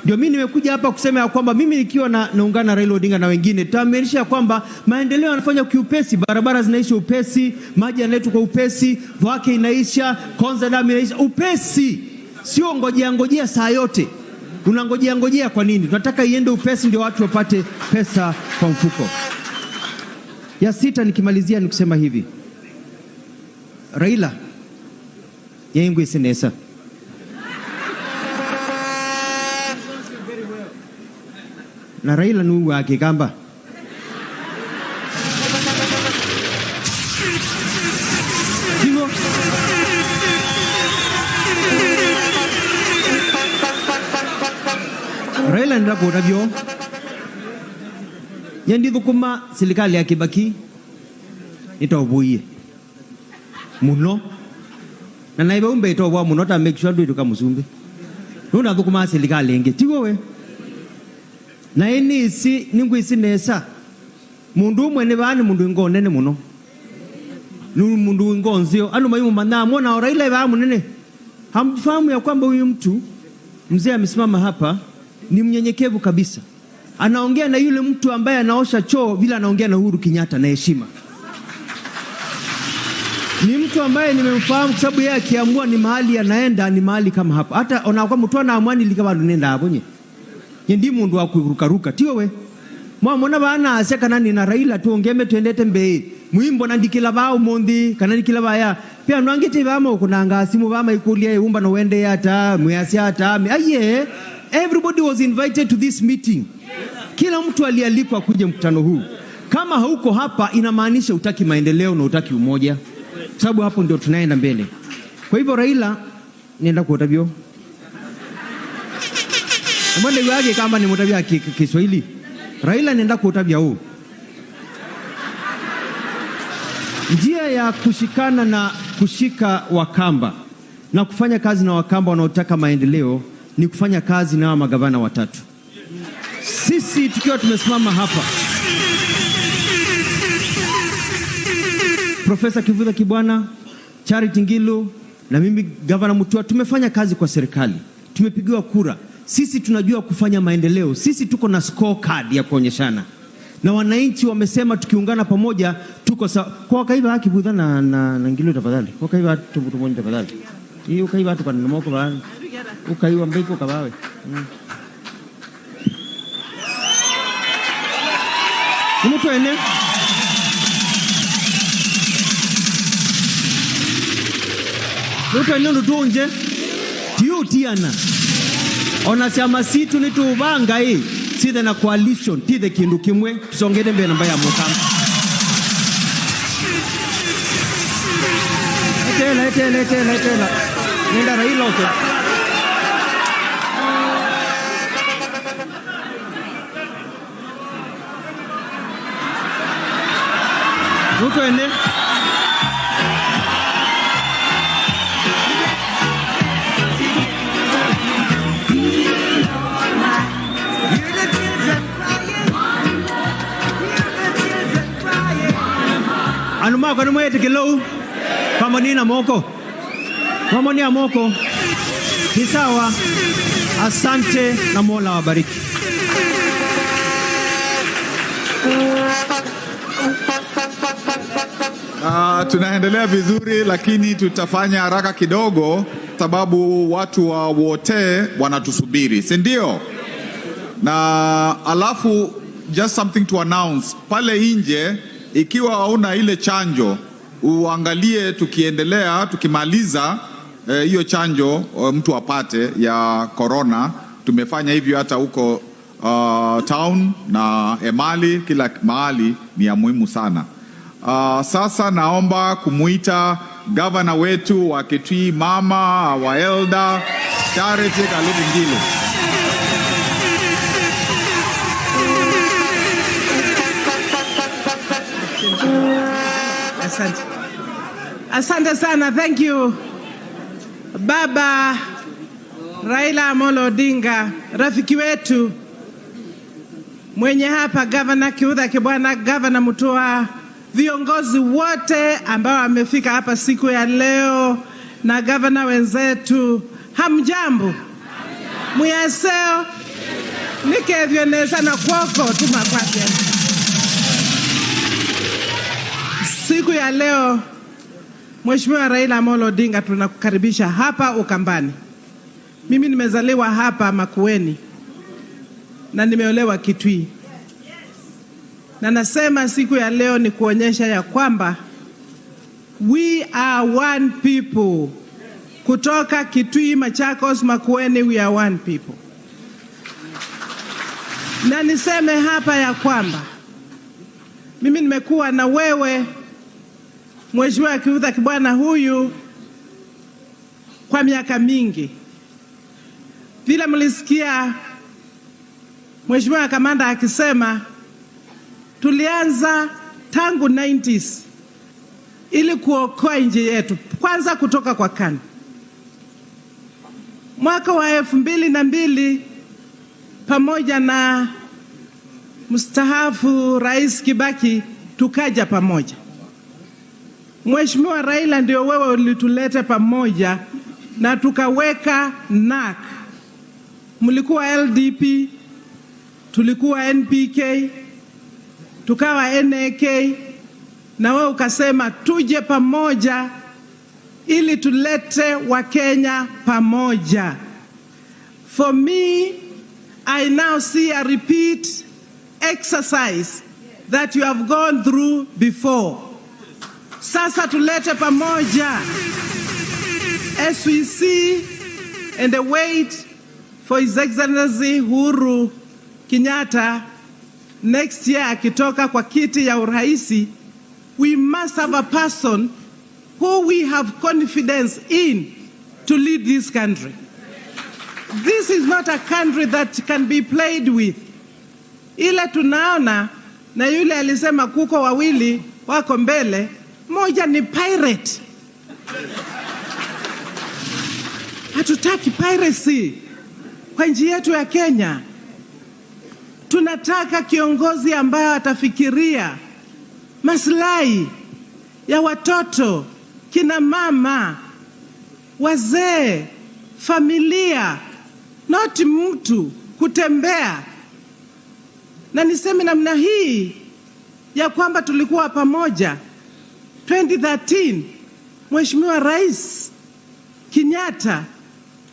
Speaker 8: Ndio mimi nimekuja hapa kusema ya kwamba mimi nikiwa naungana na Raila Odinga na wengine tutaaminisha kwamba maendeleo yanafanywa kwa upesi, barabara zinaisha upesi, maji yanaletwa kwa upesi, wake inaisha, konza damu inaisha upesi. Sio ngojea saa yote. Unangojea kwa nini? Tunataka iende upesi ndio watu wapate pesa kwa mfuko. Ya 6 nikimalizia nikusema hivi. Raila yengu isenesa na Raila nuwa akikamba Simo Raila ndako utabio yendi thukuma serikali ya Kibaki itobuye muno na naiba umbe itowa muno ta make sure ndu kamusumbe nuna thukuma serikali inge tigo we na ini si ningwisi nesa mundu umwe ne bani mundu ngone ne muno nu mundu ngonzio anu mayimu manamo na Raila ba munene hamfahamu ya kwamba huyu mtu mzee amesimama hapa ni mnyenyekevu kabisa. Anaongea na yule mtu ambaye anaosha choo bila anaongea na Uhuru Kenyatta na heshima. Ni mtu ambaye nimemfahamu kwa sababu yeye akiamua ni mahali anaenda ni mahali kama hapa. Hata onakuwa mtu ana amani likaba nenda hapo nye. Ndi mundu wa kurukaruka tiyo we. Mwana bana aseka nani na Raila tuongeme tuendete mbe. Muimbo nandikila bao mondi kanandikila baya. Pia nwangete bama kunanga asimu bama ikulia umba no wende hata mwasi hata aye. Everybody was invited to this meeting. Kila mtu alialikwa kuja mkutano huu. Kama hauko hapa inamaanisha utaki maendeleo na utaki umoja. Sababu hapo ndio tunaenda mbele. Kwa hivyo Raila nienda kuotabio. Mbona yake kama ni mtabia Kiswahili. Raila nienda kuotabia huu. Njia ya kushikana na kushika Wakamba na kufanya kazi na Wakamba wanaotaka maendeleo ni kufanya kazi na magavana watatu. Sisi tukiwa tumesimama hapa, Profesa Kivutha Kibwana, Charity Ngilu na mimi Gavana Mutua tumefanya kazi kwa serikali. Tumepigiwa kura. Sisi tunajua kufanya maendeleo. Sisi tuko na scorecard ya kuonyeshana. Na wananchi wamesema tukiungana pamoja tuko sawa. Kwa kaiba Kivutha na Ngilu tafadhali. Kwa kaiba tumonye tafadhali. Hii ukaiba tu kwa nomoko bana. Ukaiwa mbeko kabawe. Mtu ene Mtu ene ndutunje Tiyo tiana Ona chama situ ni tubanga hii Sithe na coalition Tithe kindu kimwe Tusongede mbe namba ya Mukamba Letela. Nenda Raila oke. Ruto ende. Anuma kwa numu yeti kilo pamonina moko pamonia moko ni sawa. Asante na Mola wabariki.
Speaker 1: Tunaendelea vizuri, lakini tutafanya haraka kidogo sababu watu wa wote wanatusubiri, si ndio? Na alafu just something to announce, pale nje ikiwa hauna ile chanjo uangalie, tukiendelea tukimaliza hiyo chanjo mtu apate ya corona. Tumefanya hivyo hata huko town na Emali, kila mahali ni ya muhimu sana. Sasa naomba kumuita gavana wetu wa Kitui, mama wa elder Charity Kaludi Ngilo.
Speaker 4: Asante sana. Thank you Baba Raila Amolo Odinga, rafiki wetu mwenye hapa, Governor Kivutha Kibwana, Governor Mutua, viongozi wote ambao wamefika hapa siku ya leo na governor wenzetu, hamjambo? Muyaseo nikevyeneza na kwoko tumakwake. Siku ya leo Mheshimiwa Raila Amolo Odinga, tunakukaribisha hapa Ukambani. Mimi nimezaliwa hapa Makueni na nimeolewa Kitui. Na nasema siku ya leo ni kuonyesha ya kwamba we are one people. Kutoka Kitui, Machakos, Makueni, we are one people. Na niseme hapa ya kwamba mimi nimekuwa na wewe Mheshimiwa Kivutha Kibwana huyu kwa miaka mingi. Vile mlisikia Mheshimiwa Kamanda akisema, tulianza tangu 90s ili kuokoa nchi yetu, kwanza kutoka kwa KANU. Mwaka wa 2002 pamoja na mstaafu Rais Kibaki tukaja pamoja. Mheshimiwa Raila, ndio wewe ulituleta pamoja na tukaweka NAK. Mlikuwa LDP, tulikuwa NPK, tukawa NAK, na wewe ukasema tuje pamoja ili tulete Wakenya pamoja. For me, I now see a repeat exercise that you have gone through before. Sasa tulete pamoja, as we see and wait for His Excellency Uhuru Kenyatta next year akitoka kwa kiti ya uraisi. We must have a person who we have confidence in to lead this country. This is not a country that can be played with. Ile tunaona na yule alisema kuko wawili wako mbele, moja ni pirate. Hatutaki piracy kwa nchi yetu ya Kenya. Tunataka kiongozi ambaye atafikiria maslahi ya watoto, kina mama, wazee, familia, not mtu kutembea. Na niseme namna hii ya kwamba tulikuwa pamoja 2013, Mheshimiwa Rais Kenyatta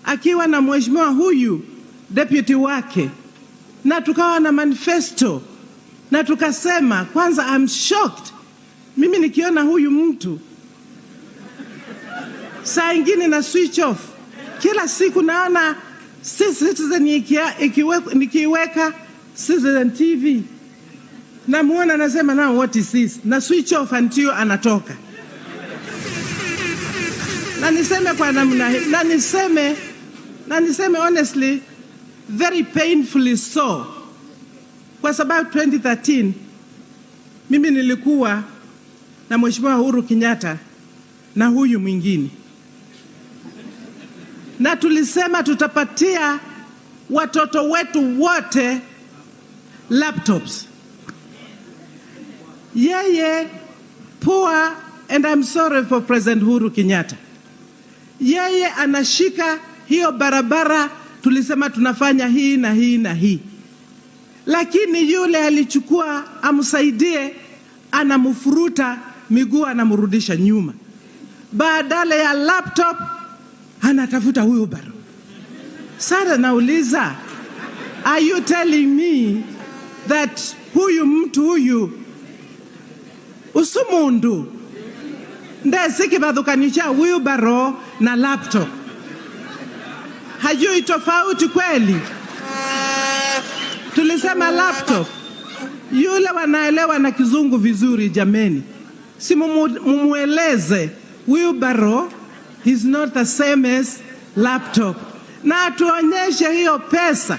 Speaker 4: akiwa na mheshimiwa huyu deputy wake, na tukawa na manifesto, na tukasema, kwanza I'm shocked mimi nikiona huyu mtu saa ingine na switch off. Kila siku naona Citizen nikiweka Citizen TV na muona nasema now what is this, na switch off until anatoka. Na niseme kwa namna hii, na niseme honestly, very painfully so. Kwa sababu 2013 mimi nilikuwa na Mheshimiwa Uhuru Kenyatta na huyu mwingine, na tulisema tutapatia watoto wetu wote laptops. Yeye poor, and I'm sorry for President Uhuru Kenyatta, yeye anashika hiyo barabara, tulisema tunafanya hii na hii na hii, lakini yule alichukua amsaidie, anamfuruta miguu, anamrudisha nyuma. Badala ya laptop anatafuta huyu baro. Sasa nauliza, are you telling me that huyu mtu huyu usumundu ndesiki badhukanisha huyu baro na laptop? Hajui tofauti kweli? Tulisema laptop. Yule wanaelewa na kizungu vizuri jameni. Si mumueleze wheelbarrow is not the same as laptop. Na tuonyeshe hiyo pesa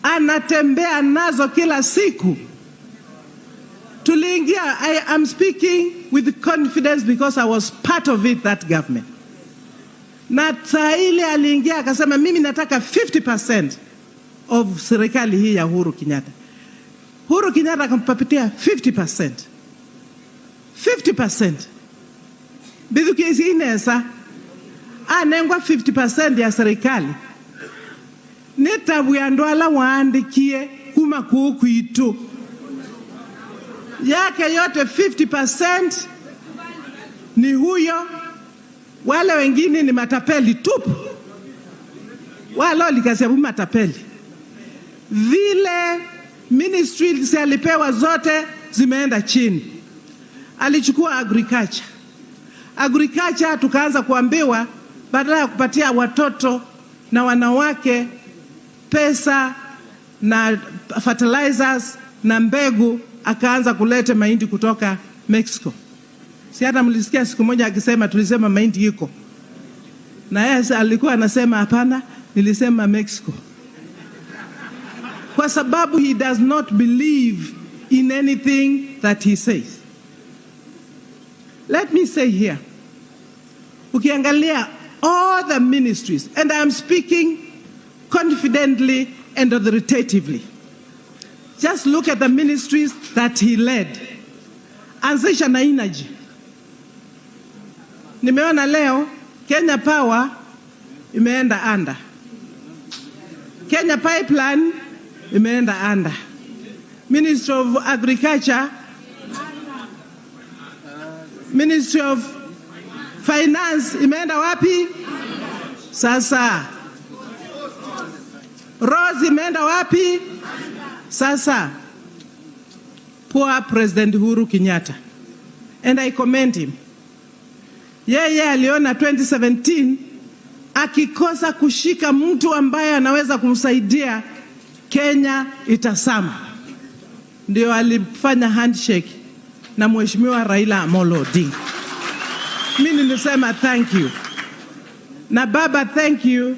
Speaker 4: anatembea nazo kila siku. Tuliingia, I am speaking with confidence because I was part of it, that government. Na ile aliingia akasema mimi nataka 50% of serikali hii ya Uhuru Kenyatta. Uhuru Kenyatta akampatia 50%. 50%. Bidu kiesi inesa, anengwa 50% ya serikali. Netabu ya ndoala waandikie kuma kukuitu. Yake yote 50% ni huyo, wale wengine ni matapeli tupu. Wale walikasebu matapeli. Vile ministries alipewa zote zimeenda chini. Alichukua agriculture. Agriculture tukaanza kuambiwa badala ya kupatia watoto na wanawake pesa na fertilizers na mbegu, akaanza kuleta mahindi kutoka Mexico. Si hata mlisikia siku moja akisema tulisema mahindi iko. Na yeye alikuwa anasema hapana, nilisema Mexico. Kwa sababu he does not believe in anything that he says. Let me say here, ukiangalia all the ministries, and I am speaking confidently and authoritatively, just look at the ministries that he led. Anzisha na energy. Nimeona leo Kenya Power imeenda under. Kenya Pipeline imeenda under. Ministry of Agriculture, Ministry of Finance imeenda wapi? Sasa. Rose imeenda wapi? Sasa. Poor President Uhuru Kenyatta. And I commend him. Yeye aliona 2017 akikosa kushika mtu ambaye anaweza kumsaidia Kenya itasama. Ndio alifanya handshake na Mheshimiwa Raila Amolo Odinga. Mimi nilisema thank you. Na baba, thank you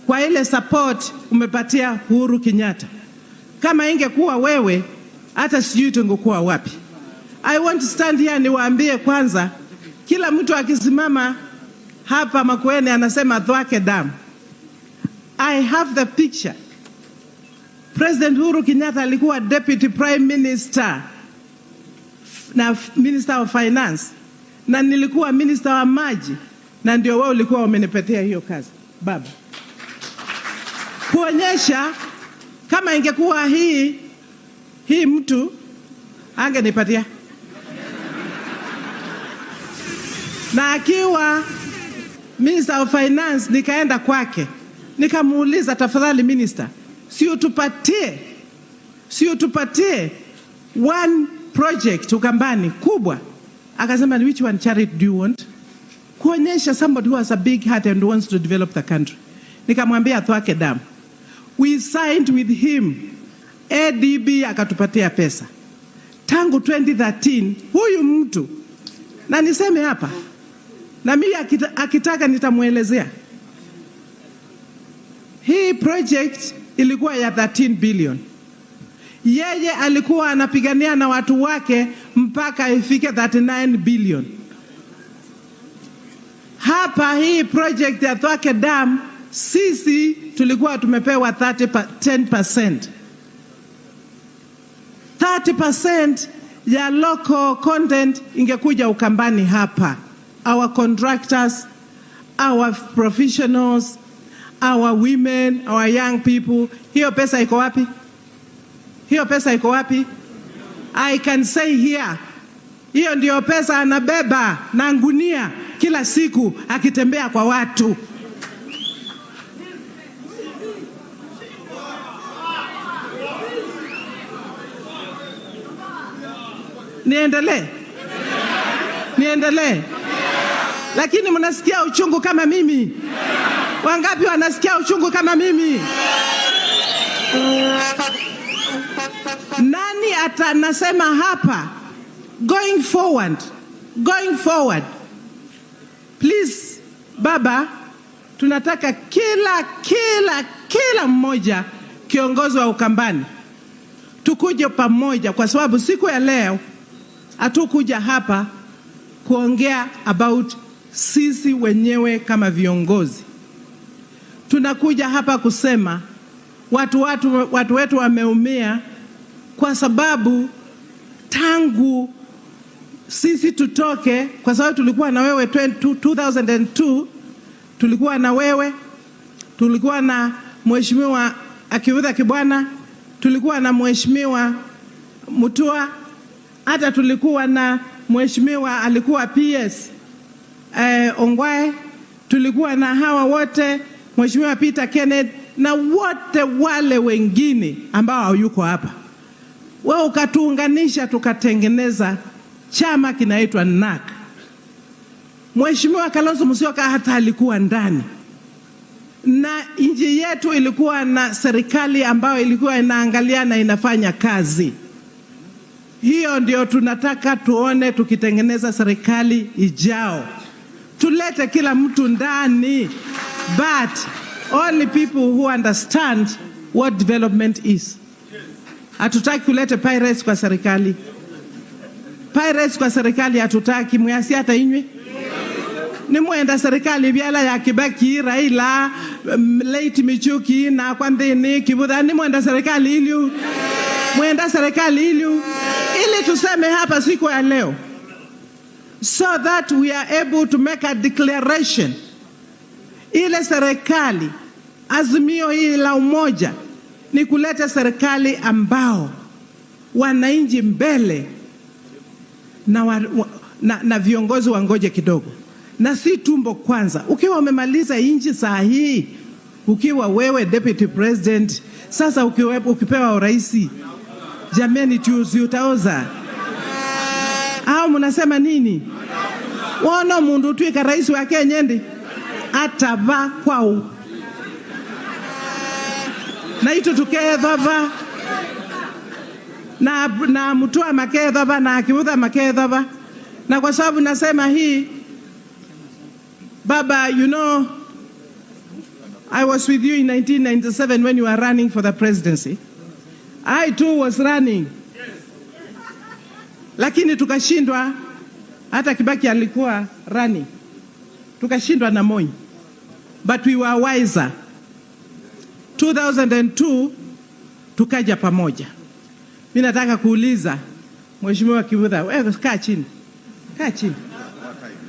Speaker 4: kwa ile support umepatia Uhuru Kenyatta. Kama ingekuwa wewe, hata sijui tungekuwa wapi. I want to stand here niwaambie kwanza, kila mtu akisimama hapa Makueni anasema dhwake damu. I have the picture. President Uhuru Kenyatta alikuwa Deputy Prime Minister na Minister of Finance, na nilikuwa Minister wa maji, na ndio wao ulikuwa wamenipatia hiyo kazi baba. Kuonyesha kama ingekuwa hii mtu angenipatia. Na akiwa Minister of Finance nikaenda kwake, nikamuuliza tafadhali minister, si utupatie one project Ukambani kubwa. Akasema, which one charity do you want? Kuonyesha somebody who has a big heart and wants to develop the country. Nikamwambia Thwake Dam. We signed with him. ADB akatupatia pesa. Tangu 2013 huyu mtu, na niseme hapa, na mimi akitaka nitamuelezea. Hii project ilikuwa ya 13 billion. Yeye alikuwa anapigania na watu wake mpaka ifike 39 billion. Hapa hii project ya Thwake Dam sisi tulikuwa tumepewa 10%. 30% ya local content ingekuja Ukambani hapa. Our contractors, our professionals, our women, our young people. Hiyo pesa iko wapi? Hiyo pesa iko wapi? I can say here. Hiyo ndio pesa anabeba na ngunia kila siku akitembea kwa watu. Niendelee. Lakini mnasikia uchungu kama mimi? Wangapi wanasikia uchungu kama mimi? Nani atanasema hapa going forward, please baba, tunataka kila mmoja kiongozi wa Ukambani tukuje pamoja, kwa sababu siku ya leo hatukuja hapa kuongea about sisi wenyewe kama viongozi. Tunakuja hapa kusema watu wetu wameumia, kwa sababu tangu sisi tutoke, kwa sababu tulikuwa na wewe 2002, tulikuwa na wewe, tulikuwa na Mheshimiwa Kivutha Kibwana, tulikuwa na Mheshimiwa Mutua, hata tulikuwa na Mheshimiwa alikuwa PS Ongwae, tulikuwa na hawa wote, Mheshimiwa Peter Kenneth na wote wale wengine ambao yuko hapa. Wewe ukatuunganisha tukatengeneza chama kinaitwa NAK. Mheshimiwa Kalonzo Musyoka hata alikuwa ndani. Na nchi yetu ilikuwa na serikali ambayo ilikuwa inaangalia na inafanya kazi. Hiyo ndio tunataka tuone tukitengeneza serikali ijao. Tulete kila mtu ndani, but only people who understand what development is. Hatutaki kulete pirates kwa serikali. Pirates kwa serikali hatutaki, mwasi hata inywe. Ni mwenda serikali biala ya Kibaki, Raila, late Michuki na Kwandini, Kivutha, ni mwenda serikali iliu. Mwenda serikali iliu. Ili tuseme hapa siku ya leo, so that we are able to make a declaration. Ile serikali, Azimio hili la Umoja, ni kuleta serikali ambao wananchi mbele na viongozi wangoje kidogo. Na si tumbo kwanza. Ukiwa umemaliza inchi saa hii, ukiwa wewe deputy president, sasa ukipewa uraisi, jameni tuuzi utaoza. Au mnasema nini? Wono mundu tuika rais wa Kenya ndi atava kwao. Na itu tukethova na Mutua makethova na Kivutha makethova. Na kwa sababu nasema hii, Baba, you know, I was with you in 1997 when you were running for the presidency. I too was running. Lakini tukashindwa, hata Kibaki alikuwa running. Tukashindwa na Moi. But we were wiser. 2002 tukaja pamoja. Mimi nataka kuuliza Mheshimiwa Kivutha, wewe kaa chini. Kaa chini.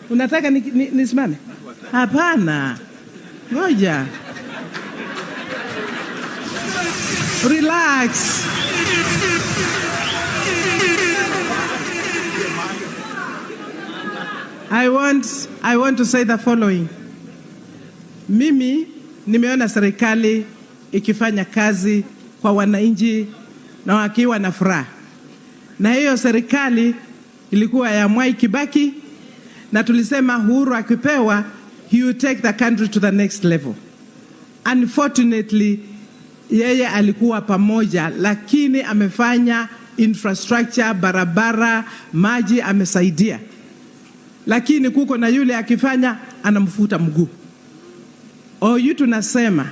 Speaker 4: Unataka nisimame? Hapana. Ngoja. Relax. I want to say the following. Mimi nimeona serikali ikifanya kazi kwa wananchi na wakiwa na furaha. Na hiyo serikali ilikuwa ya Mwai Kibaki, na tulisema Uhuru akipewa, he will take the country to the next level. Unfortunately, yeye alikuwa pamoja, lakini amefanya infrastructure, barabara, maji amesaidia. lakini kuko na yule akifanya anamfuta mguu. Huyu tunasema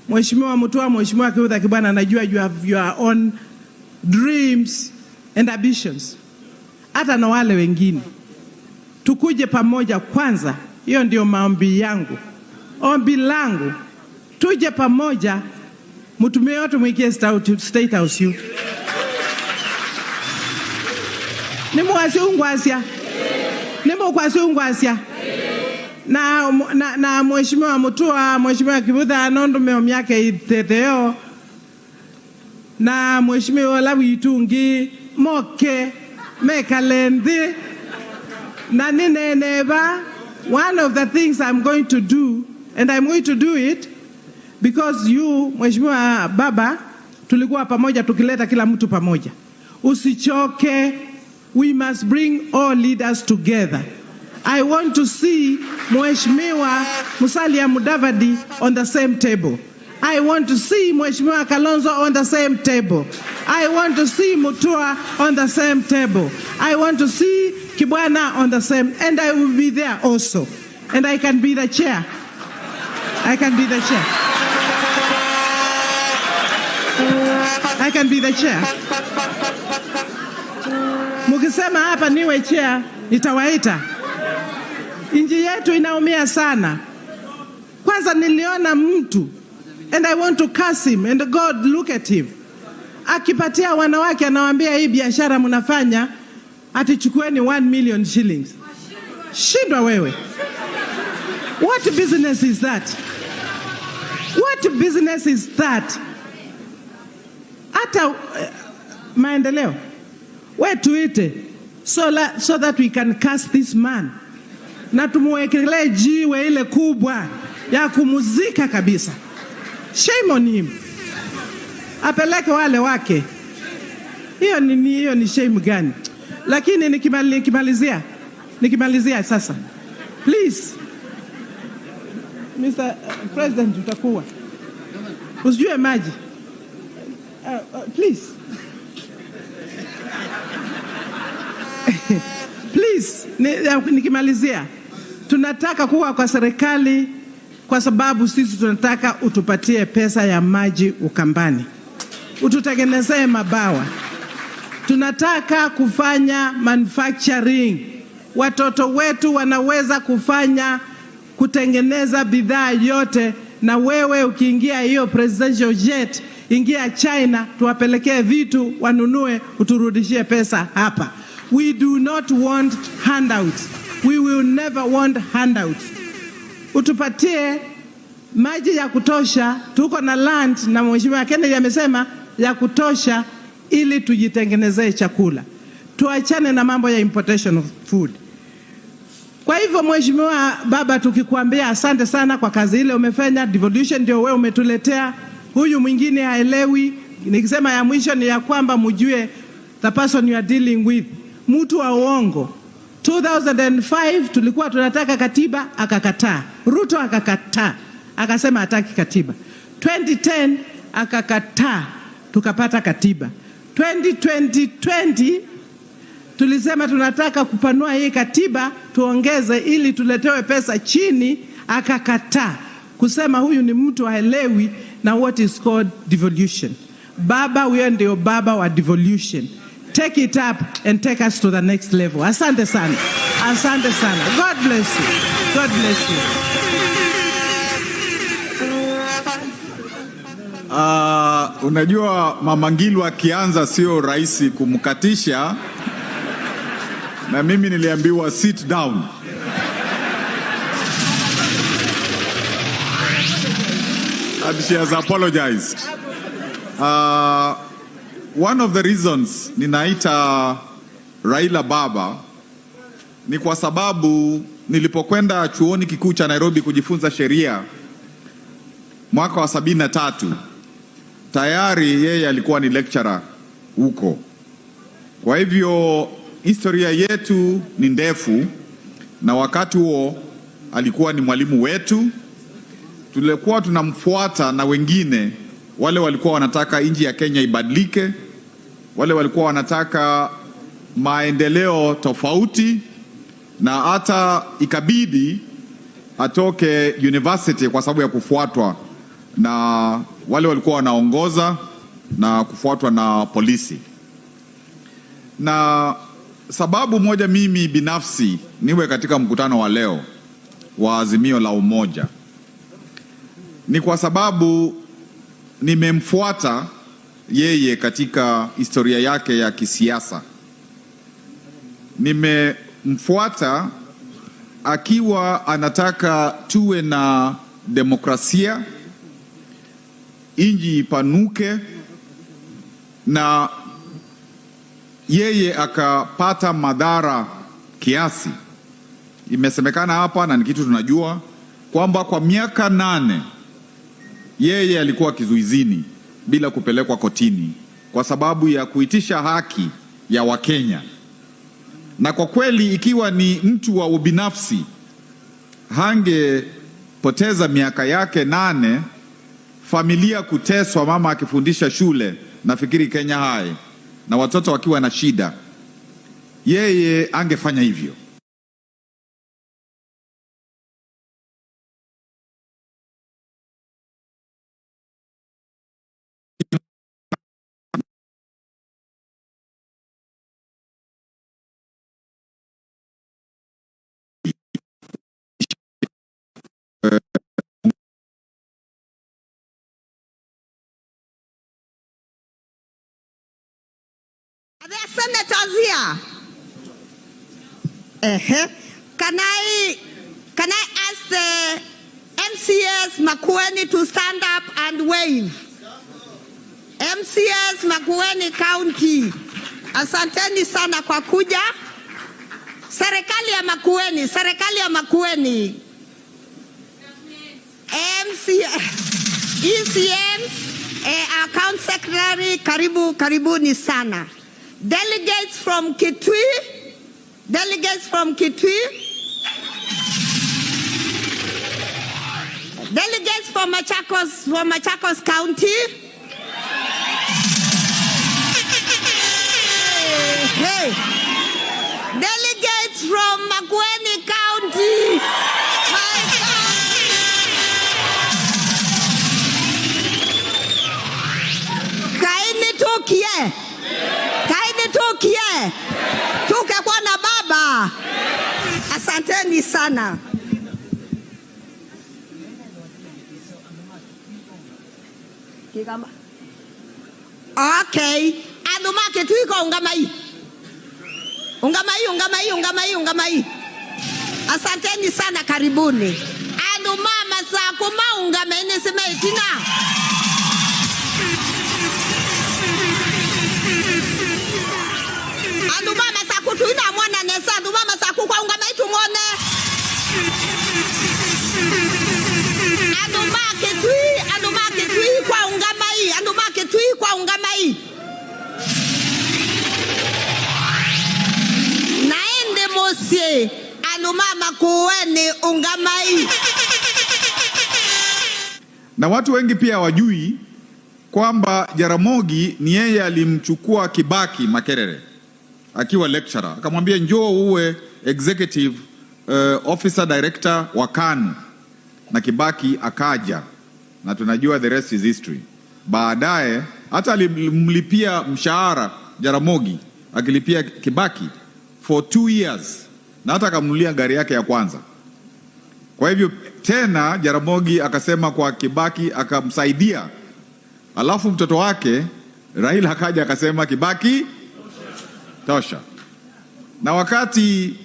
Speaker 4: Mheshimiwa Mutua, Mheshimiwa Kivutha Kibwana, anajua you have your own dreams and ambitions. Hata na wale wengine tukuje pamoja kwanza. Hiyo ndio maombi yangu, ombi langu, tuje pamoja, mtumie yote mwikie State House yu nimu wasiungwasia, nimu kwasiungwasia na Mheshimiwa Mutua, Mheshimiwa Kivutha nondo meomi yake iteteo, na Mheshimiwa La Witungi moke mekalendi na nineneba. One of the things I'm going to do, and I'm going to do it because you, Mheshimiwa Baba, tulikuwa pamoja tukileta kila mtu pamoja. Usichoke, we must bring all leaders together. I want to see Mheshimiwa Musalia Mudavadi on the same table. I want to see Mheshimiwa Kalonzo on the same table. I want to see Mutua on the same table. I want to see Kibwana on the same, and I will be there also. And I can be the chair. I can be the chair. I can be the chair. Mukisema hapa niwe chair, nitawaita. Inji yetu inaumia sana. Kwanza niliona mtu, and I want to curse him, and God look at him. Akipatia wanawake anawaambia hii biashara mnafanya ati chukueni 1 million shillings. Shindwa wewe. What business is that? What business is that? Hata maendeleo. We tuite so that we can cast this man. Na tumuwekelee jiwe ile kubwa ya kumuzika kabisa. Shame on him. Apeleke wale wake. Hiyo ni shame gani? Lakini nikimalizia sasa. Please, Mr. President, utakuwa usijue maji. Please. Please, nikimalizia. Tunataka kuwa kwa serikali kwa sababu sisi tunataka utupatie pesa ya maji Ukambani. Ututengenezee mabawa. Tunataka kufanya manufacturing. Watoto wetu wanaweza kutengeneza bidhaa yote, na wewe ukiingia hiyo presidential jet, ingia China, tuwapelekee vitu wanunue, uturudishie pesa hapa. We do not want handouts. We will never want handouts. Utupatie maji ya kutosha, tuko na land na Mheshimiwa Kennedy amesema ya kutosha ili tujitengenezee chakula. Tuachane na mambo ya importation of food. Kwa hivyo Mheshimiwa Baba, tukikuambia asante sana kwa kazi ile umefanya, devolution ndio wewe umetuletea. Huyu mwingine haelewi. Nikisema ya mwisho ni ya kwamba mjue the person you are dealing with, mtu wa uongo. 2005 tulikuwa tunataka katiba, akakataa. Ruto akakataa, akasema hataki katiba. 2010 akakataa, tukapata katiba. 2020 tulisema tunataka kupanua hii katiba, tuongeze ili tuletewe pesa chini, akakataa. Kusema huyu ni mtu haelewi na what is called devolution. Baba, wewe ndio baba wa devolution. Take it up and take us to the next level. Asante sana. Asante sana. God bless you. God bless you.
Speaker 1: Unajua Mama Ngilu akianza sio rahisi kumkatisha, na mimi niliambiwa sit down. And she has apologized. One of the reasons ninaita Raila Baba ni kwa sababu nilipokwenda chuoni kikuu cha Nairobi kujifunza sheria mwaka wa 73, tayari yeye alikuwa ni lecturer huko. Kwa hivyo historia yetu ni ndefu, na wakati huo alikuwa ni mwalimu wetu. Tulikuwa tunamfuata na wengine wale walikuwa wanataka nchi ya Kenya ibadilike, wale walikuwa wanataka maendeleo tofauti, na hata ikabidi atoke university kwa sababu ya kufuatwa na wale walikuwa wanaongoza na kufuatwa na polisi. Na sababu moja mimi binafsi niwe katika mkutano wa leo wa Azimio la Umoja ni kwa sababu nimemfuata yeye katika historia yake ya kisiasa. Nimemfuata akiwa anataka tuwe na demokrasia, inji ipanuke, na yeye akapata madhara kiasi. Imesemekana hapa na ni kitu tunajua kwamba kwa miaka 8 yeye alikuwa kizuizini bila kupelekwa kotini kwa sababu ya kuitisha haki ya Wakenya. Na kwa kweli ikiwa ni mtu wa ubinafsi hangepoteza miaka yake 8, familia kuteswa, mama akifundisha shule, nafikiri Kenya hai, na watoto wakiwa na shida, yeye angefanya hivyo.
Speaker 21: Are there senators here? Can I ask the MCS Makueni to stand up and wave? MCS Makueni County, asanteni sana kwa kuja. Serikali ya Makueni, ECM, Account Secretary, karibuni sana. Delegates from Kitui, delegates from Machakos County. Hey. Delegates from Makueni County. Kaini tukie. Tuke kwa na baba. Asanteni sana. Okay. Adumake tuiko ungamai. Asanteni sana, karibuni. Adumama sa kuma ungame semeitina. Adumama sa kutuina mwana nesa, adumama sa kukwa ungamai tumone. Adumake tui kwa ungamai. Naende mosie alumama kuweni ungamai.
Speaker 1: Na watu wengi pia wajui kwamba Jaramogi ni yeye alimchukua Kibaki Makerere akiwa lecturer, akamwambia njoo uwe executive officer director wa KANU, na Kibaki akaja, na tunajua the rest is history. Baadaye hata alimlipia mshahara Jaramogi, akilipia Kibaki for 2 years, na hata akamnunulia gari yake ya kwanza. Kwa hivyo tena Jaramogi akasema kwa Kibaki, akamsaidia. Alafu mtoto wake Raila akaja akasema Kibaki tosha. Na wakati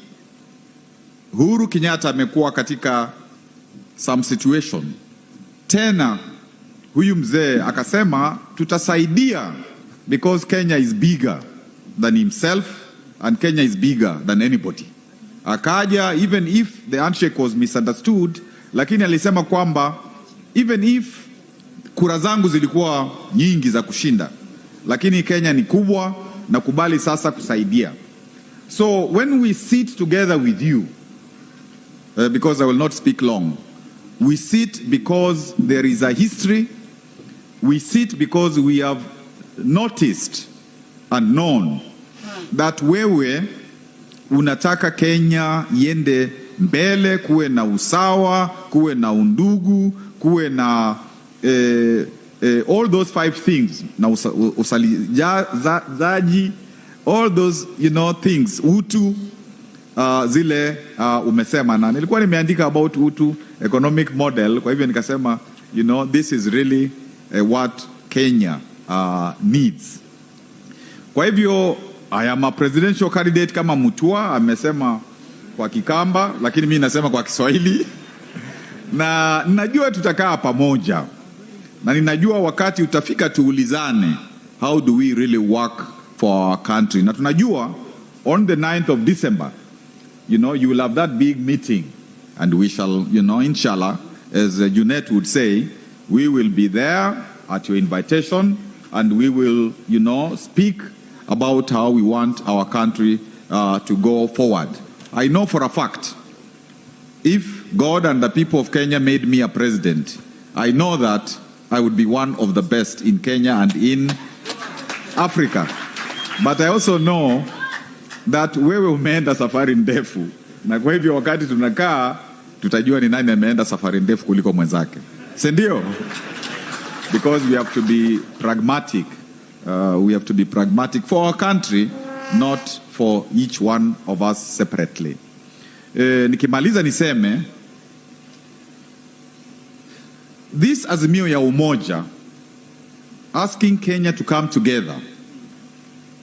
Speaker 1: Uhuru Kenyatta amekuwa katika some situation, tena huyu mzee akasema tutasaidia because Kenya is bigger than himself and Kenya is bigger than anybody. Akaja even if the handshake was misunderstood, lakini alisema kwamba even if kura zangu zilikuwa nyingi za kushinda, lakini Kenya ni kubwa, na kubali sasa kusaidia. So when we sit together with you, because I will not speak long, we sit because there is a history. We sit because we have noticed and known that wewe unataka Kenya iende mbele, kuwe na usawa, kuwe na undugu, kuwe na all those 5 things, na usalizaji, all those things, utu, zile umesema, na nilikuwa nimeandika about utu economic model, kwa hivyo nikasema this is really what Kenya needs. Kwa hivyo I am a presidential candidate kama Mutua amesema kwa Kikamba, lakini mimi nasema kwa Kiswahili. Na ninajua tutakaa pamoja, na ninajua wakati utafika tuulizane, how do we really work for our country? Na tunajua on the 9th of December, you will have that big meeting, and we shall, inshallah, as Junet would say, we will be there at your invitation, and we will, speak about how we want our country to go forward. I know for a fact, if God and the people of Kenya made me a president, I know that I would be one of the best in Kenya and in Africa. But I also know that wewe umeenda safari ndefu, na kwa hivyo wakati tunakaa tutajua ni nani ameenda safari ndefu kuliko mwenzake, si ndio? Because we have to be pragmatic. We have to be pragmatic for our country, not for each one of us separately. Nikimaliza niseme, this Azimio ya Umoja, asking Kenya to come together,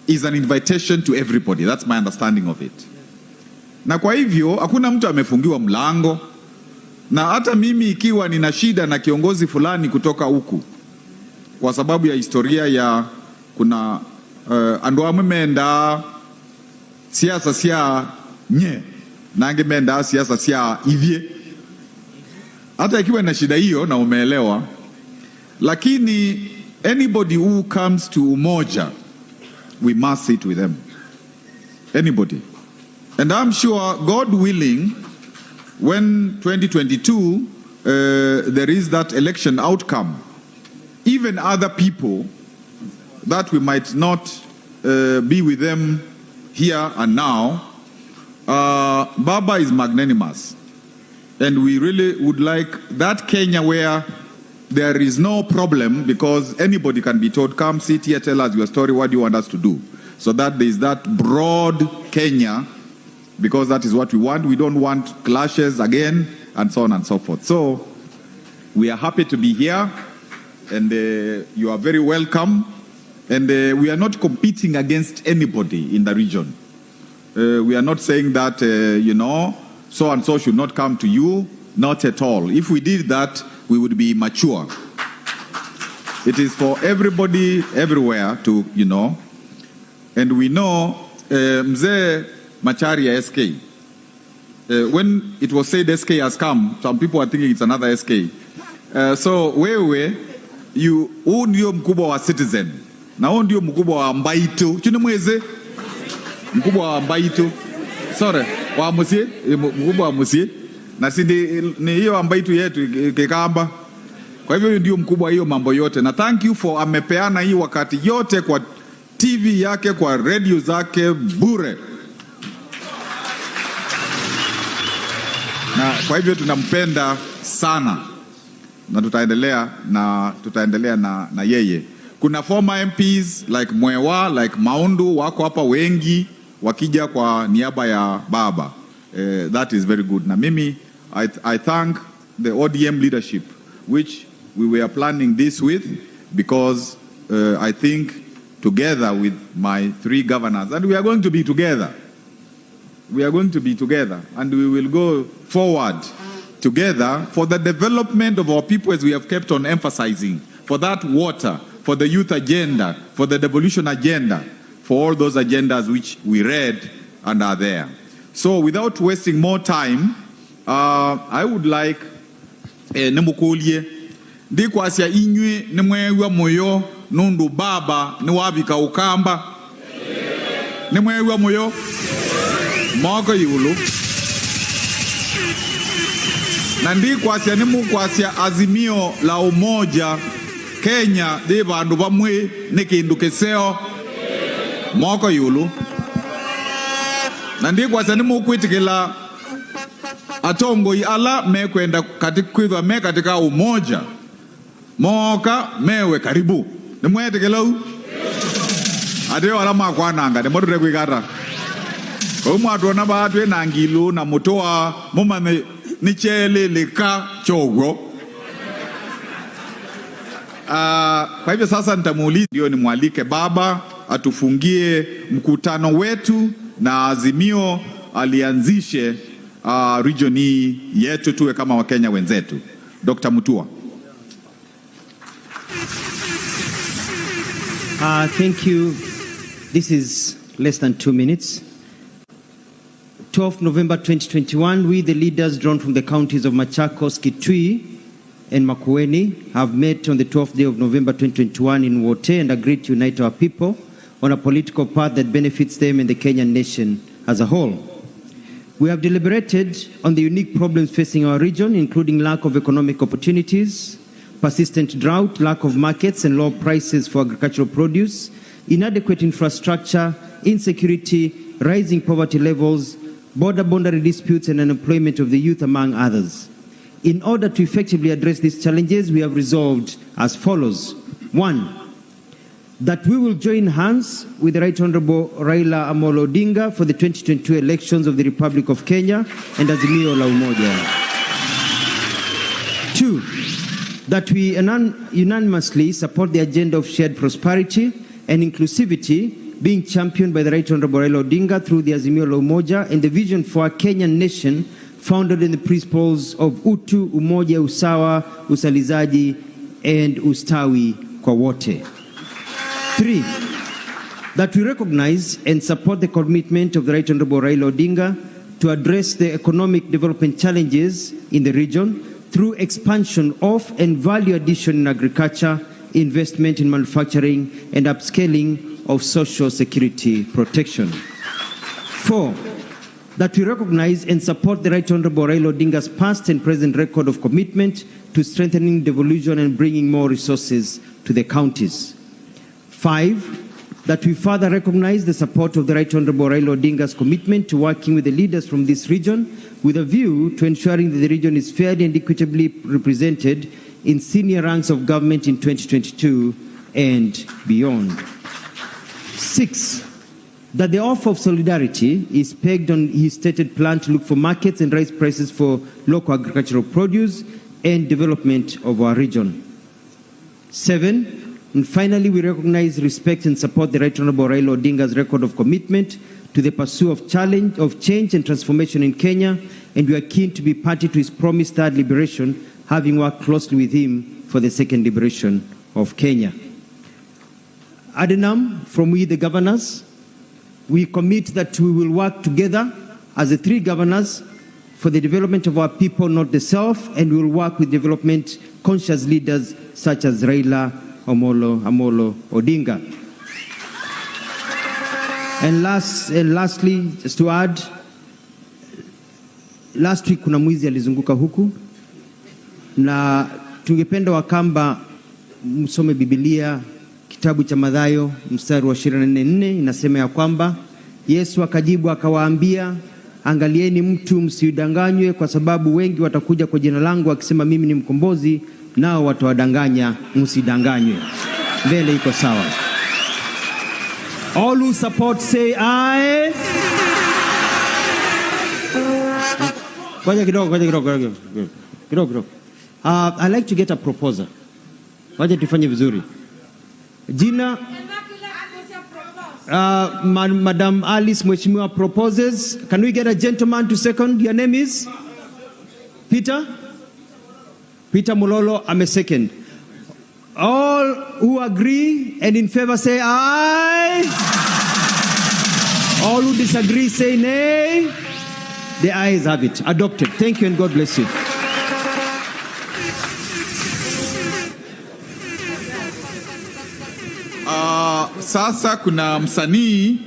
Speaker 1: is an invitation to everybody. That's my understanding of it. Na kwa hivyo hakuna mtu amefungiwa mlango, na hata mimi ikiwa nina shida na kiongozi fulani kutoka huku kwa sababu ya historia ya kuna andu ameenda siasa sia nye na angemeenda siasa sia ivye, hata ikiwa na shida hiyo na umeelewa, lakini anybody who comes to Umoja, we must sit with them. Anybody. And I'm sure, God willing, when 2022 there is that election outcome, even other people that we might not be with them here and now, Baba is magnanimous, and we really would like that Kenya where there is no problem, because anybody can be told, come sit here, tell us your story, what do you want us to do? So that there is that broad Kenya, because that is what we want. We don't want clashes again, and so on and so forth. So we are happy to be here, and you are very welcome. And we are not competing against anybody in the region. We are not saying that, so and so should not come to you. Not at all. If we did that, we would be immature. It is for everybody, everywhere to, And we know, Mzee Macharia SK, when it was said SK has come, some people are thinking it's another SK. So, wewe, huu ndio mkubwa wa Citizen. Na huu ndio mkubwa wa Mbaitu. Chini mweze? Mkubwa wa Mbaitu. Sorry, wa Musie? Mkubwa wa Musie? Na ni hiyo Mbaitu yetu Kikamba. Kwa hivyo ndio mkubwa hiyo mambo yote. Na thank you for amepeana hii wakati yote kwa TV yake, kwa radio zake bure. Na kwa hivyo tunampenda sana. Na tutaendelea na yeye. Kuna former MPs like Mwewa, like Maundu, wako hapa wengi wakija kwa niaba ya Baba. That is very good. Na mimi, I thank the ODM leadership, which we were planning this with, because I think together with my 3 governors, and we are going to be together. We are going to be together, and we will go forward together for the development of our people, as we have kept on emphasizing, for that water, for the youth agenda, for the devolution agenda, for all those agendas which we read and are there. So without wasting more time, I would like nemukulie ndi kwasia inywe nemwewa moyo nundu Baba ni wabika ukamba nemwewa moyo moko yulu na ndi kwasia nemu kwasia Azimio La Umoja Kenya de bandu bamwe ne kindu keseo moko yulu Na ndiye kwa sanimu kwitikila atongo ala me kwenda katika me katika umoja moka mewe karibu ni mwetikila u ade wala makwananga ni modu rekwikata umwatu na batu na ngilu na mutoa muma ni chele lika chogo. Kwa hivyo sasa nitamuuliza ndio ni mwalike baba atufungie mkutano wetu na Azimio alianzishe region hii yetu tuwe kama Wakenya wenzetu. Dr. Mutua.
Speaker 8: Thank you. This is less than 2 minutes. 12 November 2021, we, the leaders drawn from the counties of Machakos, Kitui, and Makueni, have met on the 12th day of November 2021 in Wote and agreed to unite our people on a political path that benefits them and the Kenyan nation as a whole. We have deliberated on the unique problems facing our region, including lack of economic opportunities, persistent drought, lack of markets and low prices for agricultural produce, inadequate infrastructure, insecurity, rising poverty levels, border-boundary disputes and unemployment of the youth, among others. In order to effectively address these challenges, we have resolved as follows. 1, that we will join hands with the Right Honorable Raila Amolo Odinga for the 2022 elections of the Republic of Kenya and Azimio La Umoja. 2, that we unanimously support the agenda of shared prosperity and inclusivity being championed by the Right Honorable Raila Odinga through the Azimio La Umoja and the vision for a Kenyan nation founded in the principles of utu, umoja, usawa, usalizaji, and ustawi kwa wote. 3, that we recognize and support the commitment of the Right Honorable Raila Odinga to address the economic development challenges in the region through expansion of and value addition in agriculture, investment in manufacturing, and upscaling of social security protection. 4, that we recognize and support the Right Honorable Raila Odinga's past and present record of commitment to strengthening devolution and bringing more resources to the counties. 5, that we further recognize the support of the Right Honorable Raila Odinga's commitment to working with the leaders from this region with a view to ensuring that the region is fairly and equitably represented in senior ranks of government in 2022 and beyond. 6, that the offer of solidarity is pegged on his stated plan to look for markets and raise prices for local agricultural produce and development of our region. 7, and finally, we recognize, respect, and support the Right Honorable Raila Odinga's record of commitment to the pursuit of change and transformation in Kenya, and we are keen to be party to his promised third liberation, having worked closely with him for the second liberation of Kenya. Adenam, from we the governors, we commit that we will work together as the 3 governors for the development of our people, not the self, and we will work with development-conscious leaders such as Raila Amolo Odinga. And lastly, just to add, last week kuna mwizi alizunguka huku na tungependa Wakamba msome Biblia, kitabu cha Mathayo mstari wa 24 inasema ya kwamba Yesu akajibu akawaambia, angalieni mtu msidanganywe, kwa sababu wengi watakuja kwa jina langu wakisema mimi ni mkombozi, nao watawadanganya, msidanganywe. Mbele iko sawa. All who support say aye. Ngoja kidogo. I'd like to get a proposal. Waje tufanye vizuri. Jina Madam Alice Mheshimiwa proposes. Can we get a gentleman to second? Your name is? Peter Mulolo, I'm a second. All who agree and in favor say aye. All who disagree say nay. The ayes have it. Adopted. Thank you and God bless you.
Speaker 1: Sasa kuna msanii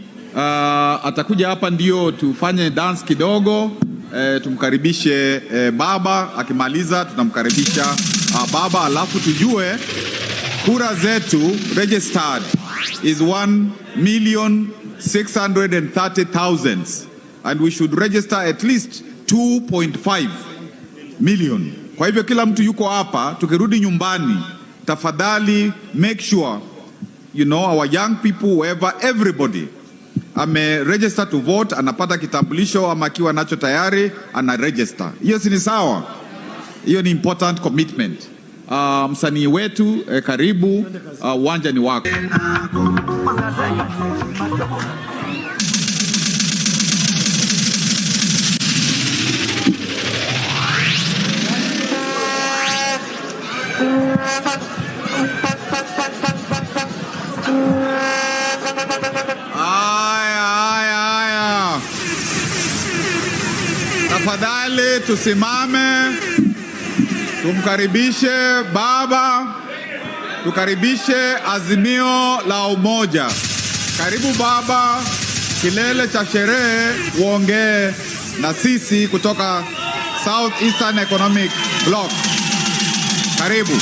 Speaker 1: atakuja hapa ndio tufanye dance kidogo, tumkaribishe baba. Akimaliza tunamkaribisha baba, alafu tujue kura zetu registered is 1,630,000. and we should register at least 2.5 million. Kwa hivyo kila mtu yuko hapa, tukirudi nyumbani, tafadhali make sure, you know, our young people, whoever, everybody, register to vote, anapata kitambulisho ama akiwa nacho tayari, register. Hiyo si ni sawa? Hiyo ni important commitment. Msanii wetu, karibu, uwanja ni wako. Aya. Tafadhali tusimame, tumkaribishe baba, tukaribishe Azimio la Umoja. Karibu baba, kilele cha sherehe uongee na sisi kutoka South Eastern Economic Bloc. Karibu.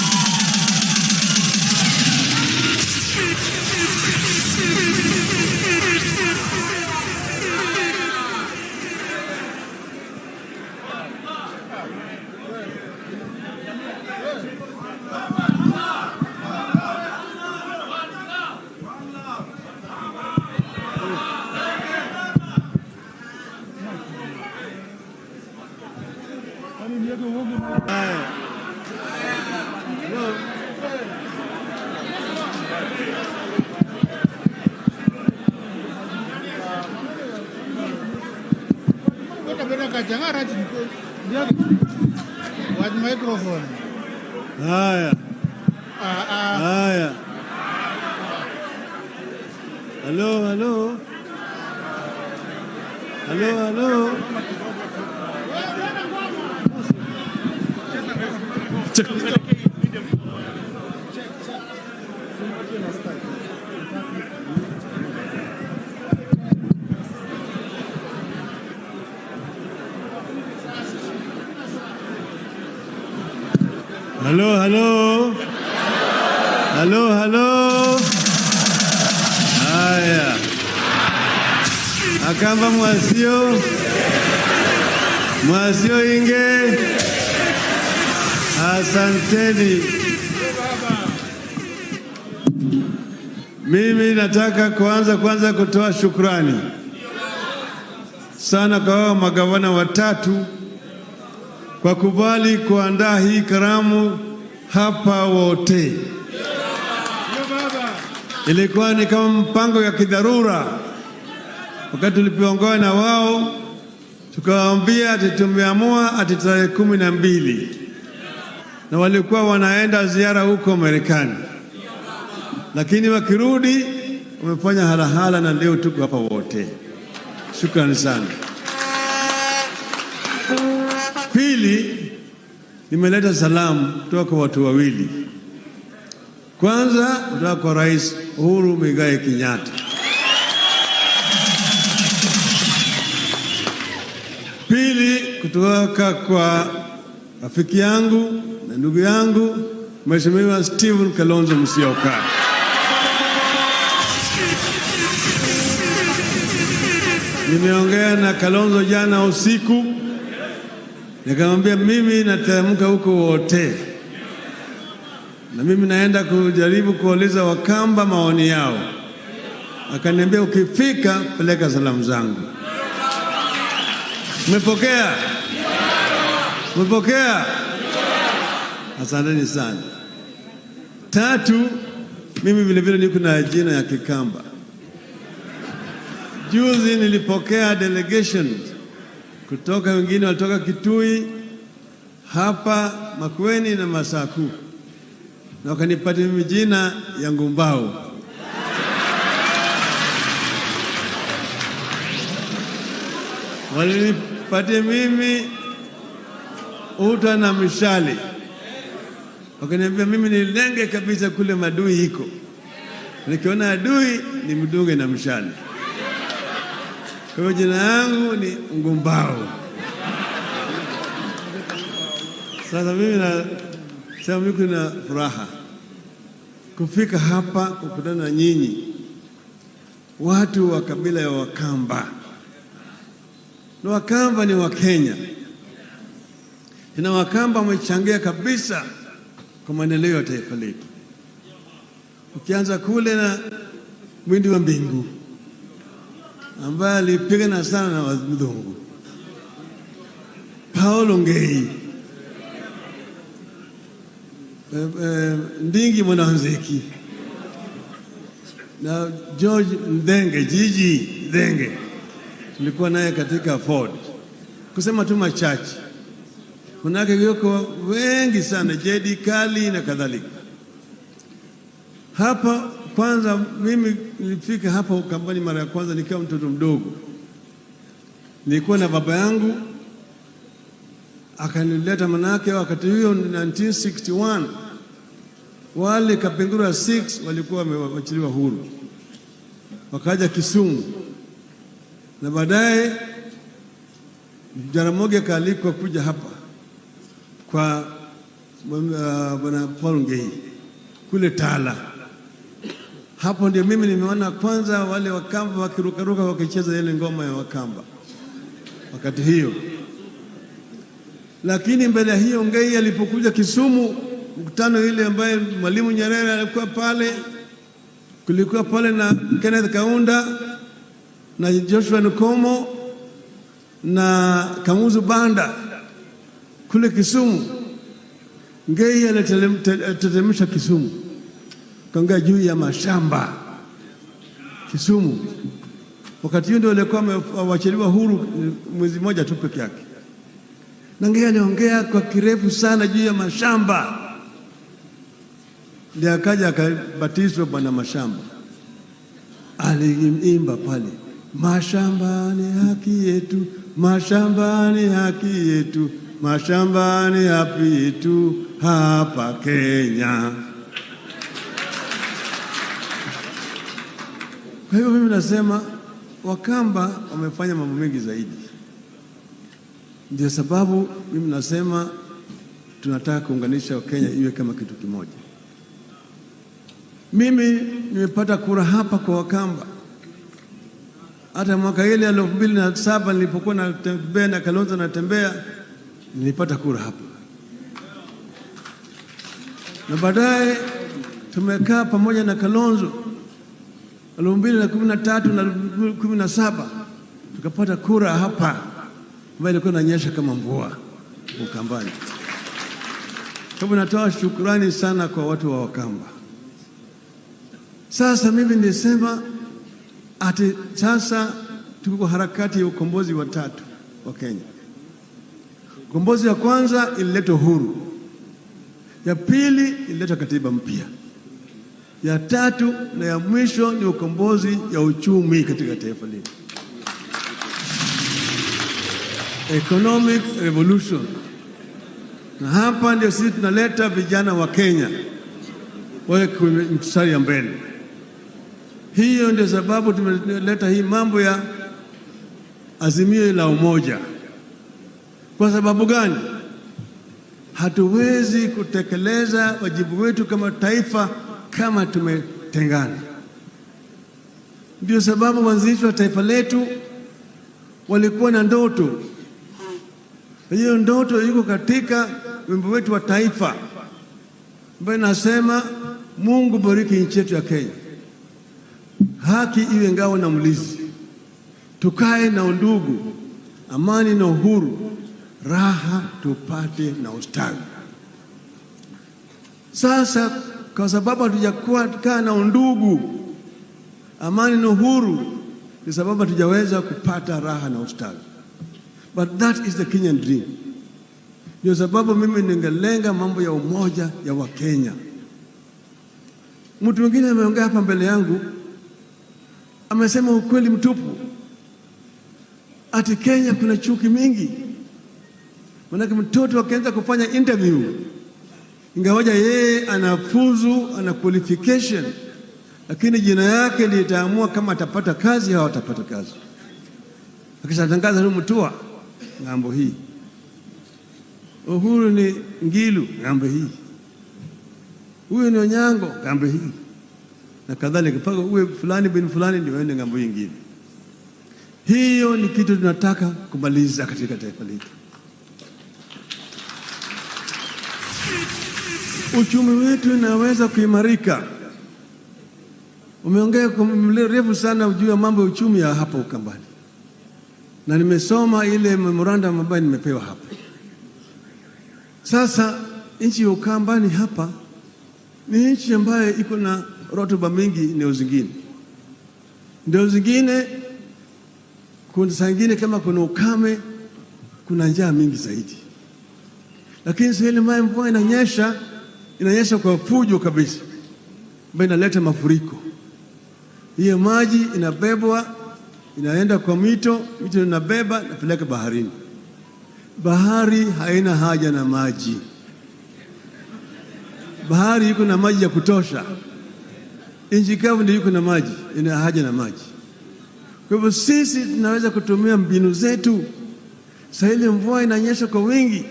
Speaker 14: Microphone.
Speaker 17: Haya. Haya. Hello, hello. Hello, hello. Hello, hello. Hello, hello. Haya. Akamba mwasio. Mwasio inge. Asanteni. Mimi nataka kwanza kutoa shukrani sana kwa magavana watatu kwa kubali kuandaa hii karamu hapa wote. Ilikuwa ni kama mpango ya kidharura. Wakati tulipoongea na wao, tukawaambia ati tumeamua ati tarehe 12. Na walikuwa wanaenda ziara huko Marekani. Lakini wakirudi wamefanya halahala na leo tuko hapa wote. Shukrani sana. Pili, nimeleta salamu kutoka kwa watu wawili. Kwanza kutoka kwa Rais Uhuru Muigai Kenyatta. Pili, kutoka kwa rafiki yangu na ndugu yangu Mheshimiwa Stephen Kalonzo Musyoka. Nimeongea na Kalonzo jana usiku, nikamwambia mimi nateremka huko wote, na mimi naenda kujaribu kuuliza Wakamba maoni yao. Akaniambia ukifika peleka salamu zangu. Umepokea? Umepokea? Asanteni sana. Tatu, mimi vile vile niko na jina ya Kikamba. Juzi nilipokea delegation kutoka, wengine walitoka Kitui, hapa Makueni na Masaku, na wakanipatia mimi jina ya Ngumbao. Walinipatia mimi uta na mishale, wakaniambia mimi nilenge kabisa kule madui iko, nikiona adui ni mdunge na mishale. Kwa jina yangu ni Ngumbao. Sasa mimi nasema mimi kuna furaha kufika hapa kukutana na nyinyi watu wa kabila ya Wakamba.
Speaker 3: na Wakamba ni Wakenya, na Wakamba wamechangia kabisa kwa maendeleo ya taifa letu. Ukianza kule na Mwindi wa Mbingu ambaye alipigana sana na wazungu, Paulo Ngei, Ndingi Mwananzeki na George Ndenge, Jiji Ndenge, tulikuwa naye katika Ford. Kusema tu machache, manake yuko wengi sana, Jedi Kali na kadhalika. Hapa kwanza mimi nilifika hapa Ukambani mara ya kwanza nikiwa mtoto mdogo. Nilikuwa na baba yangu akanileta, manake wakati huo 1961 wale Kapengura 6 walikuwa wamewachiliwa huru, wakaja Kisumu, na baadaye Jaramogi akalikwa kuja hapa kwa bwana Paul Ngei kule Tala. Hapo ndio mimi nimeona kwanza wale Wakamba wakirukaruka wakicheza ile ngoma ya Wakamba wakati hiyo. Lakini mbele ya hiyo Ngei alipokuja Kisumu, mkutano ile ambaye Mwalimu Nyerere alikuwa pale, kulikuwa pale na Kenneth Kaunda na Joshua Nkomo na Kamuzu Banda kule Kisumu. Ngei alitetemesha Kisumu, kaongea juu ya mashamba Kisumu. Wakati huo ndio walikuwa wamewachiliwa huru mwezi mmoja tu peke yake, na Ngei aliongea kwa kirefu sana juu ya mashamba. Ndio akaja akabatizwa bwana mashamba, aliimba pale, mashamba ni haki yetu, mashamba ni haki yetu, mashamba ni haki yetu hapa Kenya. Kwa hiyo mimi nasema Wakamba wamefanya mambo mengi zaidi. Ndio sababu mimi nasema tunataka kuunganisha Kenya iwe kama kitu kimoja. Mimi nimepata kura hapa kwa Wakamba. Hata mwaka ile 2007 nilipokuwa natembea na Kalonzo natembea, nilipata kura hapa. Na baadaye tumekaa pamoja na Kalonzo 2013 na 2017 tukapata kura hapa ambayo ilikuwa inanyesha kama mvua Ukambani. Kwa hivyo natoa shukrani sana kwa watu wa Wakamba. Sasa mimi nilisema ati sasa tuko kwa harakati ya ukombozi wa 3 wa Kenya. Ukombozi wa kwanza ilileta uhuru, ya pili ilileta katiba mpya, ya 3 na ya mwisho ni ukombozi ya uchumi katika taifa letu, economic revolution. Na hapa ndio sisi tunaleta vijana wa Kenya wawe kwenye mstari ya mbele. Hiyo ndio sababu tumeleta hii mambo ya Azimio la Umoja. Kwa sababu gani? Hatuwezi kutekeleza wajibu wetu kama taifa kama tumetengana. Ndio sababu waanzilishi wa taifa letu walikuwa na ndoto. Hiyo ndoto iko katika wimbo wetu wa taifa ambayo nasema, Mungu bariki nchi yetu ya Kenya, haki iwe ngao na mlinzi, tukae na undugu, amani na uhuru, raha tupate na ustawi. Sasa kwa sababu hatujakuwa kaa na undugu, amani na uhuru, ni sababu hatujaweza kupata raha na ustawi. But that is the Kenyan dream. Ndio sababu mimi ningelenga mambo ya umoja ya Wakenya. Mtu mwingine ameongea hapa mbele yangu, amesema ukweli mtupu, ati Kenya kuna chuki mingi. Manake mtoto akianza kufanya interview, ingawaja yeye anafuzu, ana qualification, lakini jina yake ndiyo itaamua kama atapata kazi au atapata kazi. Akishatangaza huyu Mutua ng'ambo hii, Uhuru ni Ngilu ng'ambo hii, huyu ni Onyango ng'ambo hii, na kadhalika, mpaka uwe fulani bin fulani ndio uende ng'ambo nyingine. Hiyo ni kitu tunataka kumaliza katika taifa letu. Uchumi wetu unaweza kuimarika. Umeongea kwa mrefu sana juu ya mambo ya uchumi ya hapa Ukambani, na nimesoma ile memorandum ambayo nimepewa hapa. Sasa nchi ya Ukambani hapa ni nchi ambayo iko na rotuba mingi eneo zingine. Ndio zingine kuna saa ingine kama kuna ukame, kuna njaa mingi zaidi. Lakini sehemu ambayo mvua inanyesha kwa fujo kabisa, ambayo inaleta mafuriko. Hiyo maji inabebwa, inaenda kwa mito inabeba, inapeleka baharini. Bahari haina haja na maji. Bahari iko na maji ya kutosha. Nchi kavu ndio iko na maji, ina haja na maji. Kwa hivyo sisi tunaweza kutumia mbinu zetu. Sasa ile mvua inanyesha kwa wingi,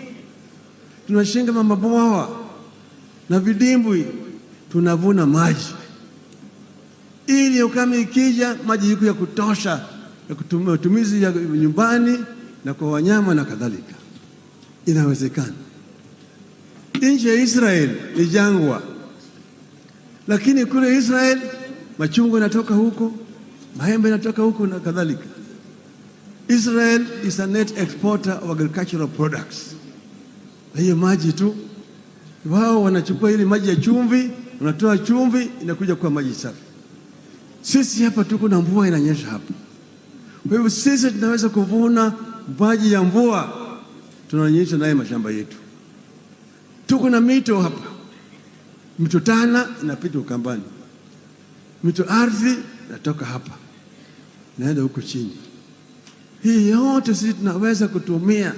Speaker 3: tunashinga mabwawa na vidimbwi, tunavuna maji. Ili ukame ikija, maji yiko ya kutosha ya kutumia matumizi ya nyumbani na kwa wanyama na kadhalika. Inawezekana. Nchi ya Israel ni jangwa, lakini kule Israel machungwa yanatoka huko, maembe yanatoka huko na kadhalika. Israel is a net exporter of agricultural products. Na hiyo maji tu, wao wanachukua ile maji ya chumvi, wanatoa chumvi, inakuja kwa maji safi. Sisi hapa tuko na mvua inanyesha hapa. Kwa hivyo sisi tunaweza kuvuna maji ya mvua, tunanyesha naye mashamba yetu. Tuko na mito hapa. Mito Tana inapita Ukambani. Mito Ardhi inatoka hapa, naenda huko chini. Hii yote sisi tunaweza kutumia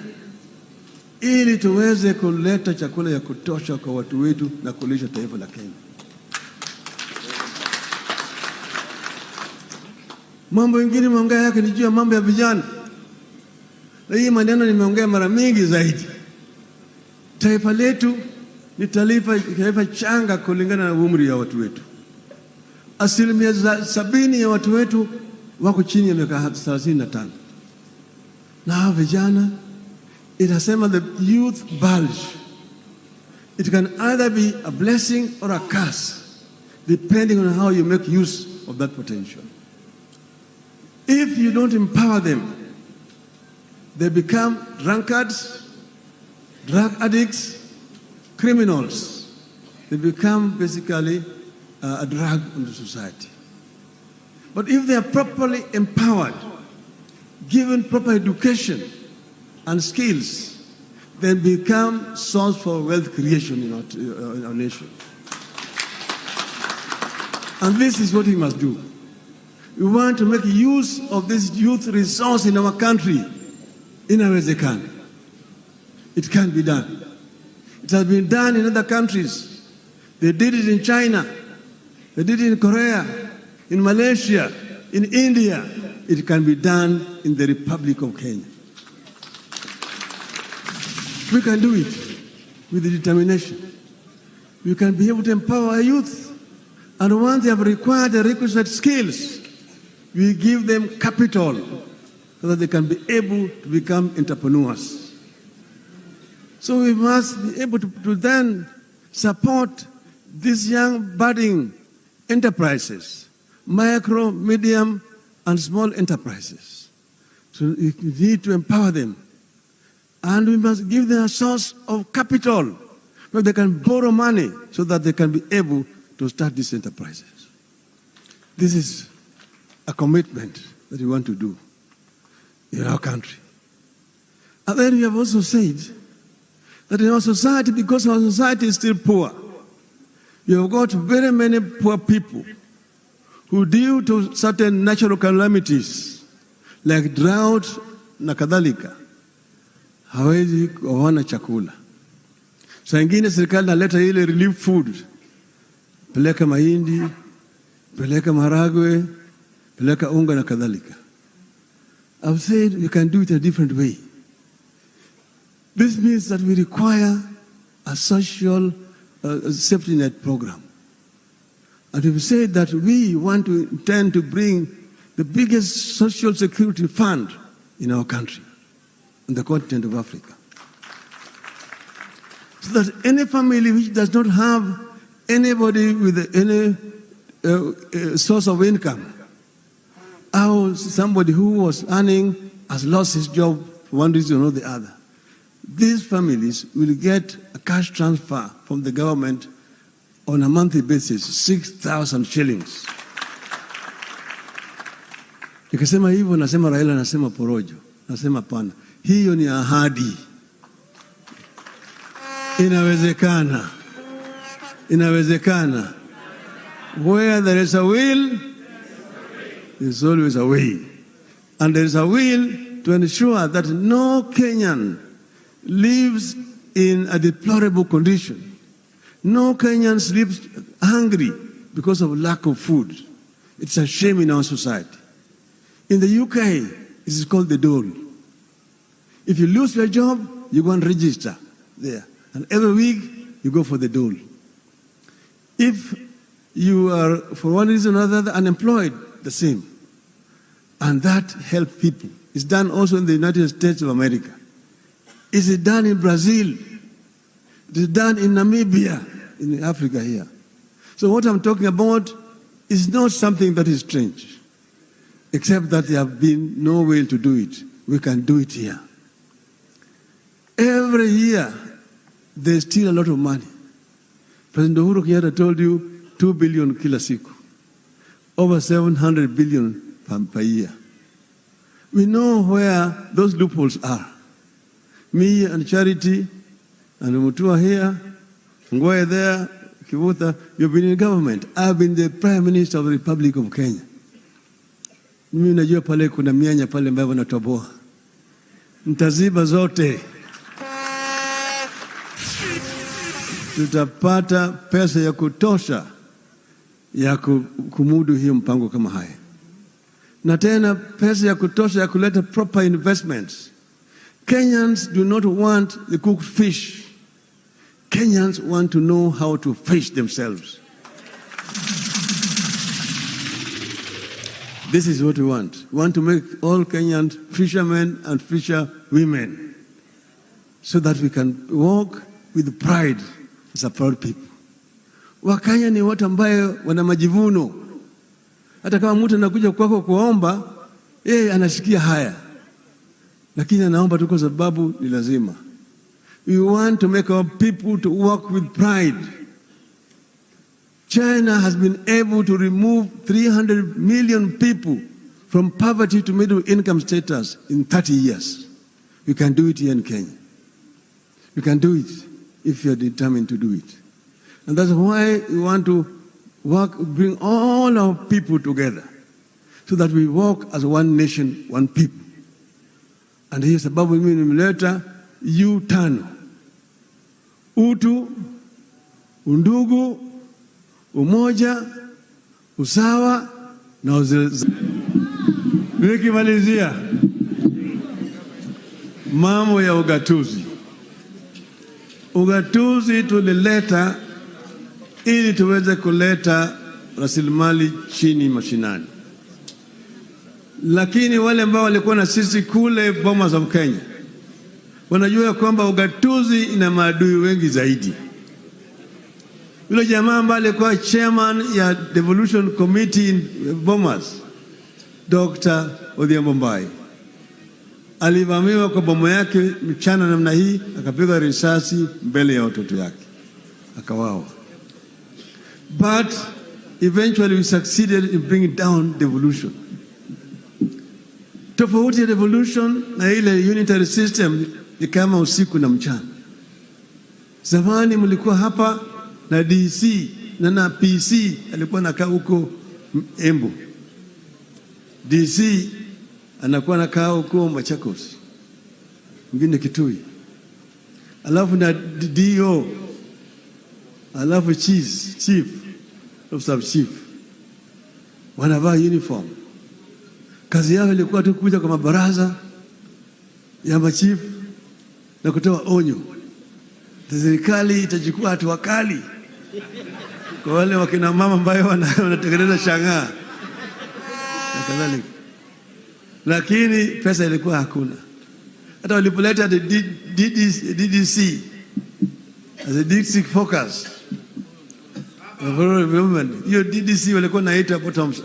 Speaker 3: ili tuweze kuleta chakula ya kutosha kwa watu wetu na kulisha taifa la Kenya. Mambo mengine maongea yake ni juu ya mambo ya vijana. Na hii maneno nimeongea mara mingi zaidi. Taifa letu ni taifa changa kulingana na umri ya watu wetu. 70% ya watu wetu wako chini ya miaka 35. Na vijana, inasema the youth bulge. It can either be a blessing or a curse, depending on how you make use of that potential. If you don't empower them, they become drunkards, drug addicts, criminals. They become basically a drag on the society. But if they are properly empowered, given proper education and skills, they become source for wealth creation in our nation. And this is what we must do. We want to make use of this youth resource in our country. Inawezekana. It can be done. It has been done in other countries. They did it in China. They did it in Korea, in Malaysia, in India. It can be done in the Republic of Kenya. We can do it with determination. We can be able to empower our youth. And once they have required the requisite skills, we give them capital so that they can be able to become entrepreneurs. So we must be able to then support these young budding enterprises, micro, medium, and small enterprises. So we need to empower them. And we must give them a source of capital where they can borrow money so that they can be able to start these enterprises. This is a commitment that we want to do in our country. And then we have also said that in our society, because our society is still poor, we have got very many poor people who, due to certain natural calamities like drought na kadhalika, hawezi kuona chakula. Saa ingine serikali naleta ile relief food, peleka mahindi, peleka maharagwe, peleka unga na kadhalika. I've said we can do it in a different way. This means that we require a social safety net program. And we've said that we intend to bring the biggest social security fund in our country, in the continent of Africa. So that any family which does not have anybody with any source of income, or somebody who was earning has lost his job for one reason or the other, these families will get a cash transfer from the government on a monthly basis, 6,000 shillings. Nikisema hivyo, nasema Raila, nasema porojo, nasema pana. Hiyo ni ahadi. Inawezekana. Inawezekana. Where there is a will, there's always a way. And there is a will to ensure that no Kenyan lives in a deplorable condition. No Kenyan sleeps hungry because of lack of food. It's a shame in our society. In the UK, it is called the dole. If you lose your job, you go and register there. And every week, you go for the dole. If you are, for one reason or another, unemployed, the same. And that helps people. It's done also in the United States of America. It's done in Brazil. It's done in Namibia, in Africa here. So what I'm talking about is not something that is strange, except that there have been no way to do it. We can do it here. Every year, there's still a lot of money. President Uhuru Kenyatta told you 2 billion kila siku, over 700 billion per year. We know where those loopholes are. Me and Charity and Mutua here, Ngoe there, Kivutha, you've been in government. I've been the Prime Minister of the Republic of Kenya. Mimi najua pale kuna mianya pale ambayo wanatoboa. Mtaziba zote. Tutapata pesa ya kutosha ya kumudu hiyo mpango kama haya. Na tena pesa ya kutosha ya kuleta proper investments. Kenyans do not want the cooked fish. Kenyans want to know how to fish themselves. This is what we want. We want to make all Kenyans fishermen and fisherwomen so that we can walk with pride as a proud people. Wakenya ni watu ambaye wana majivuno. Hata kama mtu anakuja kwako kuomba, yeye anasikia haya. Lakini anaomba tu kwa sababu ni lazima. We want to make our people to walk with pride. China has been able to remove 300 million people from poverty to middle income status in 30 years. We can do it here in Kenya. We can do it if you are determined to do it. And that's why we want to bring all our people together so that we walk as one nation, one people. And hiyo sababu mimi nimeleta U5. Utu, undugu, umoja, usawa na uzalendo. Nikimalizia mambo ya ugatuzi. Ugatuzi tulileta ili tuweze kuleta rasilimali chini mashinani. Lakini wale ambao walikuwa na sisi kule Bomas of Kenya wanajua kwamba ugatuzi ina maadui wengi zaidi. Yule jamaa ambaye alikuwa chairman ya Devolution Committee in Bomas, Dr. Odhiambo Mbai, alivamiwa kwa bomo yake mchana namna hii, akapigwa risasi mbele ya watoto yake, akawawa. But eventually we succeeded in bringing down devolution. Tofauti ya devolution na ile unitary system ni kama usiku na mchana. Zamani mlikuwa hapa na DC na PC alikuwa anakaa huko Embu. DC anakuwa anakaa huko Machakos, mwingine Kitui, alafu na DO, alafu chief of sub chief wanavaa uniform. Kazi yao ilikuwa tu kuja kwa mabaraza ya machifu na kutoa onyo. Serikali itachukua hatua kali kwa wale wakina mama ambao wanatengeneza shangaa. kadhalika, lakini pesa ilikuwa hakuna. Hata walipoleta DDC as a district focus hiyo DDC walikuwa naita bottoms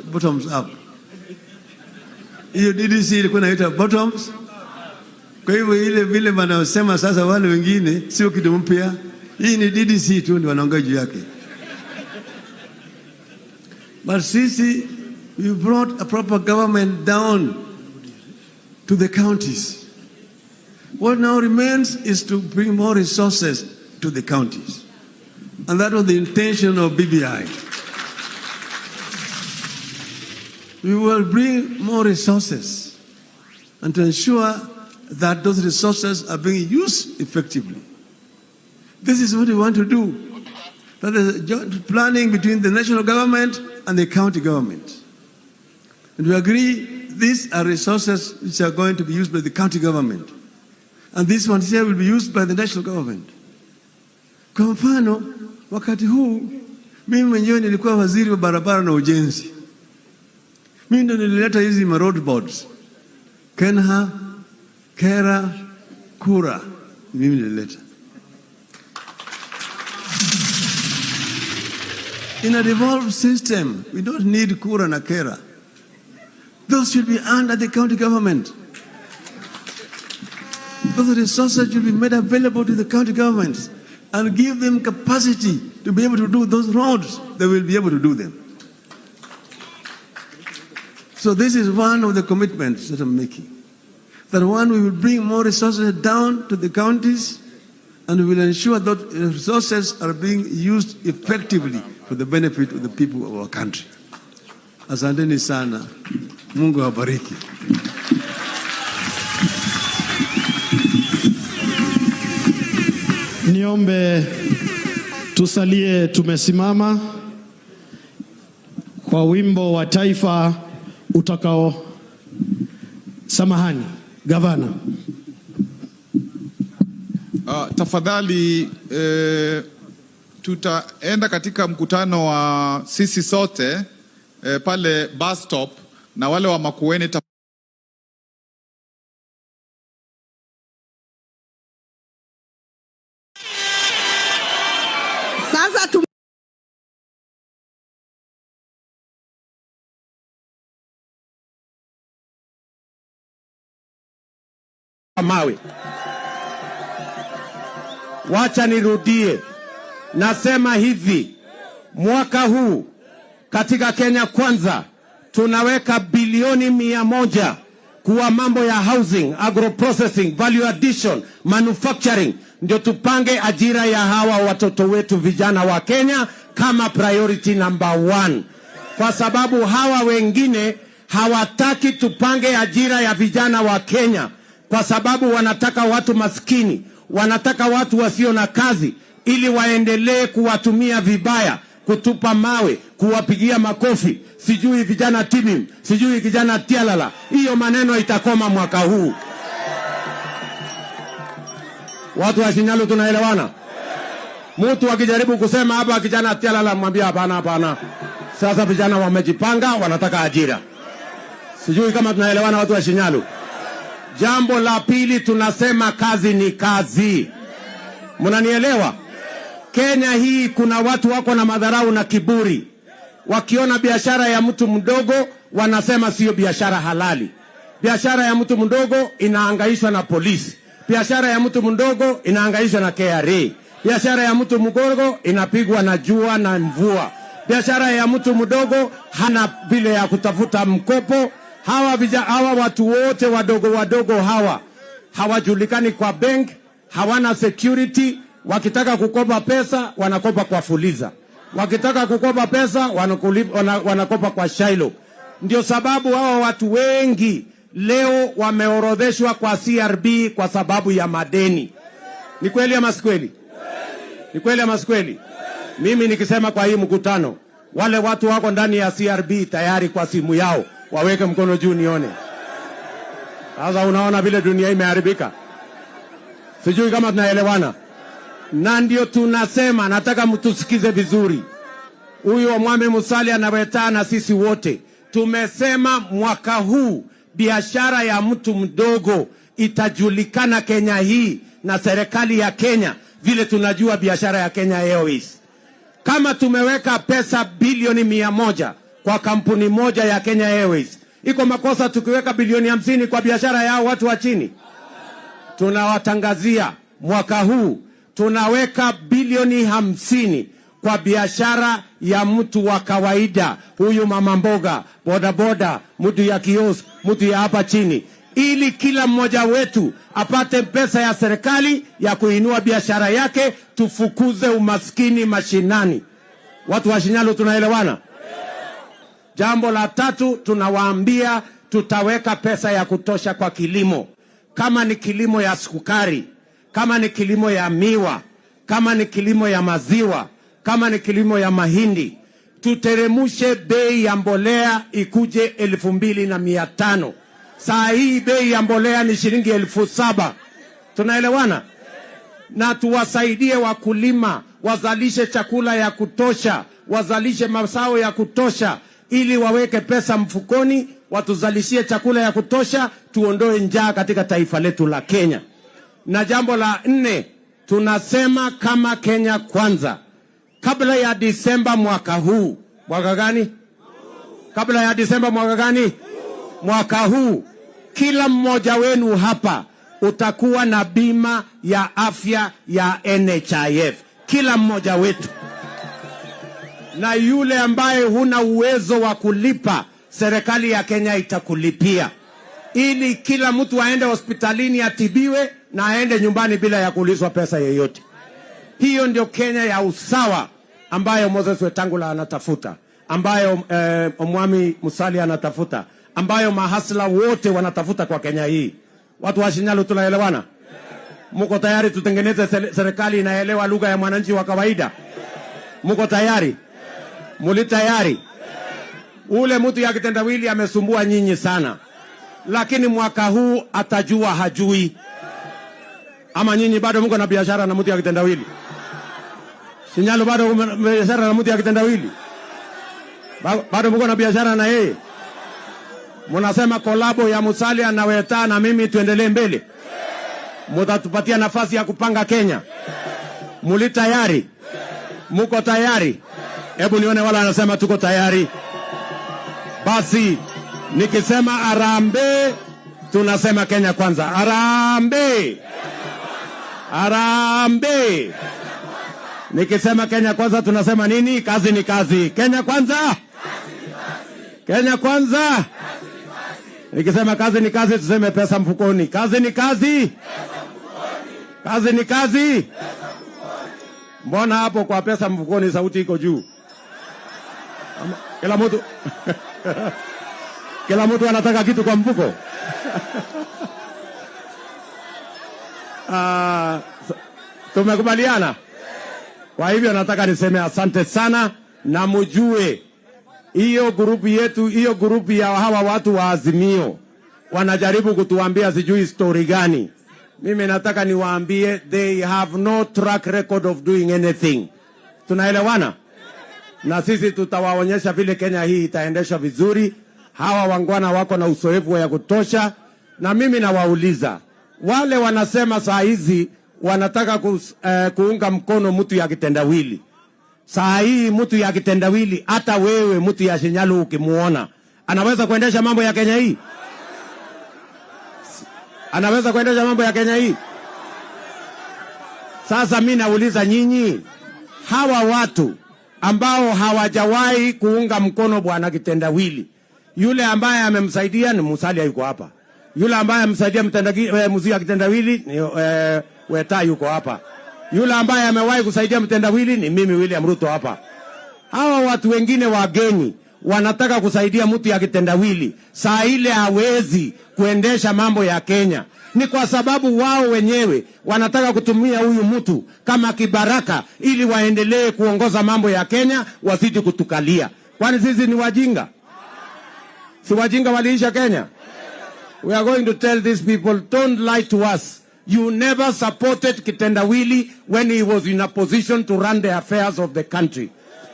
Speaker 3: up. Hiyo DDC ilikuwa naita bottoms. Kwa hivyo ile vile wanasema sasa wale wengine sio kitu mpya. Hii ni DDC tu ndio wanaongea juu yake. But sisi, we brought a proper government down to the counties. What now remains is to bring more resources to the counties. And that was the intention of BBI. We will bring more resources and to ensure that those resources are being used effectively. This is what we want to do. That is joint planning between the national government and the county government. And we agree these are resources which are going to be used by the county government. And these ones here will be used by the national government. Kwa mfano, wakati huu, mimi mwenyewe nilikuwa waziri wa barabara na ujenzi. Mimi ndo nilileta hizi road boards. Kenha, Kera, Kura. Mimi nilileta. In a devolved system, we don't need Kura na Kera. Those should be under the county government. Those resources should be made available to the county governments and give them capacity to be able to do those roads. They will be able to do them. So this is one of the commitments that I'm making. That one, we will bring more resources down to the counties and we will ensure that resources are being used effectively for the benefit of the people of our country. Asanteni sana. Mungu awabariki.
Speaker 14: Niombe tusalie tumesimama kwa wimbo wa taifa utakao. Samahani, gavana.
Speaker 1: Tafadhali tutaenda katika mkutano wa sisi sote pale bus stop na wale wa Makueni
Speaker 21: sasa
Speaker 6: mawe. Wacha nirudie. Nasema hivi, mwaka huu katika Kenya Kwanza tunaweka bilioni 100 kuwa mambo ya housing, agro processing, value addition, manufacturing, ndio tupange ajira ya hawa watoto wetu vijana wa Kenya kama priority number 1. Kwa sababu hawa wengine hawataki tupange ajira ya vijana wa Kenya, kwa sababu wanataka watu maskini, wanataka watu wasio na kazi ili waendelee kuwatumia vibaya, kutupa mawe, kuwapigia makofi, sijui vijana timim, sijui kijana tialala. Hiyo maneno itakoma mwaka huu. Watu wa Shinyalu tunaelewana? Mtu akijaribu kusema hapa kijana tialala, mwambie hapana hapana. Sasa vijana wamejipanga, wanataka ajira. Sijui kama tunaelewana watu wa Shinyalu. Jambo la pili, tunasema kazi ni kazi. Mnanielewa? Kenya hii kuna watu wako na madharau na kiburi. Wakiona biashara ya mtu mdogo wanasema sio biashara halali. Biashara ya mtu mdogo inahangaishwa na polisi. Biashara ya mtu mdogo inahangaishwa na KRA. Biashara ya mtu mdogo inapigwa na jua na mvua. Biashara ya mtu mdogo hana vile ya kutafuta mkopo. Hawa watu wote wadogo hawa hawajulikani kwa bank, hawana security. Wakitaka kukopa pesa wanakopa kwa Fuliza, wakitaka kukopa pesa wanakopa kwa Shailo. Ndio sababu hawa watu wengi leo wameorodheshwa kwa CRB kwa sababu ya madeni. Ni kweli ama si kweli? Ni kweli ama si kweli? Mimi nikisema kwa hii mkutano, wale watu wako ndani ya CRB tayari kwa simu yao waweke mkono juu nione. Sasa unaona vile dunia imeharibika. Sijui kama tunaelewana. Na ndio tunasema, nataka mtusikize vizuri. Huyu Mwame Musalia anawetana sisi wote. tumesema mwaka huu biashara ya mtu mdogo itajulikana Kenya hii na serikali ya Kenya vile tunajua biashara ya Kenya Airways. Kama tumeweka pesa bilioni 100 kwa kampuni moja ya Kenya Airways, iko makosa tukiweka bilioni 50 kwa biashara yao watu wa chini? Tunawatangazia mwaka huu tunaweka bilioni 50 kwa biashara ya mtu wa kawaida, huyu mama mboga, bodaboda, mtu ya kiosk, mtu ya hapa chini, ili kila mmoja wetu apate pesa ya serikali ya kuinua biashara yake, tufukuze umaskini mashinani. Watu wa Shinyalu tunaelewana? Jambo la tatu, tunawaambia tutaweka pesa ya kutosha kwa kilimo. Kama ni kilimo ya sukari, kama ni kilimo ya miwa, kama ni kilimo ya maziwa, kama ni kilimo ya mahindi, tuteremushe bei ya mbolea ikuje 2,500. Saa hii bei ya mbolea ni shilingi 7,000. Tunaelewana? Na tuwasaidie wakulima wazalishe chakula ya kutosha, wazalishe mazao ya kutosha, ili waweke pesa mfukoni, watuzalishie chakula ya kutosha, tuondoe njaa katika taifa letu la Kenya. Na jambo la 4, tunasema kama Kenya Kwanza, kabla ya Disemba mwaka huu, mwaka gani? Kabla ya Disemba mwaka gani? Mwaka huu, kila mmoja wenu hapa utakuwa na bima ya afya ya NHIF. Kila mmoja wetu. Na yule ambaye huna uwezo wa kulipa, serikali ya Kenya itakulipia, ili kila mtu aende hospitalini atibiwe na aende nyumbani bila ya kuulizwa pesa yoyote. Hiyo ndio Kenya ya usawa ambayo Moses Wetangula anatafuta, ambayo Omwami Musalia anatafuta, ambayo mahasla wote wanatafuta kwa Kenya hii. Watu wa Shinyalu tunaelewana? Muko tayari tutengeneze serikali inaelewa lugha ya mwananchi wa kawaida? Muko tayari? Muli tayari? Ule mtu ya kitendawili amesumbua nyinyi sana, lakini mwaka huu atajua hajui. Ama nyinyi bado mko na biashara na mtu ya kitendawili? Shinyalu bado mko na biashara na mtu ya kitendawili? Bado mko na biashara na yeye? Munasema kolabo ya Musalia na Weta na mimi tuendelee mbele? Mutatupatia nafasi ya kupanga Kenya? Muli tayari? Muko tayari? Hebu nione wala anasema tuko tayari. Basi nikisema harambee, tunasema Kenya Kwanza. Harambee! Harambee! Nikisema Kenya Kwanza tunasema nini? Kazi ni kazi. Kenya Kwanza! Kenya Kwanza! Nikisema kazi ni kazi, tuseme pesa mfukoni. Kazi ni kazi. Kazi ni kazi. Mbona hapo kwa pesa mfukoni sauti iko juu? Kila mtu kila mtu anataka kitu kwa mfuko. Tumekubaliana? Kwa hivyo nataka niseme asante sana, na mjue hiyo grupu yetu, hiyo grupu ya hawa watu wa Azimio wanajaribu kutuambia sijui story gani. Mimi nataka niwaambie they have no track record of doing anything. Tunaelewana? Na sisi tutawaonyesha vile Kenya hii itaendeshwa vizuri. Hawa wangwana wako na uzoefu ya kutosha, na mimi nawauliza wale wanasema saa hizi wanataka kuunga mkono mtu ya kitendawili. Saa hii mtu ya kitendawili, hata wewe mtu ya Shinyalu ukimuona, anaweza kuendesha mambo ya Kenya hii? Anaweza kuendesha mambo ya Kenya hii? Sasa mimi nauliza nyinyi, hawa watu ambao hawajawahi kuunga mkono bwana kitendawili, yule ambaye amemsaidia ni Musalia yuko hapa. Yule ambaye amemsaidia mzee kitendawili ni Weta yuko hapa. Yule ambaye amewahi kusaidia mtendawili ni mimi William Ruto hapa. Hawa watu wengine wageni wanataka kusaidia mtu ya kitendawili, saa ile hawezi kuendesha mambo ya Kenya. Ni kwa sababu wao wenyewe wanataka kutumia huyu mtu kama kibaraka ili waendelee kuongoza mambo ya Kenya, wazidi kutukalia. Kwani sisi ni wajinga? Si wajinga waliisha Kenya? We are going to tell these people, don't lie to us. You never supported Kitendawili when he was in a position to run the affairs of the country.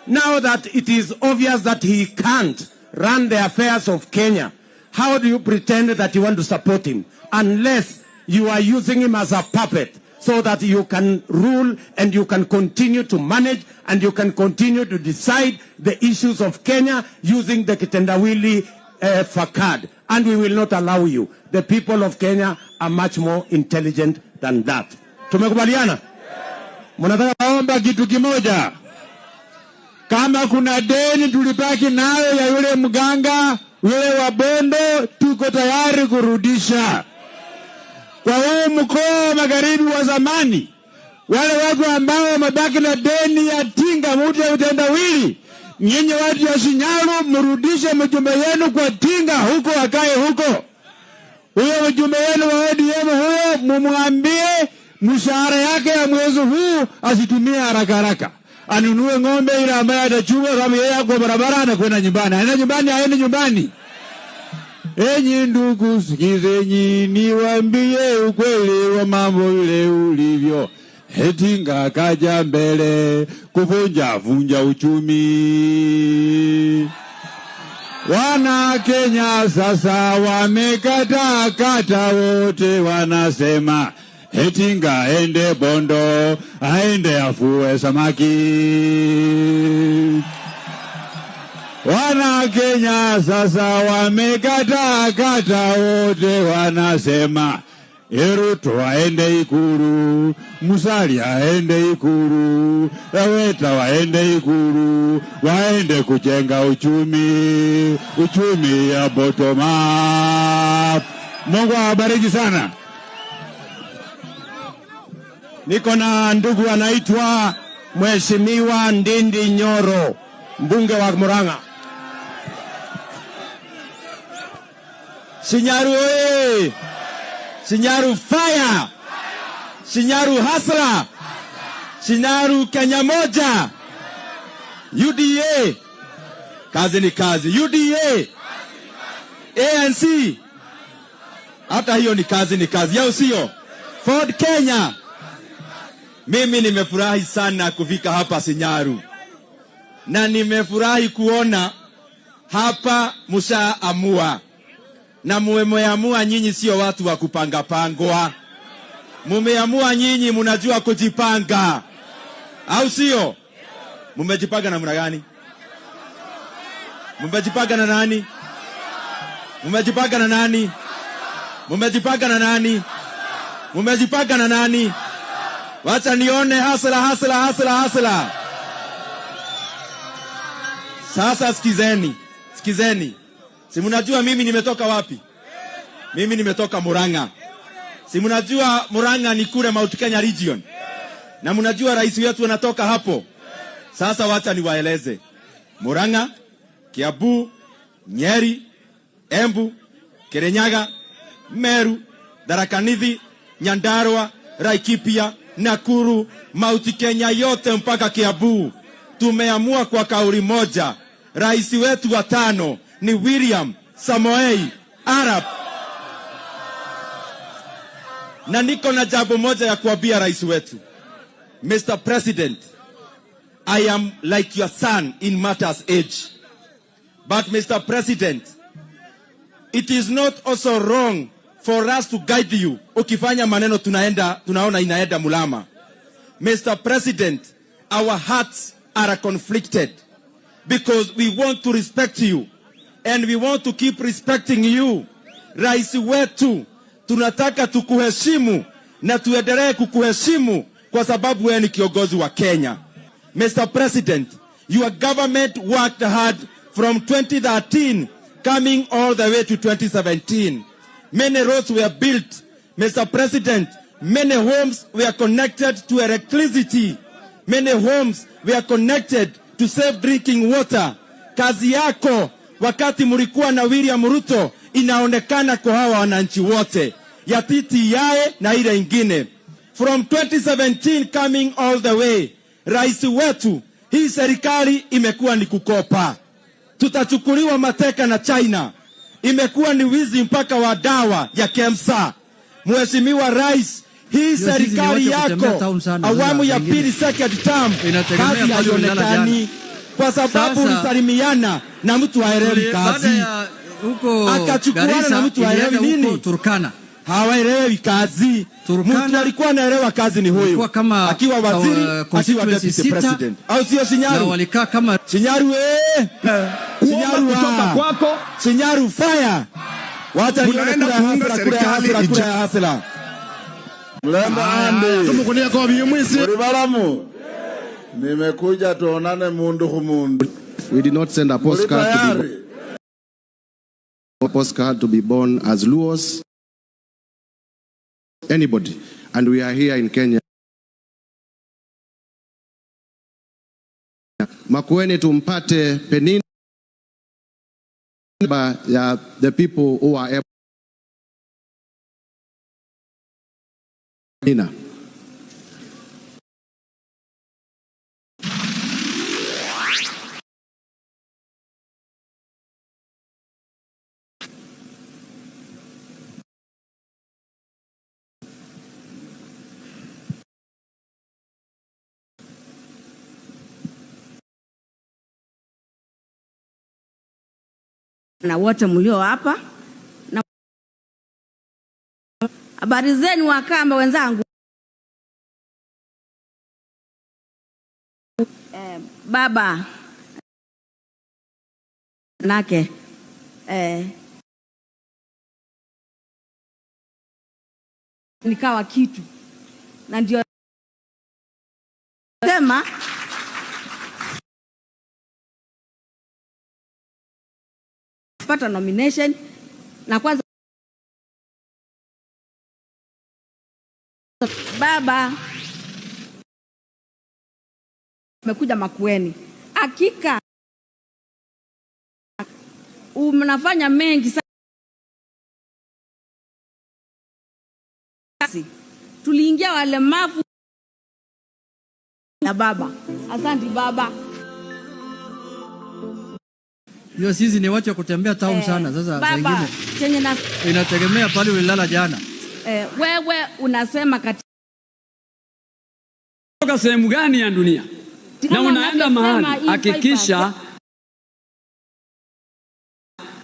Speaker 6: Now that it is obvious that he can't run the affairs of Kenya, how do you pretend that you want to support him unless you are using him as a puppet so that you can rule and you can continue to manage and you can continue to decide the issues of Kenya using the kitendawili facade? And we will not allow you. The people of Kenya are much more intelligent than that. Tumekubaliana? Mnataka naomba kitu kimoja. Kama kuna deni tulibaki nayo ya yule mganga, yule wa Bondo, tuko tayari kurudisha. Kwa huu mkoa magharibi wa zamani, wale watu ambao wamebaki na deni ya Tinga, mtu ya utendawili, nyinyi watu ya Shinyalu, mrudishe mjumbe yenu kwa Tinga, huko akae huko. Huyo mjumbe yenu wa ODM huyo, mumwambie mshahara yake ya mwezi huu asitumie haraka haraka. Anunue ng'ombe ile ambaye atachunga kama yeye kwa barabara na kwenda nyumbani. Aende nyumbani, aende nyumbani. Enyi ndugu, sikizeni niwaambie ukweli wa mambo vile ulivyo. Tinga kaja mbele kuvunja vunja uchumi. Wana Kenya sasa wamekata kata, wote wanasema Tinga ende Bondo, aende afue samaki. Wana Kenya sasa wamekata kata, wote wanasema Ruto aende Ikulu, Musalia aende Ikulu, Weta waende Ikulu, waende kujenga uchumi ya bottom up. Mungu awabariki sana. Niko na ndugu anaitwa Mheshimiwa Ndindi Nyoro, mbunge wa Murang'a. Shinyaru oye! Shinyaru fire! Shinyaru hasra! Shinyaru Kenya moja! UDA! Kazi ni kazi. UDA! ANC! Hata hiyo ni kazi yao sio? Ford Kenya! Mimi nimefurahi sana kufika hapa Shinyaru. Na nimefurahi kuona hapa mshaamua. Na mumeamua nyinyi sio watu wa kupanga pangwa. Mumeamua nyinyi mnajua kujipanga. Au sio? Mmejipanga namna gani? Mmejipanga na nani? Mmejipanga na nani? Mmejipanga na nani? Mmejipanga na nani? Wacha nione hasla. Sasa sikizeni. Si mnajua mimi nimetoka wapi? Mimi nimetoka Murang'a. Si mnajua Murang'a ni kule Mount Kenya region. Na mnajua rais wetu anatoka hapo. Sasa wacha niwaeleze. Murang'a, Kiambu, Nyeri, Embu, Kirinyaga, Meru, Tharaka Nithi, Nyandarua, Laikipia, Nakuru, Mount Kenya yote mpaka Kiambu. Tumeamua kwa kauli moja. Rais wetu wa 5 ni William Samoei Arap. Na niko na jambo moja ya kuambia rais wetu. Mr. President, I am like your son in matters age. But Mr. President, it is not also wrong for us to guide you. Ukifanya maneno tunaona inaenda mulama. Mr. President, our hearts are conflicted because we want to respect you and we want to keep respecting you. Rais wetu, tunataka tukuheshimu na tuendelee kukuheshimu kwa sababu wewe ni kiongozi wa Kenya. Mr. President, your government worked hard from 2013 coming all the way to 2017. Many roads were built. Mr. President, many homes were connected to electricity. Many homes were connected to safe drinking water. Kazi yako wakati mlikuwa na William Ruto inaonekana kwa hawa wananchi wote. Ya TTI na ile ingine. From 2017 coming all the way, rais wetu, hii serikali imekuwa ni kukopa. Tutachukuliwa mateka na China. Imekuwa ni wizi mpaka wa dawa ya KEMSA. Mheshimiwa Rais, hii serikali yako awamu ya pili second term, kazi haionekani.
Speaker 17: kwa sababu ulisalimiana na mtu haelewi kazi, akachukuana na mtu haelewi nini,
Speaker 10: Turkana
Speaker 17: hawaelewi kazi. Mtu alikuwa anaelewa kazi ni huyu, akiwa waziri, akiwa deputy president, au sio Sinyaru?
Speaker 10: Na walikaa kama
Speaker 17: Sinyaru, Sinyaru kutoka kwako, Sinyaru fire. Wacha
Speaker 9: Unaenda kuunga serikali
Speaker 17: kura ya hasla.
Speaker 9: Mlemba ande. Tumukunia kwa biyumwisi. Uribalamu. Nimekuja tuonane mundu humundu.
Speaker 5: We did not send a postcard to be born as Luos. Anybody. And we are here in Kenya. Makueni tumpate penini ya the people who are able.
Speaker 22: Na wote mlio hapa na habari zenu Wakamba wenzangu. Baba nake nikawa kitu na ndio sema pata nomination na kwanza baba umekuja Makueni, hakika mnafanya mengi sana. Tuliingia walemavu na baba. Asante baba.
Speaker 10: Hiyo sisi ni watu wa kutembea town sana. Sasa wengine inategemea pale ulilala jana.
Speaker 22: Wewe unasema katika
Speaker 12: sehemu gani ya dunia na unaenda mahali, hakikisha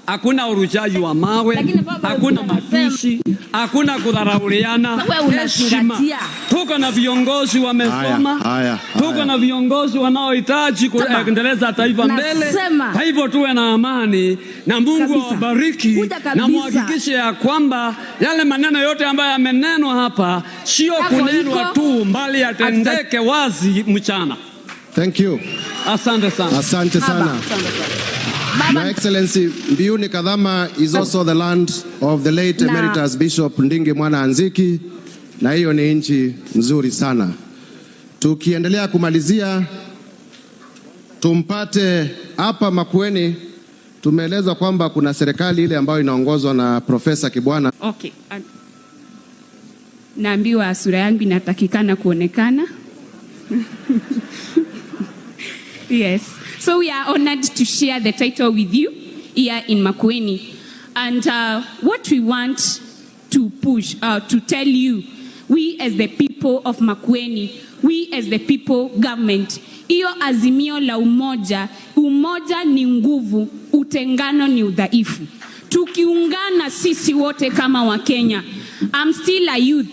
Speaker 12: hakuna urushaji wa mawe, hakuna matusi, hakuna kudharauliana, heshima. Tuko na viongozi wamesoma, tuko na viongozi wanaohitaji kuendeleza taifa mbele. Kwa hivyo tuwe na amani na Mungu awabariki, na muhakikishe ya kwamba yale maneno yote ambayo yamenenwa hapa sio kunenwa tu, mbali yatendeke wazi mchana.
Speaker 5: Thank you.
Speaker 12: Asante sana.
Speaker 5: Asante sana. Your Excellency, Mbiuni Kadhama is also the land of the late Emeritus Bishop Ndingi Mwana Anziki, na hiyo ni nchi nzuri sana. Tukiendelea kumalizia, tumpate hapa Makueni. Tumeelezwa kwamba kuna serikali ile ambayo inaongozwa na Profesa Kibwana.
Speaker 13: Okay. Naambiwa sura yangu inatakikana kuonekana. Yes. So we are honored to share the title with you here in Makueni. And what we want to push, to tell you, we as the people of Makueni, we as the people government, hiyo Azimio La Umoja, umoja ni nguvu, utengano ni udhaifu. Tukiungana sisi wote kama wa Kenya, I'm still a youth,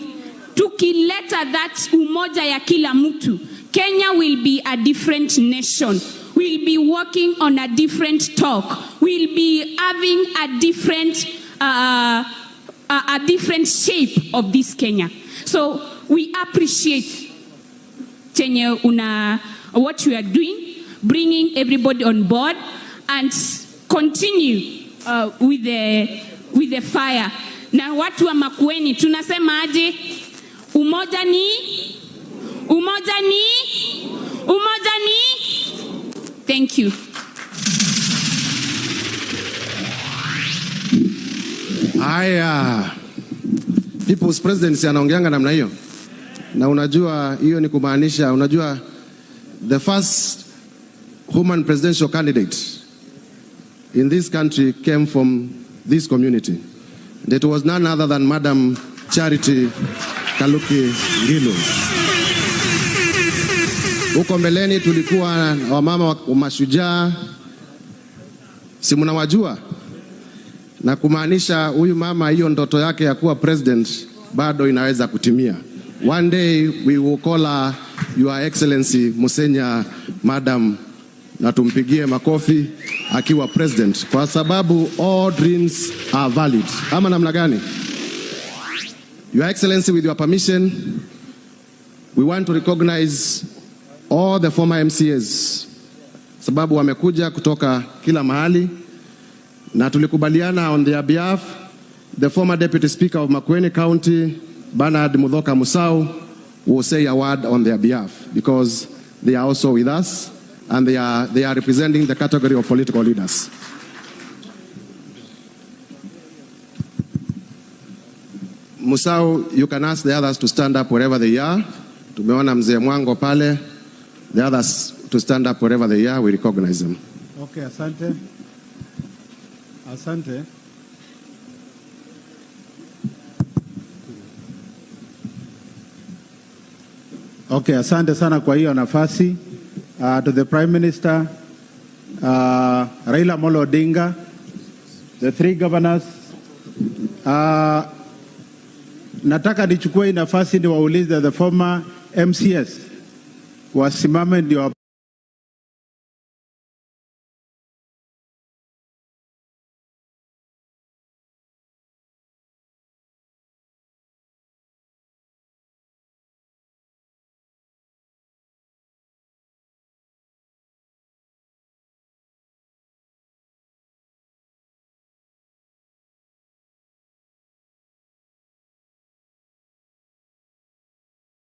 Speaker 13: tukileta that umoja ya kila mtu, Kenya will be a different nation. We'll be working on a different talk. We'll be having a different shape of this Kenya. So we appreciate what you are doing, bringing everybody on board, and continue with the fire. Na watu wa Makueni tunasema aje? Umoja ni Thank you.
Speaker 5: Haya, People's Presidency anaongeanga namna hiyo, na unajua hiyo ni kumaanisha, unajua the first woman presidential candidate in this country came from this community. It was none other than Madam Charity Kaluki Ngilu. Huko mbeleni tulikuwa na wamama wa mashujaa, si mnawajua, na kumaanisha huyu mama, hiyo ndoto yake ya kuwa president bado inaweza kutimia. One day we will call her Your Excellency Musenya Madam, na tumpigie makofi akiwa president, kwa sababu all dreams are valid. Ama namna gani? Your Excellency, with your permission, we want to recognize all the former MCAs, sababu wamekuja kutoka kila mahali, na tulikubaliana on their behalf, the former Deputy Speaker of Makueni County, Bernard Mudhoka Musau, will say a word on their behalf, because they are also with us, and they are representing the category of political leaders. Musau, you can ask the others to stand up wherever they are. Tumeona mzee Mwango pale. The others to stand up wherever they are. We recognize them.
Speaker 7: Okay, asante. Asante. Okay, asante sana kwa hiyo nafasi. To the Prime Minister, Raila Amolo Odinga, the three governors, nataka nichukue nafasi niwaulize the former MCS wasimame ndio